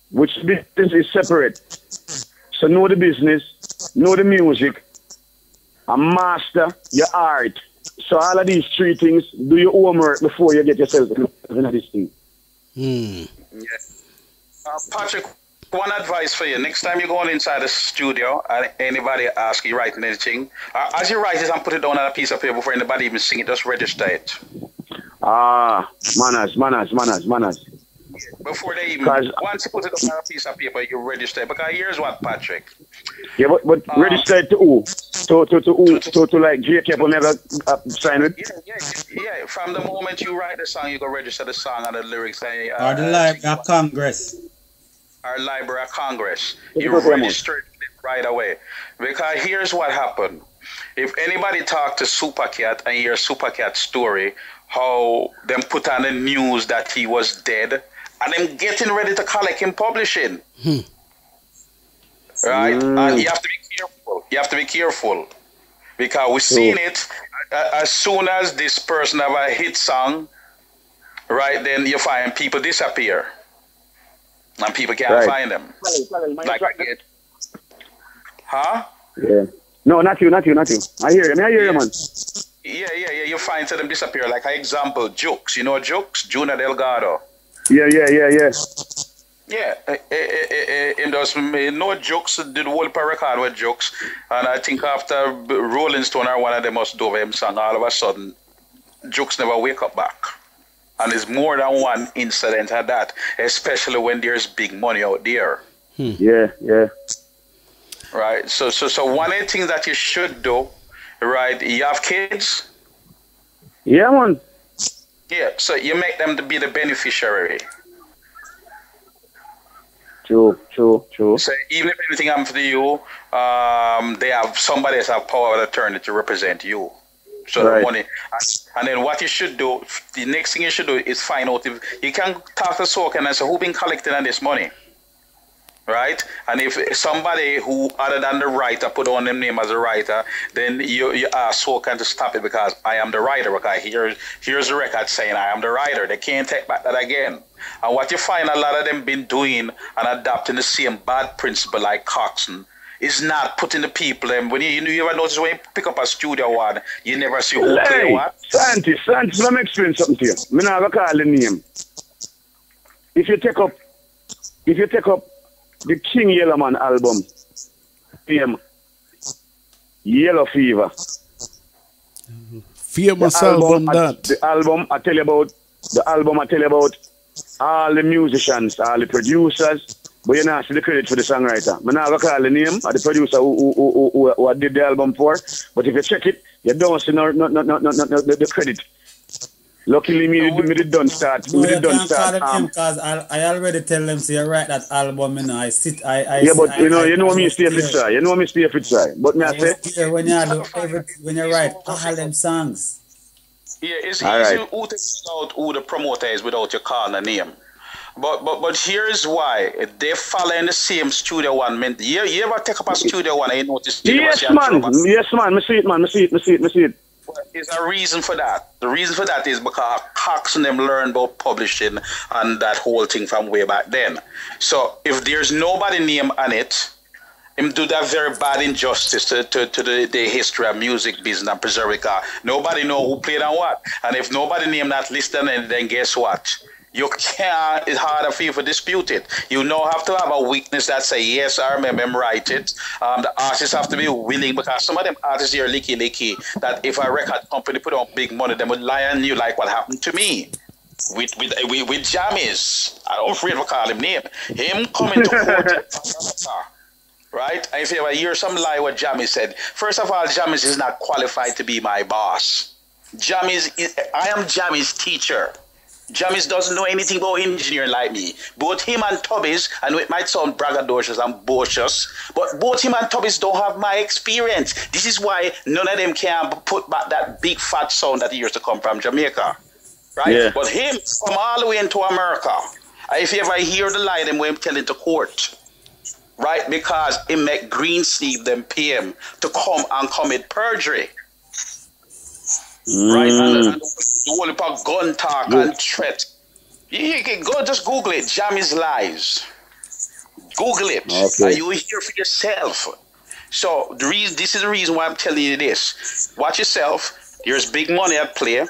which business is separate. So know the business, know the music, and master your art. So all of these three things, do your homework before you get yourself into this thing. Yeah. Patrick, one advice for you. Next time you go on inside the studio and anybody asks you writing anything, as you write it and put it down on a piece of paper before anybody even sing it, just register it. Manners. Before they even, once you put it on a piece of paper, you register it. Because here's what, Patrick. Yeah, but register it to who? To like JK will never sign it? Yeah. From the moment you write the song, you go register the song and the lyrics. Or the Library of Congress. Our Library of Congress. You register it right away. Because here's what happened. If anybody talk to Supercat and hear Supercat's story, how them put on the news that he was dead, and them getting ready to collect him publishing. Right? And you have to be careful. You have to be careful. Because we've seen it as soon as this person have a hit song, right, then you find people disappear. And people can't find them. Like I get. Huh? Yeah. No, not you. I hear you, man. Yeah. You find them disappear. Like, for example, Jukes. You know Jukes? Junior Delgado. Yeah. Yeah, and there's no Jokes, did the whole record with Jokes, and I think after Rolling Stone or one of them must do him song, all of a sudden, Jokes never wake up back. And there's more than one incident of that, especially when there's big money out there. Yeah. Right, so one of the things that you should do, right, you have kids? Yeah, man. Yeah, so you make them to be the beneficiary. True. So even if anything happens to you, they have somebody else have power of attorney to represent you. So the money, and then what you should do, the next thing you should do is find out if you can talk to Soken and say who been collecting on this money, right? And if somebody who other than the writer put on them name as a writer, then you ask Soken to stop it because I am the writer. Okay, here's a record saying I am the writer. They can't take back that again. And what you find a lot of them been doing and adopting the same bad principle like Coxon is not putting the people in. When you ever notice when you pick up a studio one, you never see who play what? Scientist, let me explain something to you. I'm not going to call the name. If you take up the King Yellowman album, Yellow Fever. Famous album that. The album I tell you about all the musicians, all the producers, but you not see the credit for the songwriter. I'm not going to call the name of the producer who did the album for, but if you check it, you don't see the credit. Luckily, me done start. No, you can't call the name because I already tell them, say, write that album, you know, yeah, but you know me stay fit side. You know me stay fit side. But me I say, when you do everything, when you write all them songs. Yeah, it's easy to figure out who the promoter is without you calling a name. But here's why. They follow in the same studio one. You ever take up a studio one and you notice? Yes, man. I see it. There's a reason for that. The reason for that is because Cox and them learned about publishing and that whole thing from way back then. So if there's nobody name on it, him do that very bad injustice to the history of music business and preserve it. Nobody know who played on what. And if nobody name that list, then guess what? You can't, it's harder for you to dispute it. You now have to have a witness that say, yes, I remember him write it. The artists have to be willing because some of them artists here licky, that if a record company put on big money, they would lie on you like what happened to me with Jammies. I don't afraid to call him name. Him coming to court, right? And if you ever hear some lie what Jammies said, first of all, Jammies is not qualified to be my boss. I am Jammy's teacher. Jamis doesn't know anything about engineering like me. Both him and Tubbies, and it might sound braggadocious and boisterous, but both him and Tubbies don't have my experience. This is why none of them can put back that big fat sound that he used to come from Jamaica. Right? Yeah. But him come all the way into America. If you ever hear the lie, them way him telling to court. Right? Because it make Greensteve them pay him to come and commit perjury. Right, and the whole heap of gun talk and threat. You can go just Google it, Jammy's lies. Google it, and you will hear for yourself. So this is the reason why I'm telling you this. Watch yourself. There's big money at play. A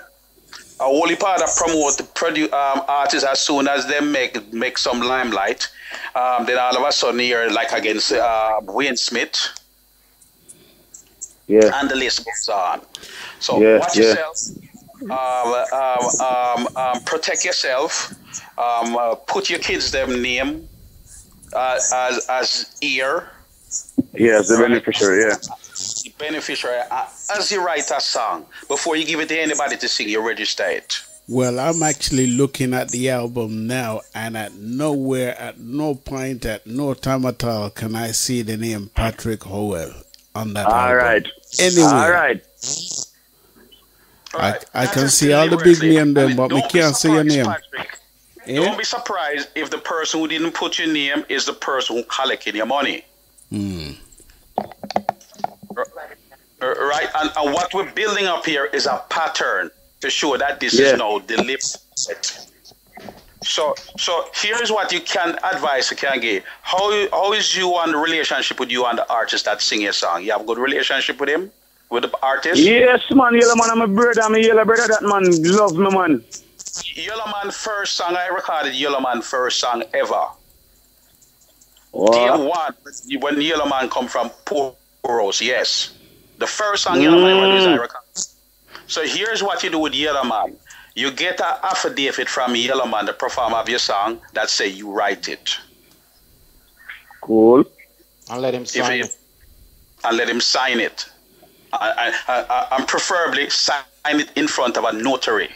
whole heap of promote artists as soon as they make some limelight. Then all of a sudden you're like against Wayne Smith. Yeah. And the list goes on. So watch yourself, protect yourself, put your kids' them name as ear. Yeah, as the beneficiary, yeah. The beneficiary, as you write a song, before you give it to anybody to sing, you register it. Well, I'm actually looking at the album now, and at nowhere, at no point, at no time at all can I see the name Patrick Howell on that album. All right. Anyway. All right. I can see all the big name there, but we can't see your name. Don't be surprised if the person who didn't put your name is the person who collected your money. Right? And what we're building up here is a pattern to show that this is now deliberate. So here's what you can advise you can give. How is you on the relationship with you and the artist that sing your song? You have a good relationship with him? With the artist? Yes, man. Yellow man, I'm a brother. I'm a yellow brother. That man love me, man. Yellow Man first song I recorded. Yellow Man first song ever. What? Day one, when Yellow Man come from Poros, yes. The first song Yellow Man was I recorded. So here's what you do with Yellow Man. You get an affidavit from Yellow Man, the performer of your song, that say you write it. Cool. And let him sign it. And let him sign it. And preferably sign it in front of a notary.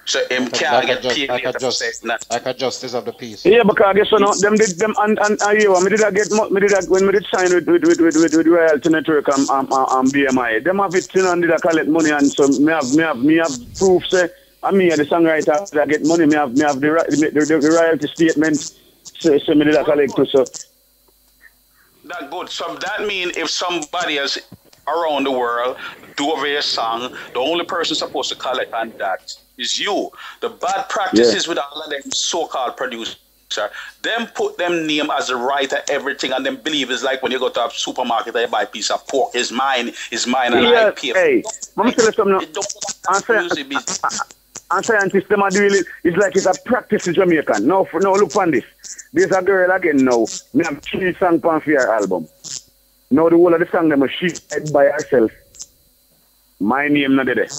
So him can't get paid like a justice of the peace. Yeah, because guess what? Them did them and you. Me did I get me did that when me did sign with Royalty Network and BMI. Them have it and did I collect money and so me have proof say I me the songwriter that get money. Me have the royalty statement. So me did I collect too. So that good. So that means if somebody else around the world do over your song, the only person supposed to collect on that is you. The bad practices with all of them so-called producers, them put them name as a writer, everything, and them believe it's like when you go to a supermarket and you buy a piece of pork. It's mine, and I pay for it. Hey, let me tell you something. And scientists, them are doing it. It's like it's a practice in Jamaica. No, look on this. There's a girl again now. Me have 3 songs on her album. Now the whole of the song them she by herself. My name not there.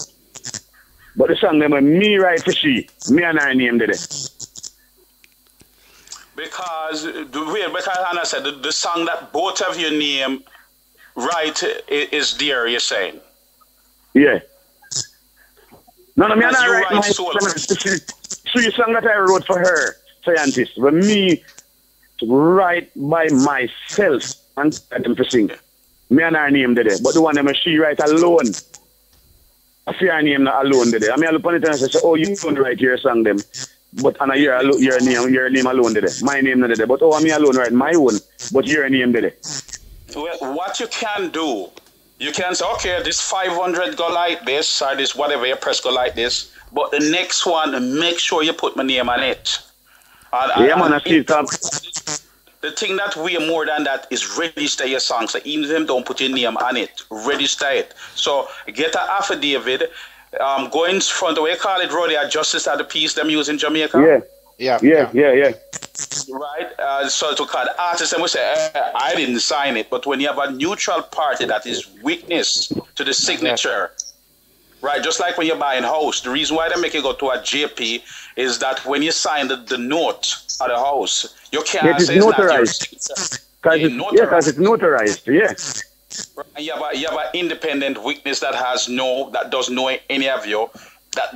But the song them me write for she. Me and her name there. Because Hannah said the song that both of your name write is there, you're saying? Yeah. No, me and you I write my solo. three songs that I wrote for her, scientist. But me to write by myself and let them to sing. Me and her name there. But the one them she write alone. I see her name not alone there. I mean I look on it and I say, oh, you don't write your song them. But and your name alone there. My name not there. But oh, me alone write my own. But your name there. Well, what you can do, you can say, okay, this 500 go like this, or this whatever you press go like this. But the next one, make sure you put my name on it. Man, I see it. The thing that way more than that is register your song. So even if them don't put your name on it, register it. So get an affidavit. Go in front of, we call it Roddy, Justice of the Peace them use in Jamaica. Yeah. Right? So to call artists and we say, I didn't sign it. But when you have a neutral party that is witness to the signature, right? Just like when you're buying a house, the reason why they make you go to a JP is that when you sign the note of the house, you can't say notarized. Because it's notarized, yeah. You have an independent witness that doesn't know any of you. That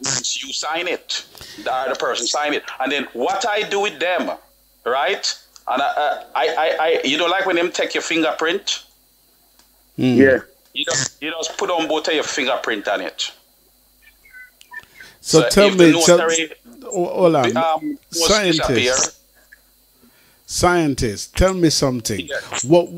once you sign it, the other person sign it, and then what I do with them, right? And I you don't like when them take your fingerprint. Yeah. You just put on both of your fingerprint on it. So tell if the me, notary, hold on, scientist, tell me something. What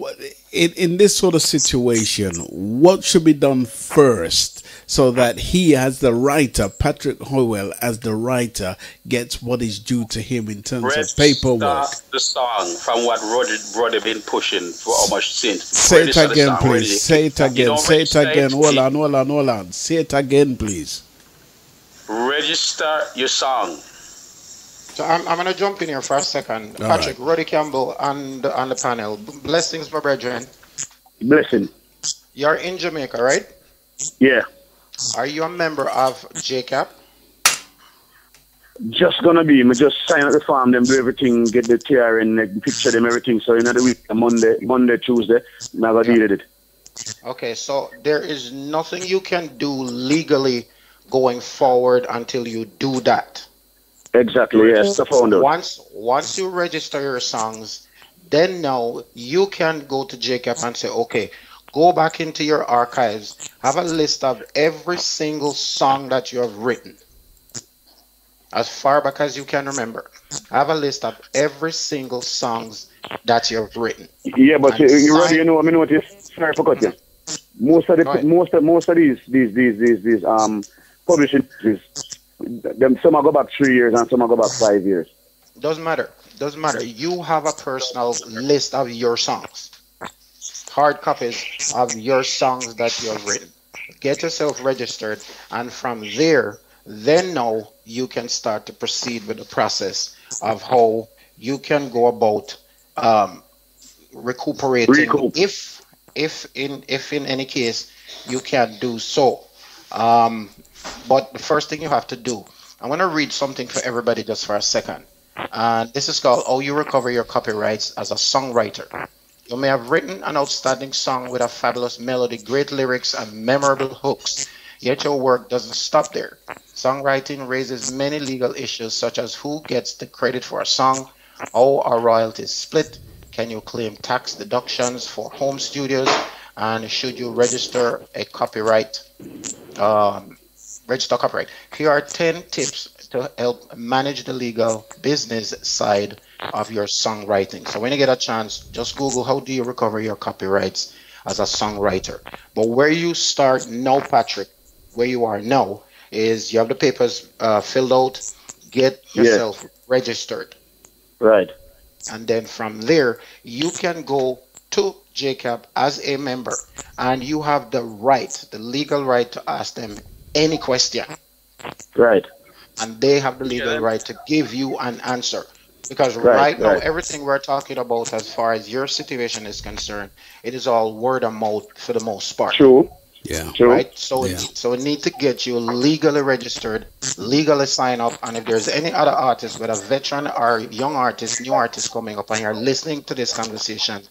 in this sort of situation, what should be done first so that he, as the writer, Patrick Howell, as the writer, gets what is due to him in terms of paperwork? The song from what Roddy been pushing for almost since. Say it again, please. Say it again. Say it again. Hold on. Say it again, please. Register your song. So I'm going to jump in here for a second. All Patrick, right. Roddy Campbell on the panel. Blessings, my brethren. Blessing. You're in Jamaica, right? Yeah. Are you a member of JCAP? Just gonna be. Me just sign up the form, them do everything, get the TRN, like, picture them, everything. So in the week, Monday, Tuesday, now I deal with it. Okay, so there is nothing you can do legally going forward until you do that. Exactly, yes. I found out. Once you register your songs, then now you can go to JCAP and say, okay, go back into your archives, have a list of every single song that you have written, as far back as you can remember. Have a list of every single songs that you have written. Yeah, but you already know. I mean, what is? Sorry for cutting. Most of these publishing, them some go back 3 years and some go back 5 years. Doesn't matter. You have a personal list of your songs, hard copies of your songs that you have written. Get yourself registered, and from there, then now you can start to proceed with the process of how you can go about recuperating. If in any case you can do so. But the first thing you have to do, I'm going to read something for everybody just for a second. And this is called How You Recover Your Copyrights as a Songwriter. You may have written an outstanding song with a fabulous melody, great lyrics, and memorable hooks. Yet your work doesn't stop there. Songwriting raises many legal issues such as who gets the credit for a song, how are royalties split, can you claim tax deductions for home studios, and should you register a copyright? Register copyright. Here are 10 tips to help manage the legal business side of your songwriting. So when you get a chance, just Google how do you recover your copyrights as a songwriter. But where you start now, Patrick, where you are now, is you have the papers filled out, get yourself registered. Right. And then from there, you can go to JCAP as a member, and you have the legal right to ask them any question. Right. And they have the legal right to give you an answer. Because right now, everything we're talking about as far as your situation is concerned, it is all word of mouth for the most part. True. Yeah. Right? So we need to get you legally registered, legally sign up, and if there's any other artist, whether veteran or young artist, new artist coming up, and you're listening to this conversation,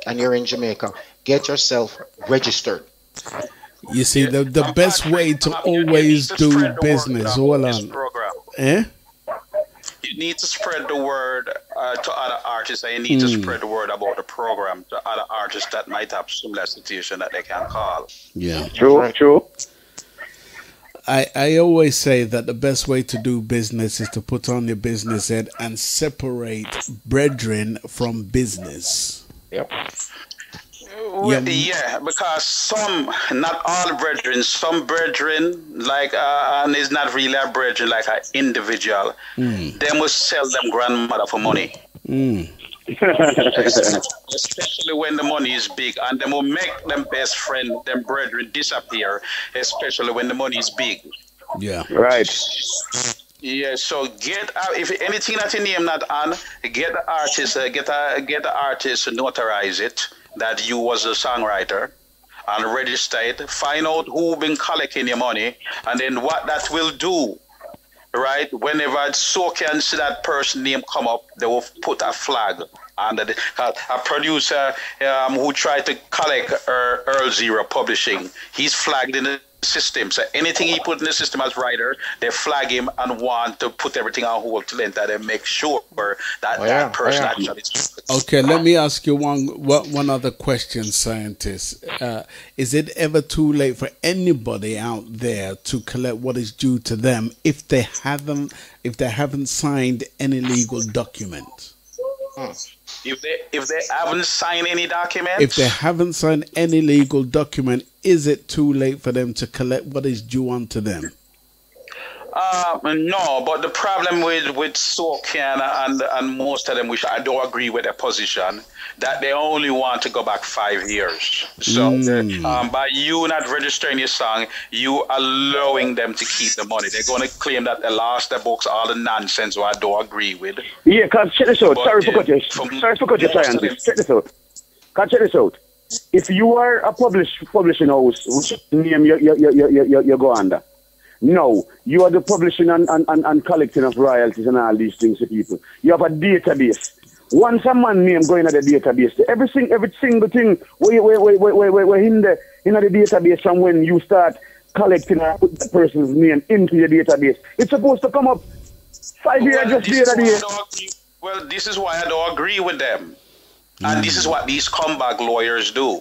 and you're in Jamaica, get yourself registered. You see, the best way to always do business, hold on. You need to spread the word to other artists, and you need to spread the word about the program to other artists that might have similar situation that they can call. Yeah. True. I always say that the best way to do business is to put on your business head and separate brethren from business. Yep. Well, yeah, because not all brethren, some brethren, like, and it's not really a brethren, like an individual, they must sell them grandmother for money. Especially when the money is big, and they will make them best friend, them brethren disappear, especially when the money is big. Yeah. Right. Yeah, so if anything that you name not on, get the artist, get the artist to notarize it, that you was a songwriter, and register it, find out who been collecting your money, and then what that will do, right? Whenever so can see that person name come up, they will put a flag under a producer who tried to collect Earl Zero Publishing. He's flagged in the system. So anything he put in the system as writer, they flag him and want to put everything on hold to let them make sure that that person actually is. Okay, let me ask you one other question, scientist. Is it ever too late for anybody out there to collect what is due to them if they haven't signed any legal document? If they haven't signed any documents? If they haven't signed any legal document, is it too late for them to collect what is due unto them? No, but the problem with Stockade and most of them, which I don't agree with their position, that they only want to go back 5 years. So by you not registering your song, you allowing them to keep the money. They're going to claim that they lost their books, all the nonsense, which I don't agree with. Yeah, because check this out. Sorry for cutting you, scientist. Check this out. Check this out. If you are a publishing house, which name you go under? No, you are the publishing and collecting of royalties and all these things to people. You have a database. Once a man name go into the database, every single thing we're in the database from when you start collecting and put the person's name into your database. It's supposed to come up 5 years just the other day. Well, this is why I don't agree with them. And this is what these comeback lawyers do.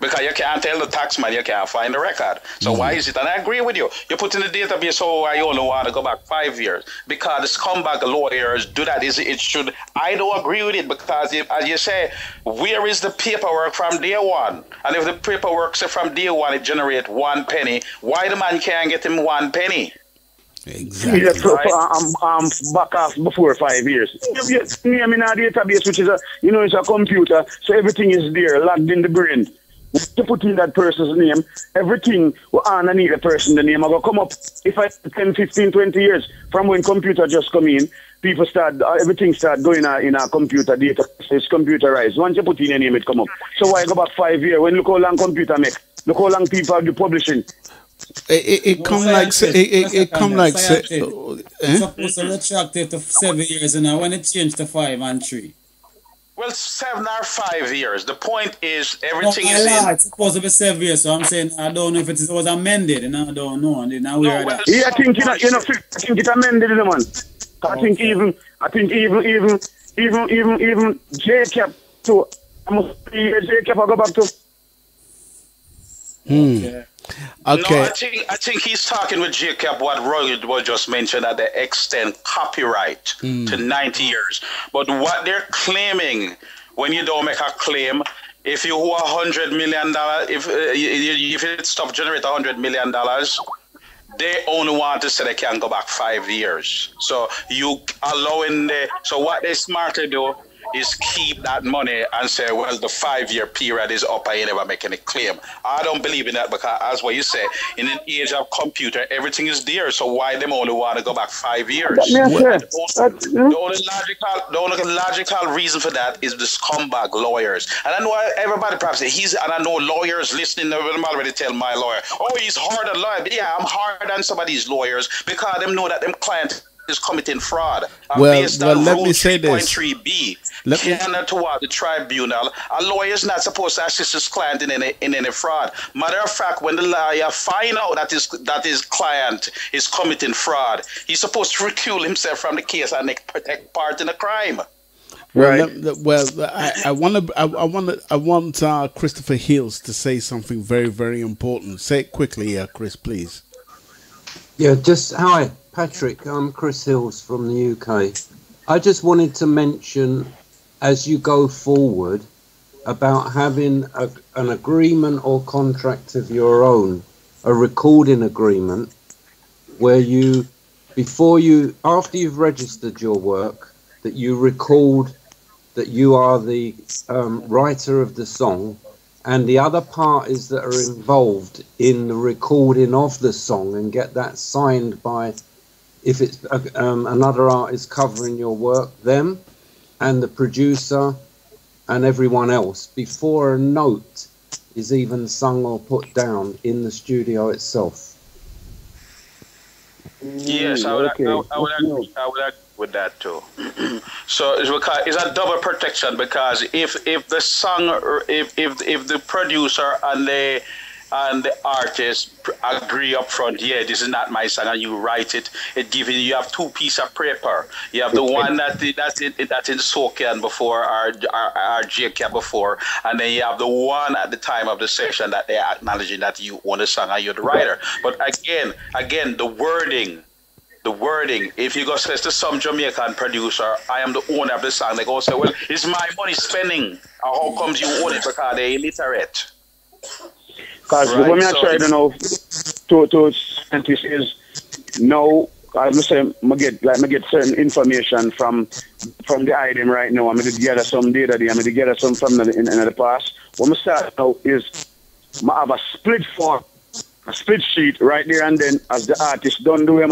Because you can't tell the taxman you can't find the record. So why is it? And I agree with you. You put in the database, so why you only want to go back 5 years? Because the comeback lawyers do that. It should. I don't agree with it because, as you say, where is the paperwork from day one? And if the paperwork say from day one it generates 1 penny, why the man can't get him 1 penny? Exactly. Yeah, so I'm back off before 5 years. I'm in a database, which is it's a computer, so everything is there, logged in the brain. To put in that person's name, everything underneath the person, the name, I go come up. If I 10, 15, 20 years from when computer just come in, people start, everything start going in a computer data. It's computerized. Once you put in your name, it come up. So why go back 5 years? When look how long computer make, look how long people do publishing. It come like it's supposed to retract it to 7 years, and when it changed to 5 and 3. Well, 7 or 5 years. The point is, everything is in. It's supposed to be 7 years, so I'm saying I don't know if it was amended, and I don't know. And now I think it's amended, man. I think even Jacob to Jacob I go back to. Okay. No, I think he's talking with Jacob what Roy was just mentioned that they extend copyright to 90 years. But what they're claiming when you don't make a claim, if you owe $100 million, if it stops generating $100 million, they only want to say they can go back 5 years. So you allowing so what they smartly do is keep that money and say, well, the 5 year period is up and you never make any claim. I don't believe in that because, as what you say, in an age of computer, everything is there. So why them only want to go back 5 years? The only logical reason for that is the scumbag lawyers. And I know everybody perhaps and I know lawyers listening, them already tell my lawyer, oh, he's hard on lawyer. Yeah, I'm hard on some of these lawyers because them know that them clients is committing fraud. Well, let me say this. 3.3b, cannot toward the tribunal. A lawyer is not supposed to assist his client in any fraud. Matter of fact, when the lawyer find out that his client is committing fraud, he's supposed to recuse himself from the case and take part in the crime. Right. I want Christopher Hills to say something very, very important. Say it quickly, Chris, please. Yeah, hi, Patrick. I'm Chris Hills from the UK. I just wanted to mention, as you go forward, about having an agreement or contract of your own, a recording agreement, where after you've registered your work, that you record that you are the writer of the song, and the other parties that are involved in the recording of the song, and get that signed by, if it's another artist covering your work, them and the producer and everyone else, before a note is even sung or put down in the studio itself. Yes, I would with that too. So it's a double protection, because if the song, if the producer and the artist agree up front, yeah, this is not my song, and you write it, you have two pieces of paper. You have the one that's in SoCan before, or JCAT before, and then you have the one at the time of the session that they're acknowledging that you own the song and you're the writer. But again, the wording, if you go say to some Jamaican producer, I am the owner of the song, they go say, well, it's my money spending. How comes you own it? Because they're illiterate. Because right? what I'm trying to know to scientists is now, I get certain information from the item right now. I'm going to gather some data there. I'm going to gather some from in the past. What I'm start now is I have a split form, a split sheet right there, and then as the artist don't do him,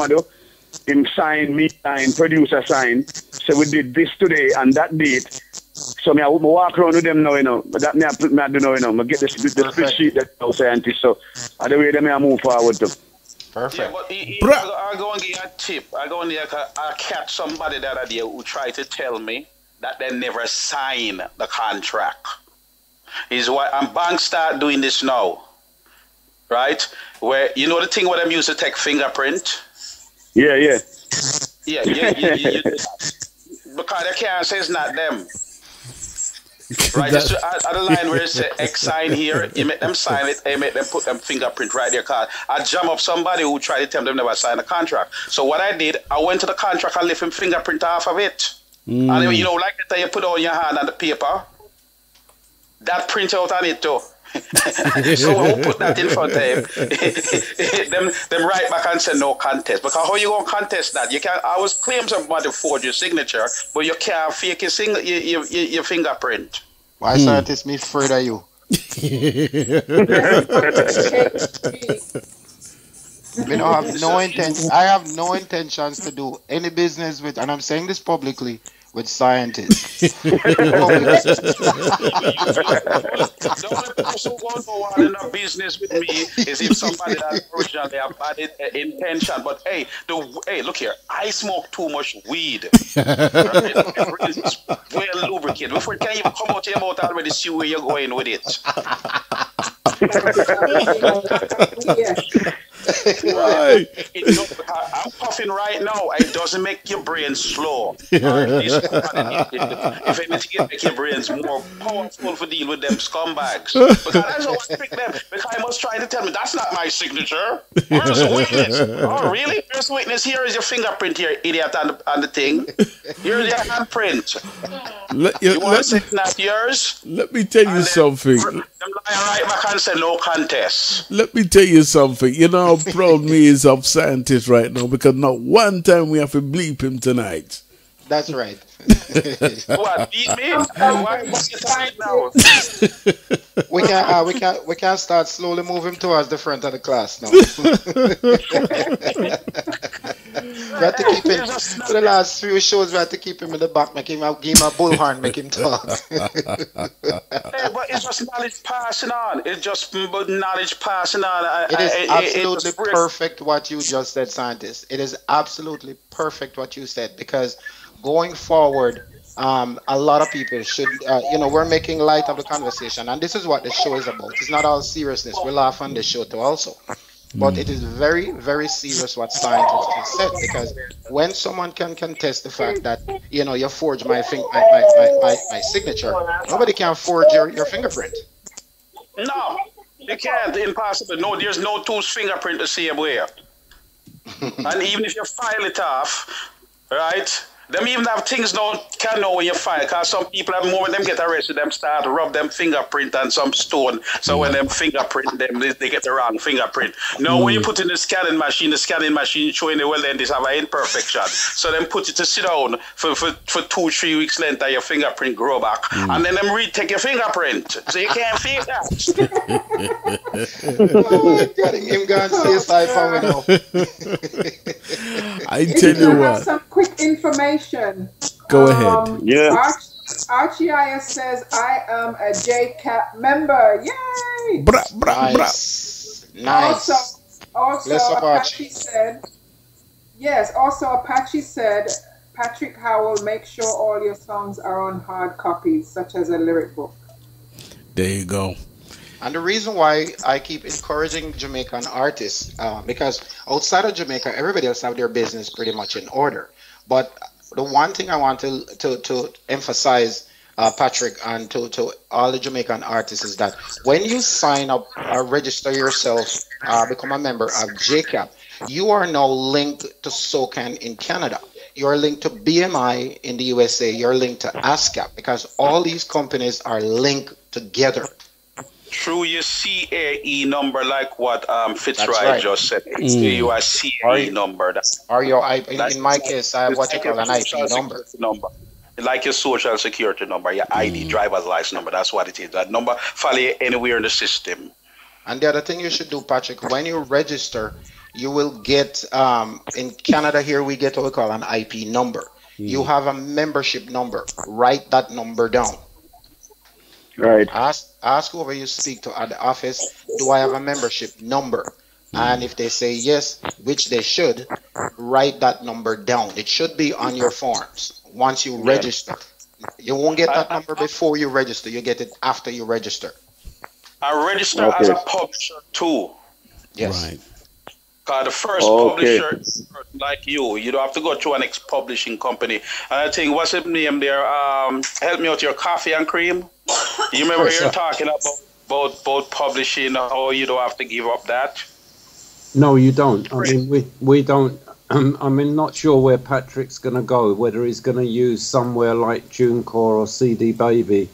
him sign, me sign, producer sign. So we did this today and that date. So I walk around with them now, But that I do now, I get the split sheet that now scientist. So the way them I move forward to. Perfect. Yeah, but I go and get a tip. I catch somebody the other day who tried to tell me that they never sign the contract. Is why bank start doing this now. Right? Where you know the thing where them used to take fingerprint? Yeah. Yeah. Because they can't say it's not them. Right, just at the line where it says X sign here, you make them sign it, you make them put them fingerprint right there. Cause I jam up somebody who tried to tell them never signed a contract. So what I did, I went to the contract and left him fingerprint off of it. And like the time you put on your hand on the paper, that print out on it too. So we'll put that in front of him. them write back and say no contest. Because how you gonna contest that? You can't always claim somebody forged your signature, but you can't fake your fingerprint. Why scientists me afraid of you? I have no intentions to do any business with, and I'm saying this publicly, with scientists. The only person who won't go on in a business with me is if somebody that originally have bad intention. But hey, look here, I smoke too much weed. It's well lubricated. Before it can even come out of your mouth, I already see where you're going with it. Right. I'm puffing right now. It doesn't make your brain slow. If anything, it makes your brains more powerful for deal with them scumbags. Because that's how I pick them. Because I must try to tell me that's not my signature. Where's the witness? Oh, really? Where's the witness? Here is your fingerprint here, idiot, on the thing. Here's your handprint. You want to say it's not yours? Let me tell you something. Them lie right back and say no contest. Let me tell you something. You know how proud me is of scientists right now, because not one time we have to bleep him tonight. That's right. What, beat me? Why you tired now? We can start slowly moving towards the front of the class now. We have to keep him for the last few shows. We have to keep him in the back, give him a bullhorn, make him talk. But it's just knowledge passing on. It's just knowledge passing on. It is absolutely perfect what you just said, scientist. It is absolutely perfect what you said, because going forward, a lot of people should, we're making light of the conversation, and this is what the show is about. It's not all seriousness. We laugh on the show too also. But it is very, very serious what scientists have said, because when someone can contest the fact that, you forged my signature, nobody can forge your fingerprint. No, you can't. Impossible. No, there's no two fingerprint the same way. And even if you file it off, right? Them even have things can know when you file, because some people, the moment them get arrested, them start to rub them fingerprint on some stone. So when them fingerprint them, they get the wrong fingerprint. Now when you put in the scanning machine showing the well then this have an imperfection. So them put it to sit down for 2-3 weeks later, your fingerprint grow back. And then them retake your fingerprint. So you can't fake that. Getting him going to say cypher now. I tell you what. Some quick information. Go ahead. Yeah. Archie says, I am a JCAP member. Yay! Nice. Also Apache said, Patrick Howell, make sure all your songs are on hard copies, such as a lyric book. There you go. And the reason why I keep encouraging Jamaican artists, because outside of Jamaica, everybody else have their business pretty much in order. But the one thing I want to emphasize, Patrick, and to all the Jamaican artists is that when you sign up or register yourself, become a member of JCAP, you are now linked to SOCAN in Canada. You're linked to BMI in the USA. You're linked to ASCAP because all these companies are linked together. Through your CAE number, like what Fitzroy right. just said, your CAE number. Or your in my case, I have what you call an IP number. Like your social security number, your ID, driver's license number. That's what it is. That number follow you anywhere in the system. And the other thing you should do, Patrick, when you register, you will get, in Canada here, we get what we call an IP number. You have a membership number. Write that number down. Right. Ask whoever you speak to at the office, do I have a membership number? And if they say yes, which they should, write that number down. It should be on your forms once you register. You won't get that number before you register. You get it after you register. I register as a publisher too. Yes. Right. Because the first publisher, like you don't have to go through an ex-publishing company. And I think, what's the name there? Help me out, your coffee and cream. You remember you're talking about publishing, how you don't have to give up that? No, you don't. I mean, we don't. I mean, not sure where Patrick's going to go, whether he's going to use somewhere like TuneCore or CD Baby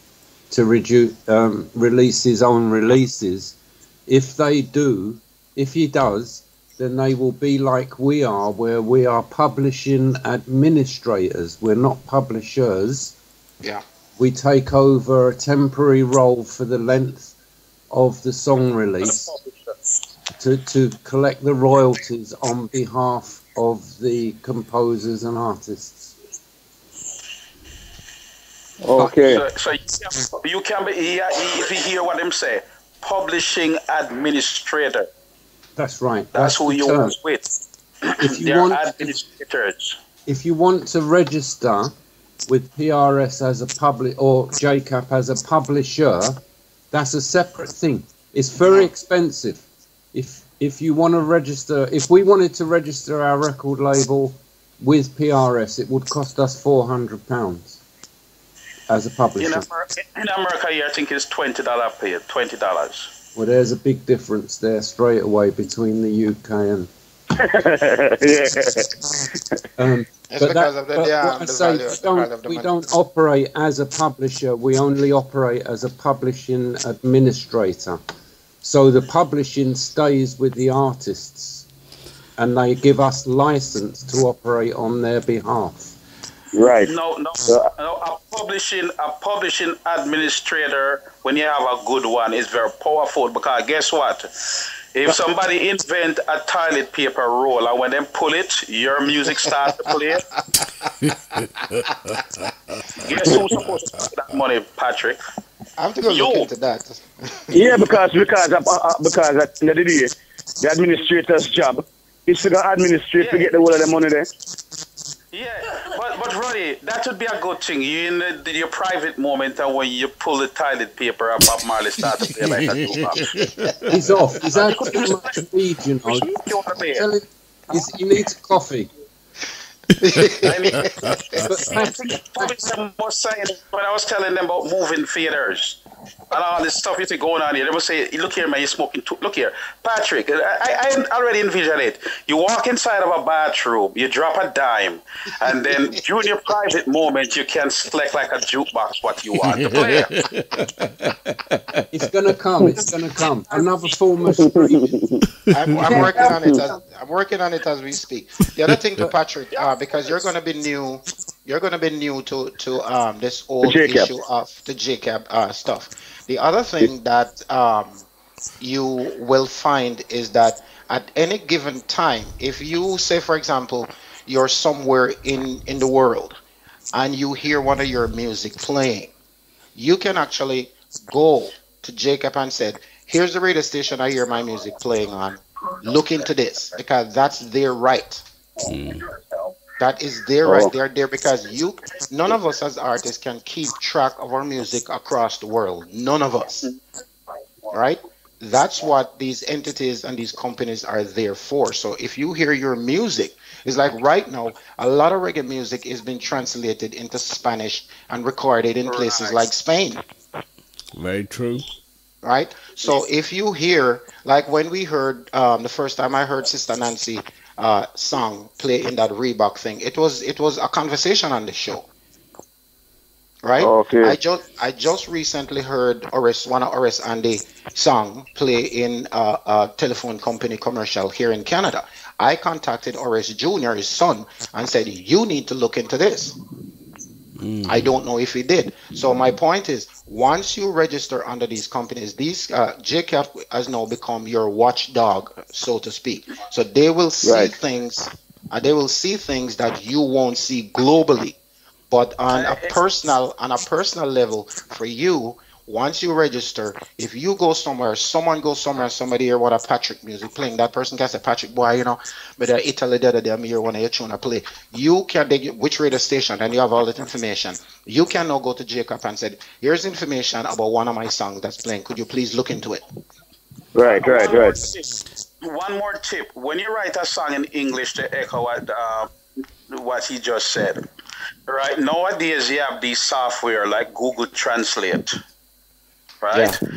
to release his own releases. If he does, then they will be like we are, where we are publishing administrators. We're not publishers. Yeah. We take over a temporary role for the length of the song release to collect the royalties on behalf of the composers and artists. Okay. So you can be, if you hear what I'm saying, publishing administrator. That's right. That's who you work with. They're administrators. If you want to register with PRS as a or JCAP as a publisher, that's a separate thing. It's very expensive. If you want to register, if we wanted to register our record label with PRS, it would cost us £400 as a publisher. In America, I think it's $20 paid. $20. Well, there's a big difference there straight away between the UK and. We don't operate as a publisher. We only operate as a publishing administrator. So the publishing stays with the artists, and they give us license to operate on their behalf. Right. No. A publishing administrator, when you have a good one, is very powerful, because guess what? If somebody invent a toilet paper roll and when they pull it, your music starts to play. Guess who's supposed to pay that money, Patrick? I have to go look into that. Yeah, because at the end of the day, the administrator's job is to administrate to get the whole of the money there. Yeah, but Roddy, that would be a good thing. You in your private moment, and when you pull the toilet paper up, Bob Marley start to play like a tuba. He's off. He's had too much weed, you know. He needs coffee. When I was telling them about moving theaters and all this stuff you think going on here, they would say, look here, man, you're smoking too. Look here, Patrick, I already envision it. You walk inside of a bathroom, you drop a dime, and then during your private moment, you can select like a jukebox what you want to play. It's going to come. It's going to come. Another form of streaming. I'm working on it. I'm working on it as we speak. The other thing to Patrick, because you're going to be new. You're going to be new to this old issue of the JCAP stuff. The other thing that you will find is that at any given time, if you say, for example, you're somewhere in the world and you hear one of your music playing, you can actually go to JCAP and say, here's the radio station I hear my music playing on. Look into this, because that's their right. That is there, right? They are there because none of us as artists can keep track of our music across the world. None of us, right? That's what these entities and these companies are there for. So if you hear your music, it's like right now, a lot of reggae music is being translated into Spanish and recorded in places like Spain. Very true. Right? So if you hear, like when we heard the first time I heard Sister Nancy song play in that Reebok thing, it was a conversation on the show. Right? Okay. I just recently heard one of Oris Andy song play in a telephone company commercial here in Canada. I contacted Oris Jr., his son, and said, you need to look into this. I don't know if he did. So my point is, once you register under these companies, these JCAP has now become your watchdog, so to speak. So they will see things, they will see things that you won't see globally. But on a personal level, for you, once you register, if you go somewhere, someone goes somewhere, somebody hear what a Patrick music playing, that person can say, Patrick, boy, you know, but Italy, the other day, I'm here one of your tune play. You can, which radio station, and you have all that information. You can now go to Jacob and say, here's information about one of my songs that's playing. Could you please look into it? Right. One more tip. When you write a song in English to echo what he just said, right? Nowadays, you have these software like Google Translate. Right? Yeah.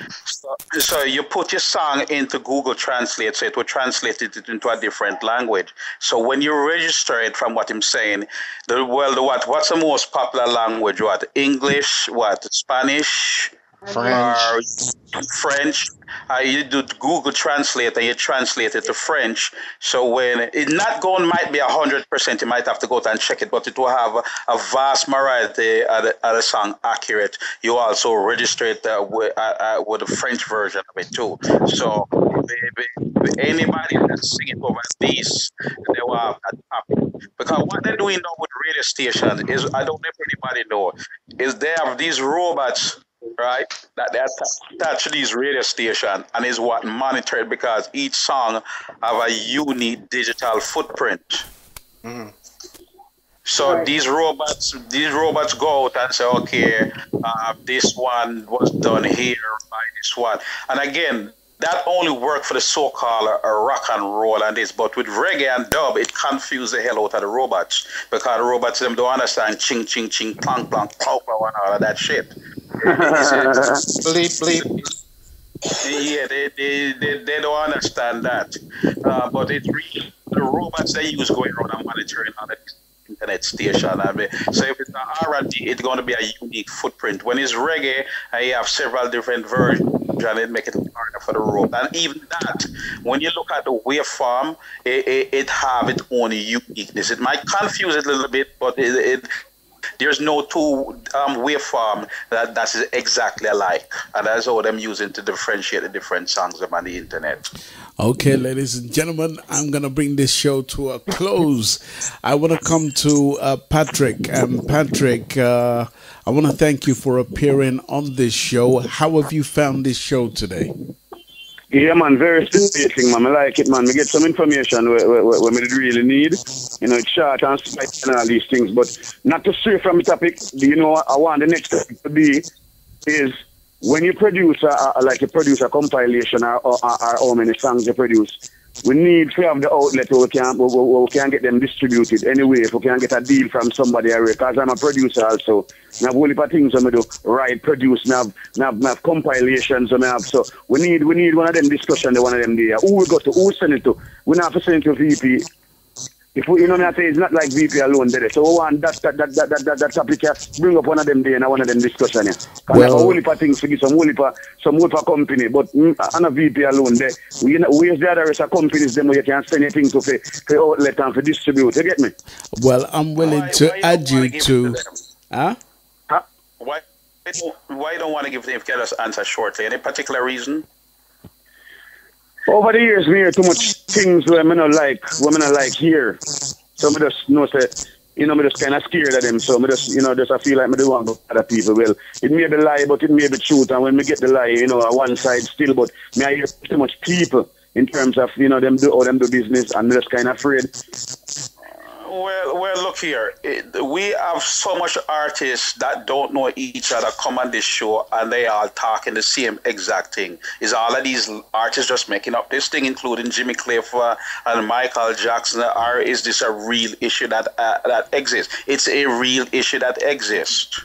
So you put your song into Google Translate, so it will translate it into a different language. So when you register it, from what I'm saying, what's the most popular language? What? English? What? Spanish? French. You do Google Translate and you translate it to French. So when it not going might be 100%, you might have to go and check it, but it will have a vast variety of the song accurate. You also register it with the French version of it too. So anybody that's singing over these, they will have that happen. Because what they're doing now with radio stations is, I don't know if anybody know, is they have these robots, right, that they attach to these radio stations, and is what monitored, because each song have a unique digital footprint. So these robots go out and say, okay, this one was done here by this one. And again, that only work for the so-called rock and roll and this, but with reggae and dub, it confused the hell out of the robots, because the robots, them don't understand ching, ching, ching, clang, clang, pow, pow, and all of that shit. Bleep, bleep. Yeah, they don't understand that. But it's really the robots they use going around and monitoring on the internet station. So if it's an R&B, it's going to be a unique footprint. When it's reggae, you have several different versions, and it make it harder for the robot. And even that, when you look at the waveform, it have its own uniqueness. It might confuse it a little bit, but there's no two waveform that's exactly alike, and that's all them using to differentiate the different songs on the internet. Okay, ladies and gentlemen, I'm going to bring this show to a close. I want to come to Patrick. And Patrick, I want to thank you for appearing on this show. How have you found this show today? Yeah, man, very stimulating, man. I like it, man. We get some information where we really need. You know, it's short and sweet and all these things, but not to stray from the topic. Do you know what I want the next topic to be is when you produce a compilation or how many songs you produce, we need to have the outlet where we can get them distributed anyway. If we can get a deal from somebody else, because I'm a producer also. I have a whole heap of things I do, write, produce, I have compilations I have. So we need one of them discussion, one of them there. Who we go to, who send it to? We not have to send it to VP. If we, it's not like VP alone there. So we want that topic here, bring up one of them there and one of them discussion here. Because I have a whole heap of things to give some whole heap of company, but on a VP alone there. We the other rest of companies them where you can send anything to for outlet and for distribute. You get me? Well, I'm willing to add you to Why you don't want to give them answer shortly? Any particular reason? Over the years, we hear too much things where I not like here. So I just know that, I just kind of scared of them. So I just I feel like I don't want to other people. Well, it may be lie, but it may be truth. And when we get the lie, on one side still, but I hear too much people in terms of, them do business, and I'm just kind of afraid. Well, look here. We have so much artists that don't know each other come on this show and they are talking the same exact thing. Is all of these artists just making up this thing, including Jimmy Cliff and Michael Jackson, or is this a real issue that exists? It's a real issue that exists.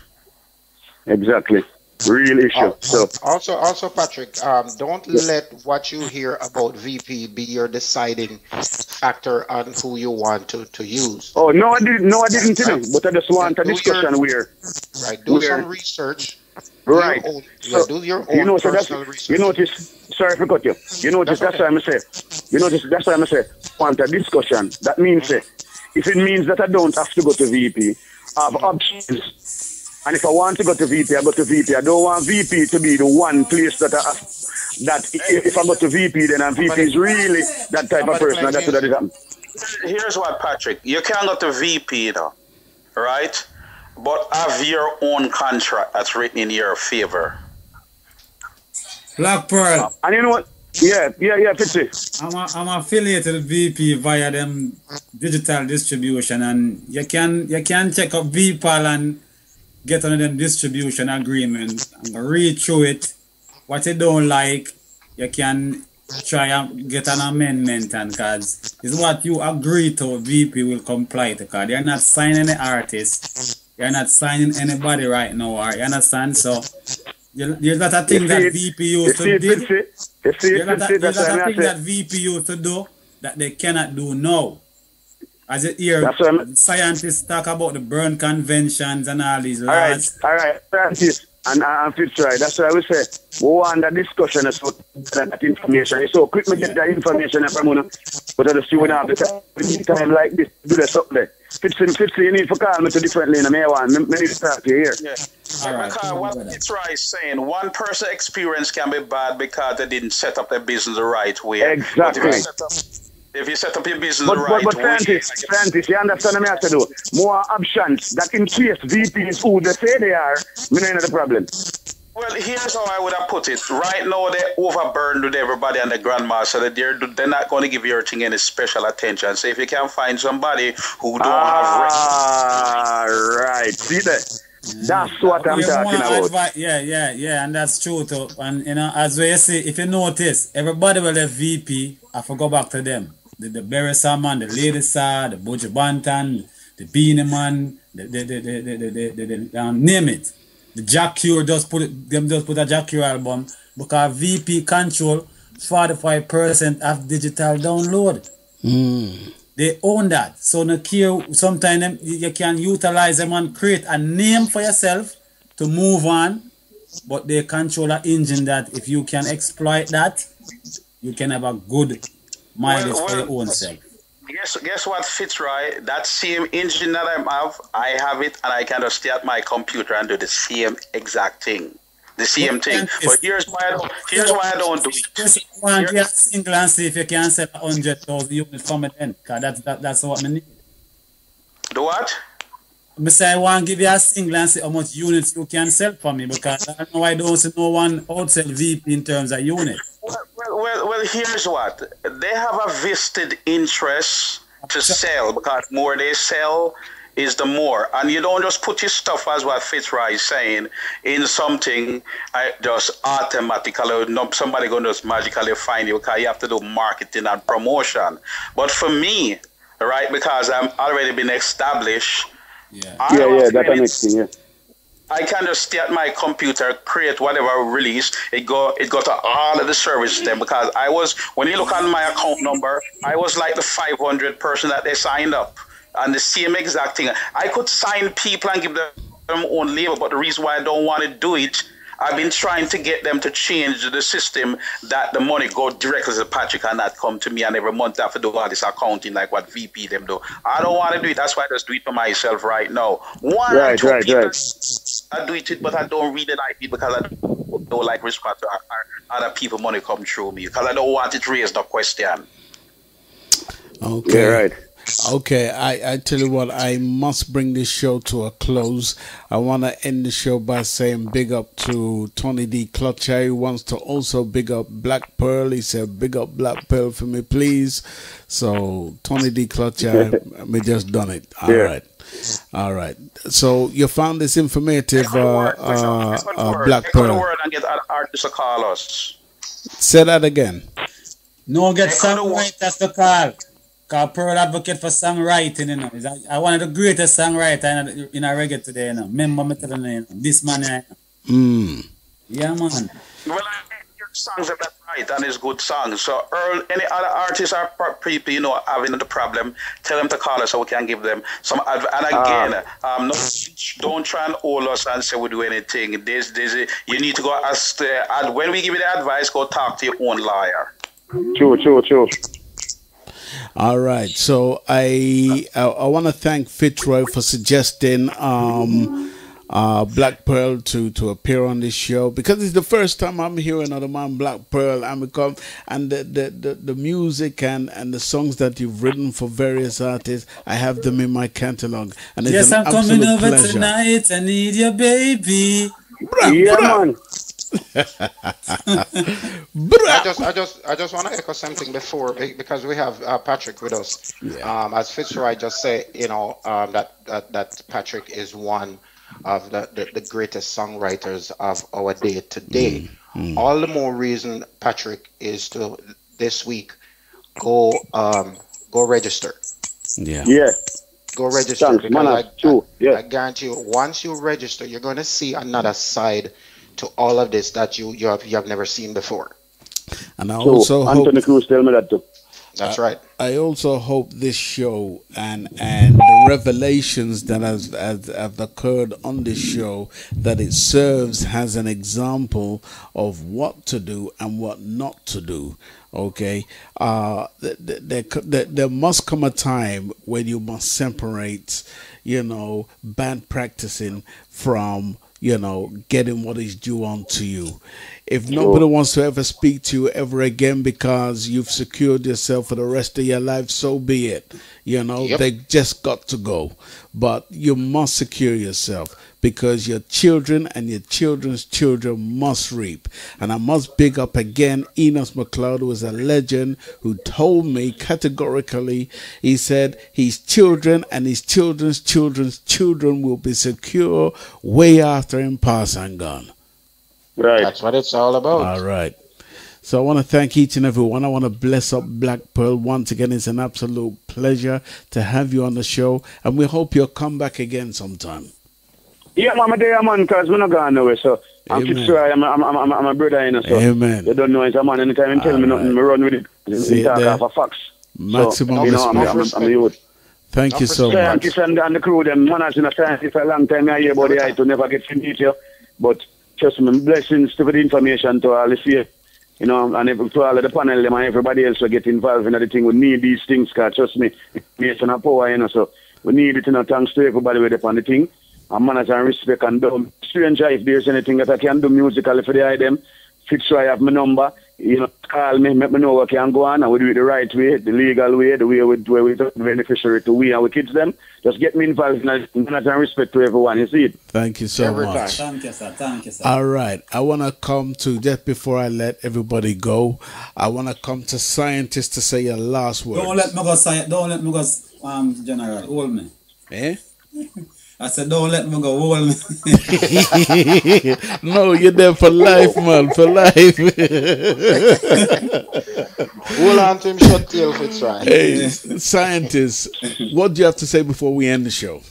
Exactly. Real issue. Also, Patrick, don't let what you hear about VP be your deciding factor on who you want to use. Oh no, I didn't. No, I didn't. Right. But I just want a discussion where. Right. Do some research. Right. Do your own personal research. You notice. Sorry for cut you. You notice. That's why I'm say. You notice. That's why I'm say. Want a discussion. That means if it means that I don't have to go to VP, I have options. And if I want to go to VP, I go to VP. I don't want VP to be the one place that if I go to VP, then VP is really that type of person. That's what it is. Here's what, Patrick. You can't go to VP, though, right? But have your own contract that's written in your favor. Black Pearl. And you know what? Yeah, Fitzy. I'm affiliated with VP via them digital distribution, and you can check up VPAL and get on them distribution agreement and read through it. What you don't like, you can try and get an amendment, and because it's what you agree to, VP will comply to, because they're not signing any artist, they're not signing anybody right now, you understand? So there's not a thing that VP used to do. There's not a thing that VP used to do that they cannot do now. As you hear scientists talk about the Berne conventions and all these laws. All right, scientists and Fitzroy. That's why we say we want that discussion about that information. So quick me get that information from you. But I just see when I have the time like this, do the something there. Fitzy, you need to call me to different lane. I need to talk to you here. Yeah. All right. Because what Fitzroy is saying, one person experience can be bad because they didn't set up their business the right way. Exactly. If you set up your business the right way. Scientists, you understand what I have to do? More options that in case VP is who they say they are, we don't know the problem. Well, here's how I would have put it. Right now, they're overburdened with everybody and the grandmaster. They're not going to give your thing any special attention. So if you can find somebody who don't have... right. See that? That's what I'm talking about. Yeah, and that's true too. And as we see, if you notice, everybody will have VP. I forgot back to them. The Berry Salmon, the Lady Sa, the Buju Banton, the Beanie Man, the name it. The Jack Cure just put a Jack Cure album because VP control 45% of digital download. They own that. So no care, sometimes you can utilize them and create a name for yourself to move on, but they control an engine that if you can exploit that, you can have a good mileage for your own self. Guess what, Fitzroy? That same engine that I have it, and I can just stay at my computer and do the same exact thing. The same thing. But here's why I don't do it. Just want to single and see if you can sell 100,000 units from it then. Because that's what I need. Do what? I say I want to give you a single and see how much units you can sell for me, because I know I don't see no one outsell VP in terms of units. Well, here's what. They have a vested interest to sell, because more they sell is the more. And you don't just put your stuff, as what Fitzroy is saying, in something just automatically, somebody going to just magically find you, because you have to do marketing and promotion. But for me, right, because I'm already been established, that's the next thing, I can just stay at my computer, create whatever release. It go to all of the services then, because when you look on my account number, I was like the 500 person that they signed up. And the same exact thing. I could sign people and give them own label, but the reason why I don't want to do it, I've been trying to get them to change the system that the money go directly to Patrick and not come to me, and every month I have to do all this accounting like what VP them do. I don't want to do it. That's why I just do it for myself right now. I do it, but I don't really like it because I don't like respect to other people money come through me, because I don't want it raised no question. Okay. Yeah, right. Okay, I tell you what, I must bring this show to a close. I want to end the show by saying big up to Tony D. Clutcher. He wants to also big up Black Pearl. He said, big up Black Pearl for me, please. So, Tony D. Clutcher, we just done it. All right. All right. So, you found this informative, Black Pearl. Word and get artists to call us. Say that again. No, get songwriters to call. Cause Pearl advocate for songwriting, you know. I one of the greatest songwriter in a reggae today, you know. Remember me telling you, know. This man, you know. Yeah, man. Well, I think your songs are that right, and it's good songs. So, Earl, any other artists or people, you know, having the problem, tell them to call us so we can give them some advice. And again, don't try and hold us and say we do anything. You need to go ask, when we give you the advice, go talk to your own lawyer. True. All right, so I want to thank Fitzroy for suggesting Black Pearl to appear on this show, because it's the first time I'm hearing another man, Black Pearl, and the music and the songs that you've written for various artists, I have them in my catalog, and it's an absolute pleasure. I'm coming over tonight. I need your baby. Man. I just want to echo something before, because we have Patrick with us. As Fitzroy just said, you know, that Patrick is one of the greatest songwriters of our day today. All the more reason, Patrick, is to this week go register. Go register. Thanks, because I guarantee you, once you register, you're going to see another side to all of this that you have never seen before. And I also Anthony Cruz tell me that too. That's right. I also hope this show and the revelations that have occurred on this show, that it serves as an example of what to do and what not to do. Okay, there must come a time when you must separate, you know, bad practicing from, you know, getting what is due unto you. If nobody wants to ever speak to you ever again because you've secured yourself for the rest of your life, so be it. You know, they just got to go. But you must secure yourself, because your children and your children's children must reap. And I must big up again Enos McLeod, who was a legend, who told me categorically, he said his children and his children's children's children will be secure way after him pass and gone. Right. That's what it's all about. All right. So I want to thank each and every one. I want to bless up Black Pearl. Once again, it's an absolute pleasure to have you on the show, and we hope you'll come back again sometime. Yeah, I'm there, man, because we're not going nowhere, so I'm Fitzroy, I'm a brother, you know, so Amen. You don't know it's a man, anytime you tell me nothing, I run with it. See talk there. off a facts. Maximum so, you know, respect. I'm a youth. Thank you so much. Scientists and the crew, them man has been a scientist for a long time. I hear about the eye to never get in detail, but trust me, blessings to the information to all the fear. You know, and to all of the panel, them and everybody else will get involved in the thing. We need these things, because trust me, it's a power, you know, so we need it, you know, thanks to everybody with upon the thing. And manners and respect, and don't stranger, if there's anything that I can do musically for the item, Fitzroy have my number, you know, call me, let me know what can go on, and we do it the right way, the legal way, the way we beneficiary to we and we kids them. Just get me involved in manners and respect to everyone, you see it. Thank you so much. Thank you, sir. Thank you, sir. All right. I want to come to, just before I let everybody go, I want to come to Scientist to say your last words. Don't let me go, General, hold me. Eh? I said, don't let me go, hold me. No, you're there for life, man, for life. Hold on to him, shut tail, Fitzroy. Hey, Scientist, what do you have to say before we end the show?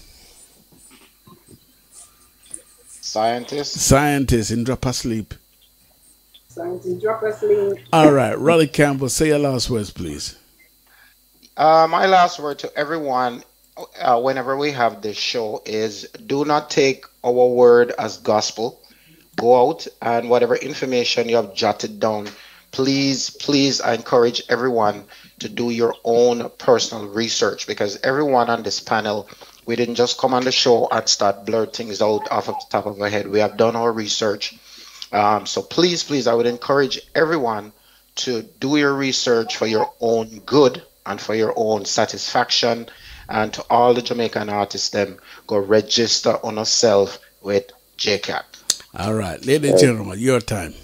Scientist, and drop asleep. Scientist, drop asleep. All right, Rolly Campbell, say your last words, please. My last word to everyone, whenever we have this show, is do not take our word as gospel. Go out and whatever information you have jotted down, please, I encourage everyone to do your own personal research, because everyone on this panel, we didn't just come on the show and start blurt things out off of the top of our head. We have done our research. So please, I would encourage everyone to do your research for your own good and for your own satisfaction. And to all the Jamaican artists, them go register on yourself with JCat. All right, ladies and gentlemen, your time.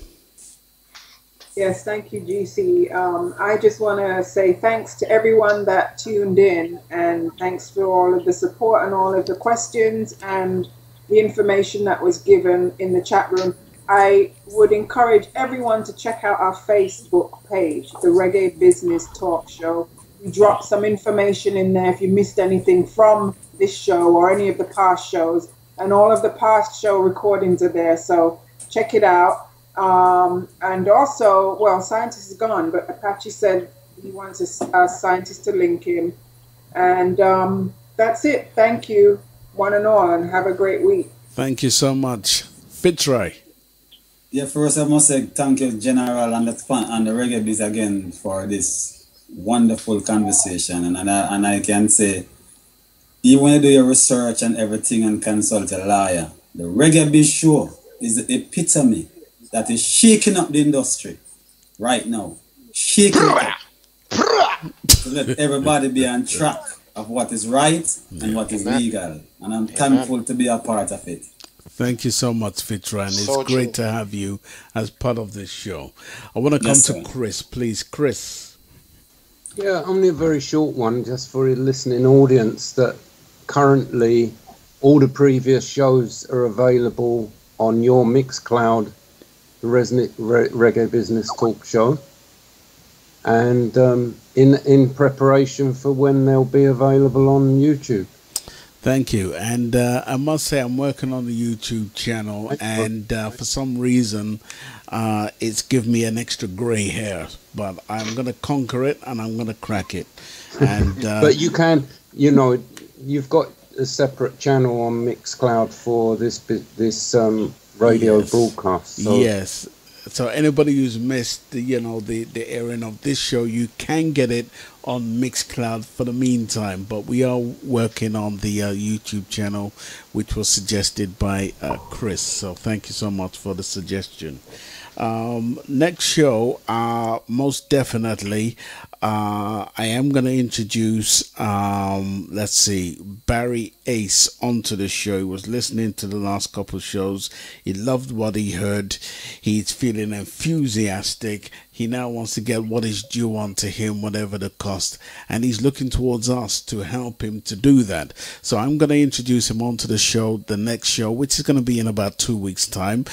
Yes, thank you, GC. I just want to say thanks to everyone that tuned in, and thanks for all of the support and all of the questions and the information that was given in the chat room. I would encourage everyone to check out our Facebook page, the Reggae Business Talk Show. We dropped some information in there if you missed anything from this show or any of the past shows, and all of the past show recordings are there, so check it out. And also, well, Scientist is gone, but Apache said he wants a Scientist to link him. And that's it. Thank you, one and all, and have a great week. Thank you so much. Fitzroy. Yeah, first I must say thank you, General, and the Reggae Biz again for this wonderful conversation. And I can say, even when you do your research and everything and consult a lawyer, the Reggae Biz show is the epitome that is shaking up the industry right now. Shaking it up. To let everybody be on track of what is right and what is legal. And I'm thankful to be a part of it. Thank you so much, Fitzroy. It's So great true. to have you as part of this show. I want to come to Chris, please. Chris. Yeah, only a very short one, just for a listening audience, that currently all the previous shows are available on your Mixcloud, the Reggae Business Talk Show, and in preparation for when they'll be available on YouTube. Thank you. And I must say I'm working on the YouTube channel, and for some reason it's given me an extra gray hair, but I'm going to conquer it and I'm going to crack it. And but you can, you know, you've got a separate channel on Mixcloud for this radio broadcast. So. Yes. So anybody who's missed the airing of this show, you can get it on Mixcloud for the meantime. But we are working on the YouTube channel, which was suggested by Chris. So thank you so much for the suggestion. Next show, most definitely, I am going to introduce, let's see, Barry Ace onto the show. He was listening to the last couple of shows. He loved what he heard. He's feeling enthusiastic. He now wants to get what is due onto him, whatever the cost. And he's looking towards us to help him to do that. So I'm going to introduce him onto the show, the next show, which is going to be in about 2 weeks' time.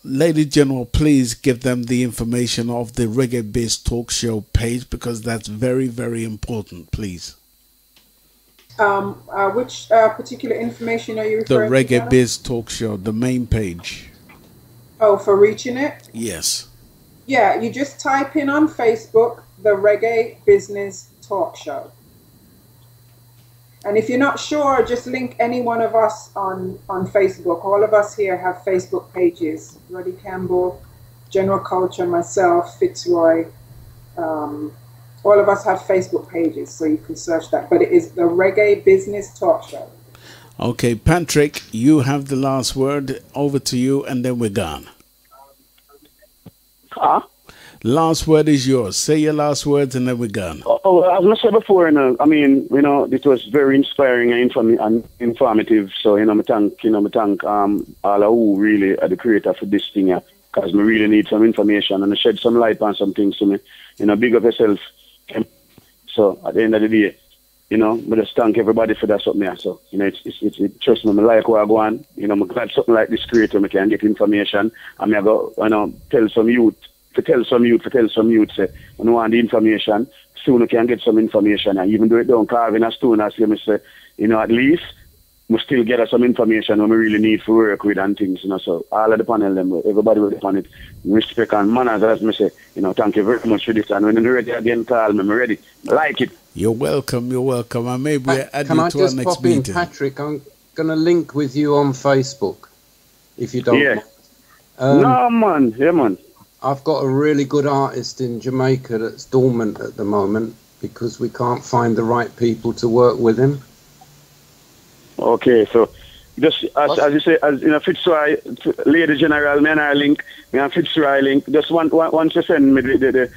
Lady General, please give them the information of the Reggae Biz Talk Show page, because that's very, very important, please. Which particular information are you referring to? The Reggae Biz Talk Show, the main page. Oh, for reaching it? Yes. Yeah, you just type in on Facebook, the Reggae Business Talk Show. And if you're not sure, just link any one of us on Facebook. All of us here have Facebook pages. Roddy Campbell, General Culture, myself, Fitzroy. All of us have Facebook pages, so you can search that. But it is the Reggae Business Talk Show. Okay, Patrick, you have the last word. Over to you, and then we're gone. Last word is yours. Say your last words, and then we're gone. Oh, as I said before, I mean, it was very inspiring and informative. So, I thank all who really are the creator for this thing, because we really need some information and shed some light on some things to me. Big up yourself. So, at the end of the day, I just thank everybody for that something. So, it's trust me, I like where I go on. I'm glad something like this creator, I can get information. And I go, tell some youth, say, when you want the information, soon you can get some information. And even though it don't carve in a stone, as you say, at least we still get us some information when we really need to work with and things, So all of the panel, everybody will on it. Respect and manners, as I say, thank you very much for this. And when you're ready again, call me, I'm ready. I like it. You're welcome. And maybe we'll add you to our next Can I just pop in, Patrick? I'm going to link with you on Facebook, if you don't mind. No, man. Yeah, man. I've got a really good artist in Jamaica that's dormant at the moment because we can't find the right people to work with him. Okay, so just as you say, Fitzroy, Lady General, me and Fitzroy link. Just once you send me the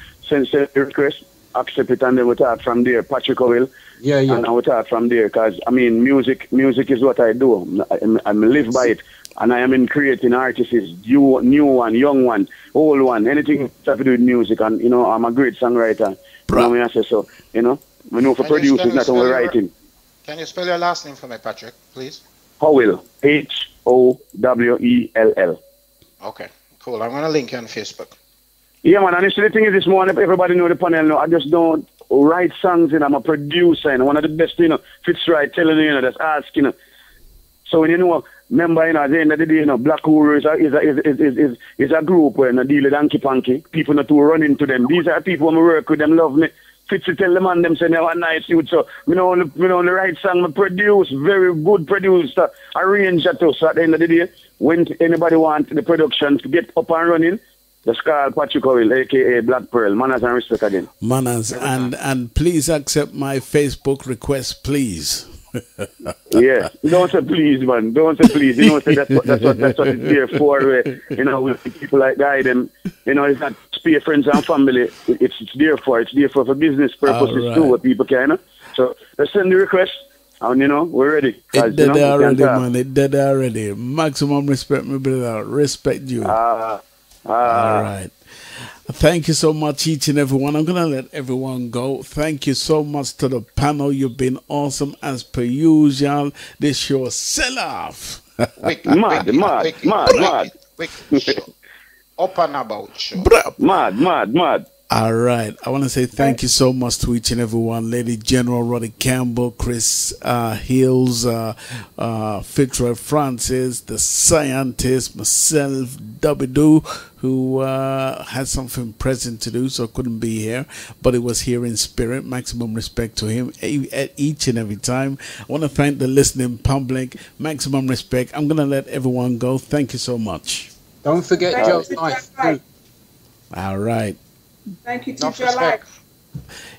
request, accept it, and then we talk from there. Patrick Howell. Yeah. And we talk from there, because I mean, music is what I do. I live by it, and I am in creating artists, new one, young one, old one, anything that to do with music. And you know, I'm a great songwriter. You know what I say? So you know, we know for producing, not only writing. Can you spell your last name for me, Patrick, please? Howell, Howell. Okay, cool. I'm gonna link you on Facebook. Yeah, man. And the thing is, this morning, everybody know the panel now. I just don't write songs, and I'm a producer, and one of the best, you know, Fitzroy telling you know, that's asking. You know. So when you know, remember, you know, at the end of the day, you know, Black Guru is a group where you deal with Anki Panky. People not to run into them. These are people who work with them, love me. Fitzy tell them and them say they want nice youth. So we know the right song, I produce, very good producer, arranger too. So at the end of the day, when anybody want the production to get up and running, just call Patrick Howell, aka Black Pearl. Manners and respect again. Manners, and please accept my Facebook request, please. Yeah, don't say please, man. Don't say please. You know, say that's what it's there for. You know, with people like that, them. You know, it's not spare friends and family. It's there for. It's there for business purposes too. What people can. You know? So let's send the request, and you know, we're ready. It did already, man. It did already. Maximum respect, my brother. Respect you. All right. Thank you so much, each and everyone. I'm going to let everyone go. Thank you so much to the panel. You've been awesome as per usual. This show sell off. Mad. Up and about show. Mad. All right. I want to say thank you so much to each and everyone. Lady General Roddy Campbell, Chris Hills, Fitzroy Francis, the scientist, myself, Dubidoo, who had something present to do, so couldn't be here, but it was here in spirit. Maximum respect to him at each and every time. I want to thank the listening public. Maximum respect. I'm going to let everyone go. Thank you so much. Don't forget Joe's life. All right. Thank you to Joe Life.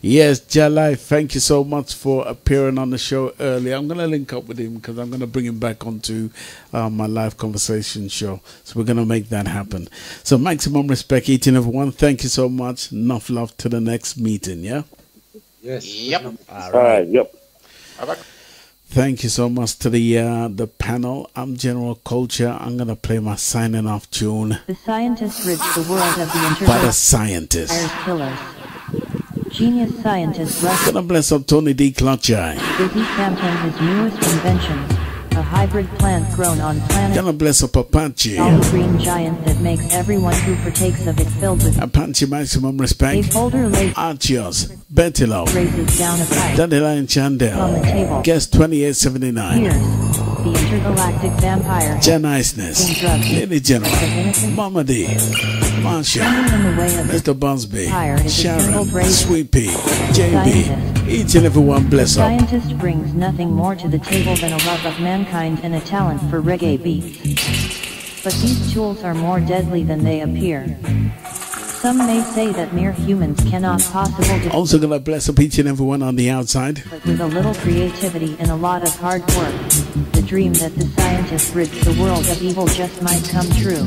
Yes, Jalai, thank you so much for appearing on the show earlier. I'm going to link up with him because I'm going to bring him back onto my live conversation show. So we're going to make that happen. So maximum respect, each and everyone. Thank you so much. Enough love to the next meeting, yeah? Yes. Yep. All right. Yep. Thank you so much to the panel. I'm General Culture. I'm going to play my signing off tune. The scientists rid the world of the internet. By the scientists. Killers. Genius scientist Russ. Gonna bless up Tony D. Clutcheye. Busy sampling his newest inventions. A hybrid plant grown on planet. Gonna bless up Apache. A green giant that makes everyone who partakes of it filled with Apache maximum respect. Archios. Betty Love. Raises down a pipe. Dandelion Chandel. On the table. Guest 2879. Here's the intergalactic vampire. Jen Niceness. Lady General. Mama D. Marsha. Mr. Bunsby. Sharon. Sweet Pea. JB. Each and every one bless up. The scientist brings nothing more to the table than a love of mankind and a talent for reggae beats. But these tools are more deadly than they appear. Some may say that mere humans cannot possibly also gonna bless up each and every one on the outside. But with a little creativity and a lot of hard work, the dream that the scientist rids the world of evil just might come true.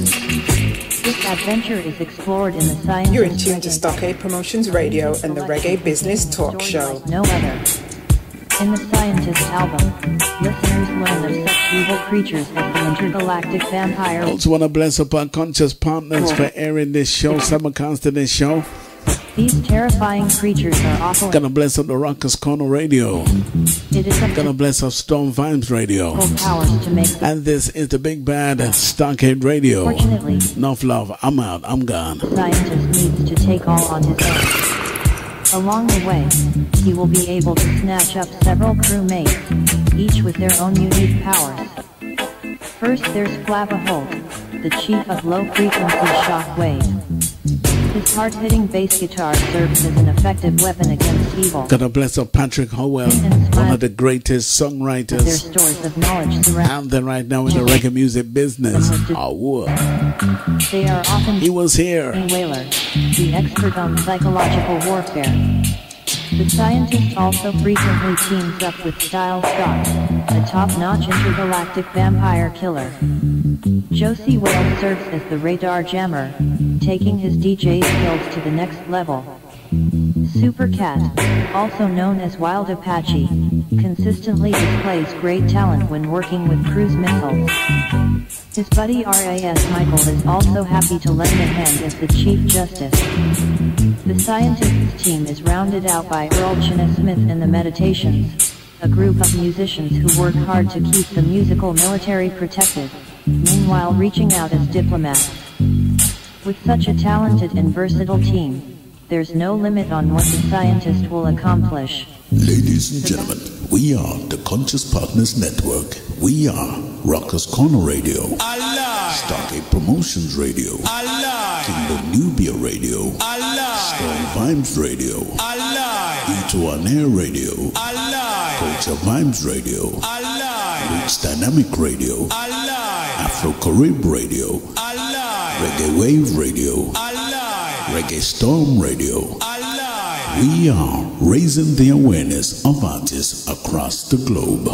This adventure is explored in the science. You're in tune to Stockade Promotions Radio and the Reggae Business Talk Show. Like no other. In the Scientist album, listeners learn of such evil creatures as the intergalactic vampire. Also want to bless up our conscious partners for airing this show, simulcast to this show. These terrifying creatures are awful. Gonna bless up the Rockers Corner Radio. It is gonna bless up Storm Vibes Radio. To make and this is the big bad Stockade Radio. Fortunately, enough love. I'm out. I'm gone. The scientist needs to take all on his own. Along the way, he will be able to snatch up several crewmates, each with their own unique powers. First there's Flabba Holt, the chief of low-frequency shockwave. His hard-hitting bass guitar serves as an effective weapon against evil. Gonna bless up Patrick Howell, one of the greatest songwriters. Their stores of knowledge out there right now in the reggae music business. They are often he was here. Whaler, the expert on psychological warfare. The scientist also frequently teams up with Style Scott, a top-notch intergalactic vampire killer. Josie Whale serves as the radar jammer, taking his DJ skills to the next level. Super Cat, also known as Wild Apache, consistently displays great talent when working with cruise missiles. His buddy R.A.S. Michael is also happy to lend a hand as the Chief Justice. The scientists' team is rounded out by Earl Chena Smith and the Meditations, a group of musicians who work hard to keep the musical military protected, meanwhile reaching out as diplomats. With such a talented and versatile team, there's no limit on what the scientist will accomplish. Ladies and gentlemen, we are the Conscious Partners Network. We are Rockers Corner Radio, Stockade Promotions Radio, Kingdom Nubia Radio, Strong Vibes Radio, Into On Air Radio, Culture Vibes Radio, Roots Dynamic Radio, Afro Carib Radio, Reggae Wave Radio, Reggae Storm Radio. We are raising the awareness of artists across the globe.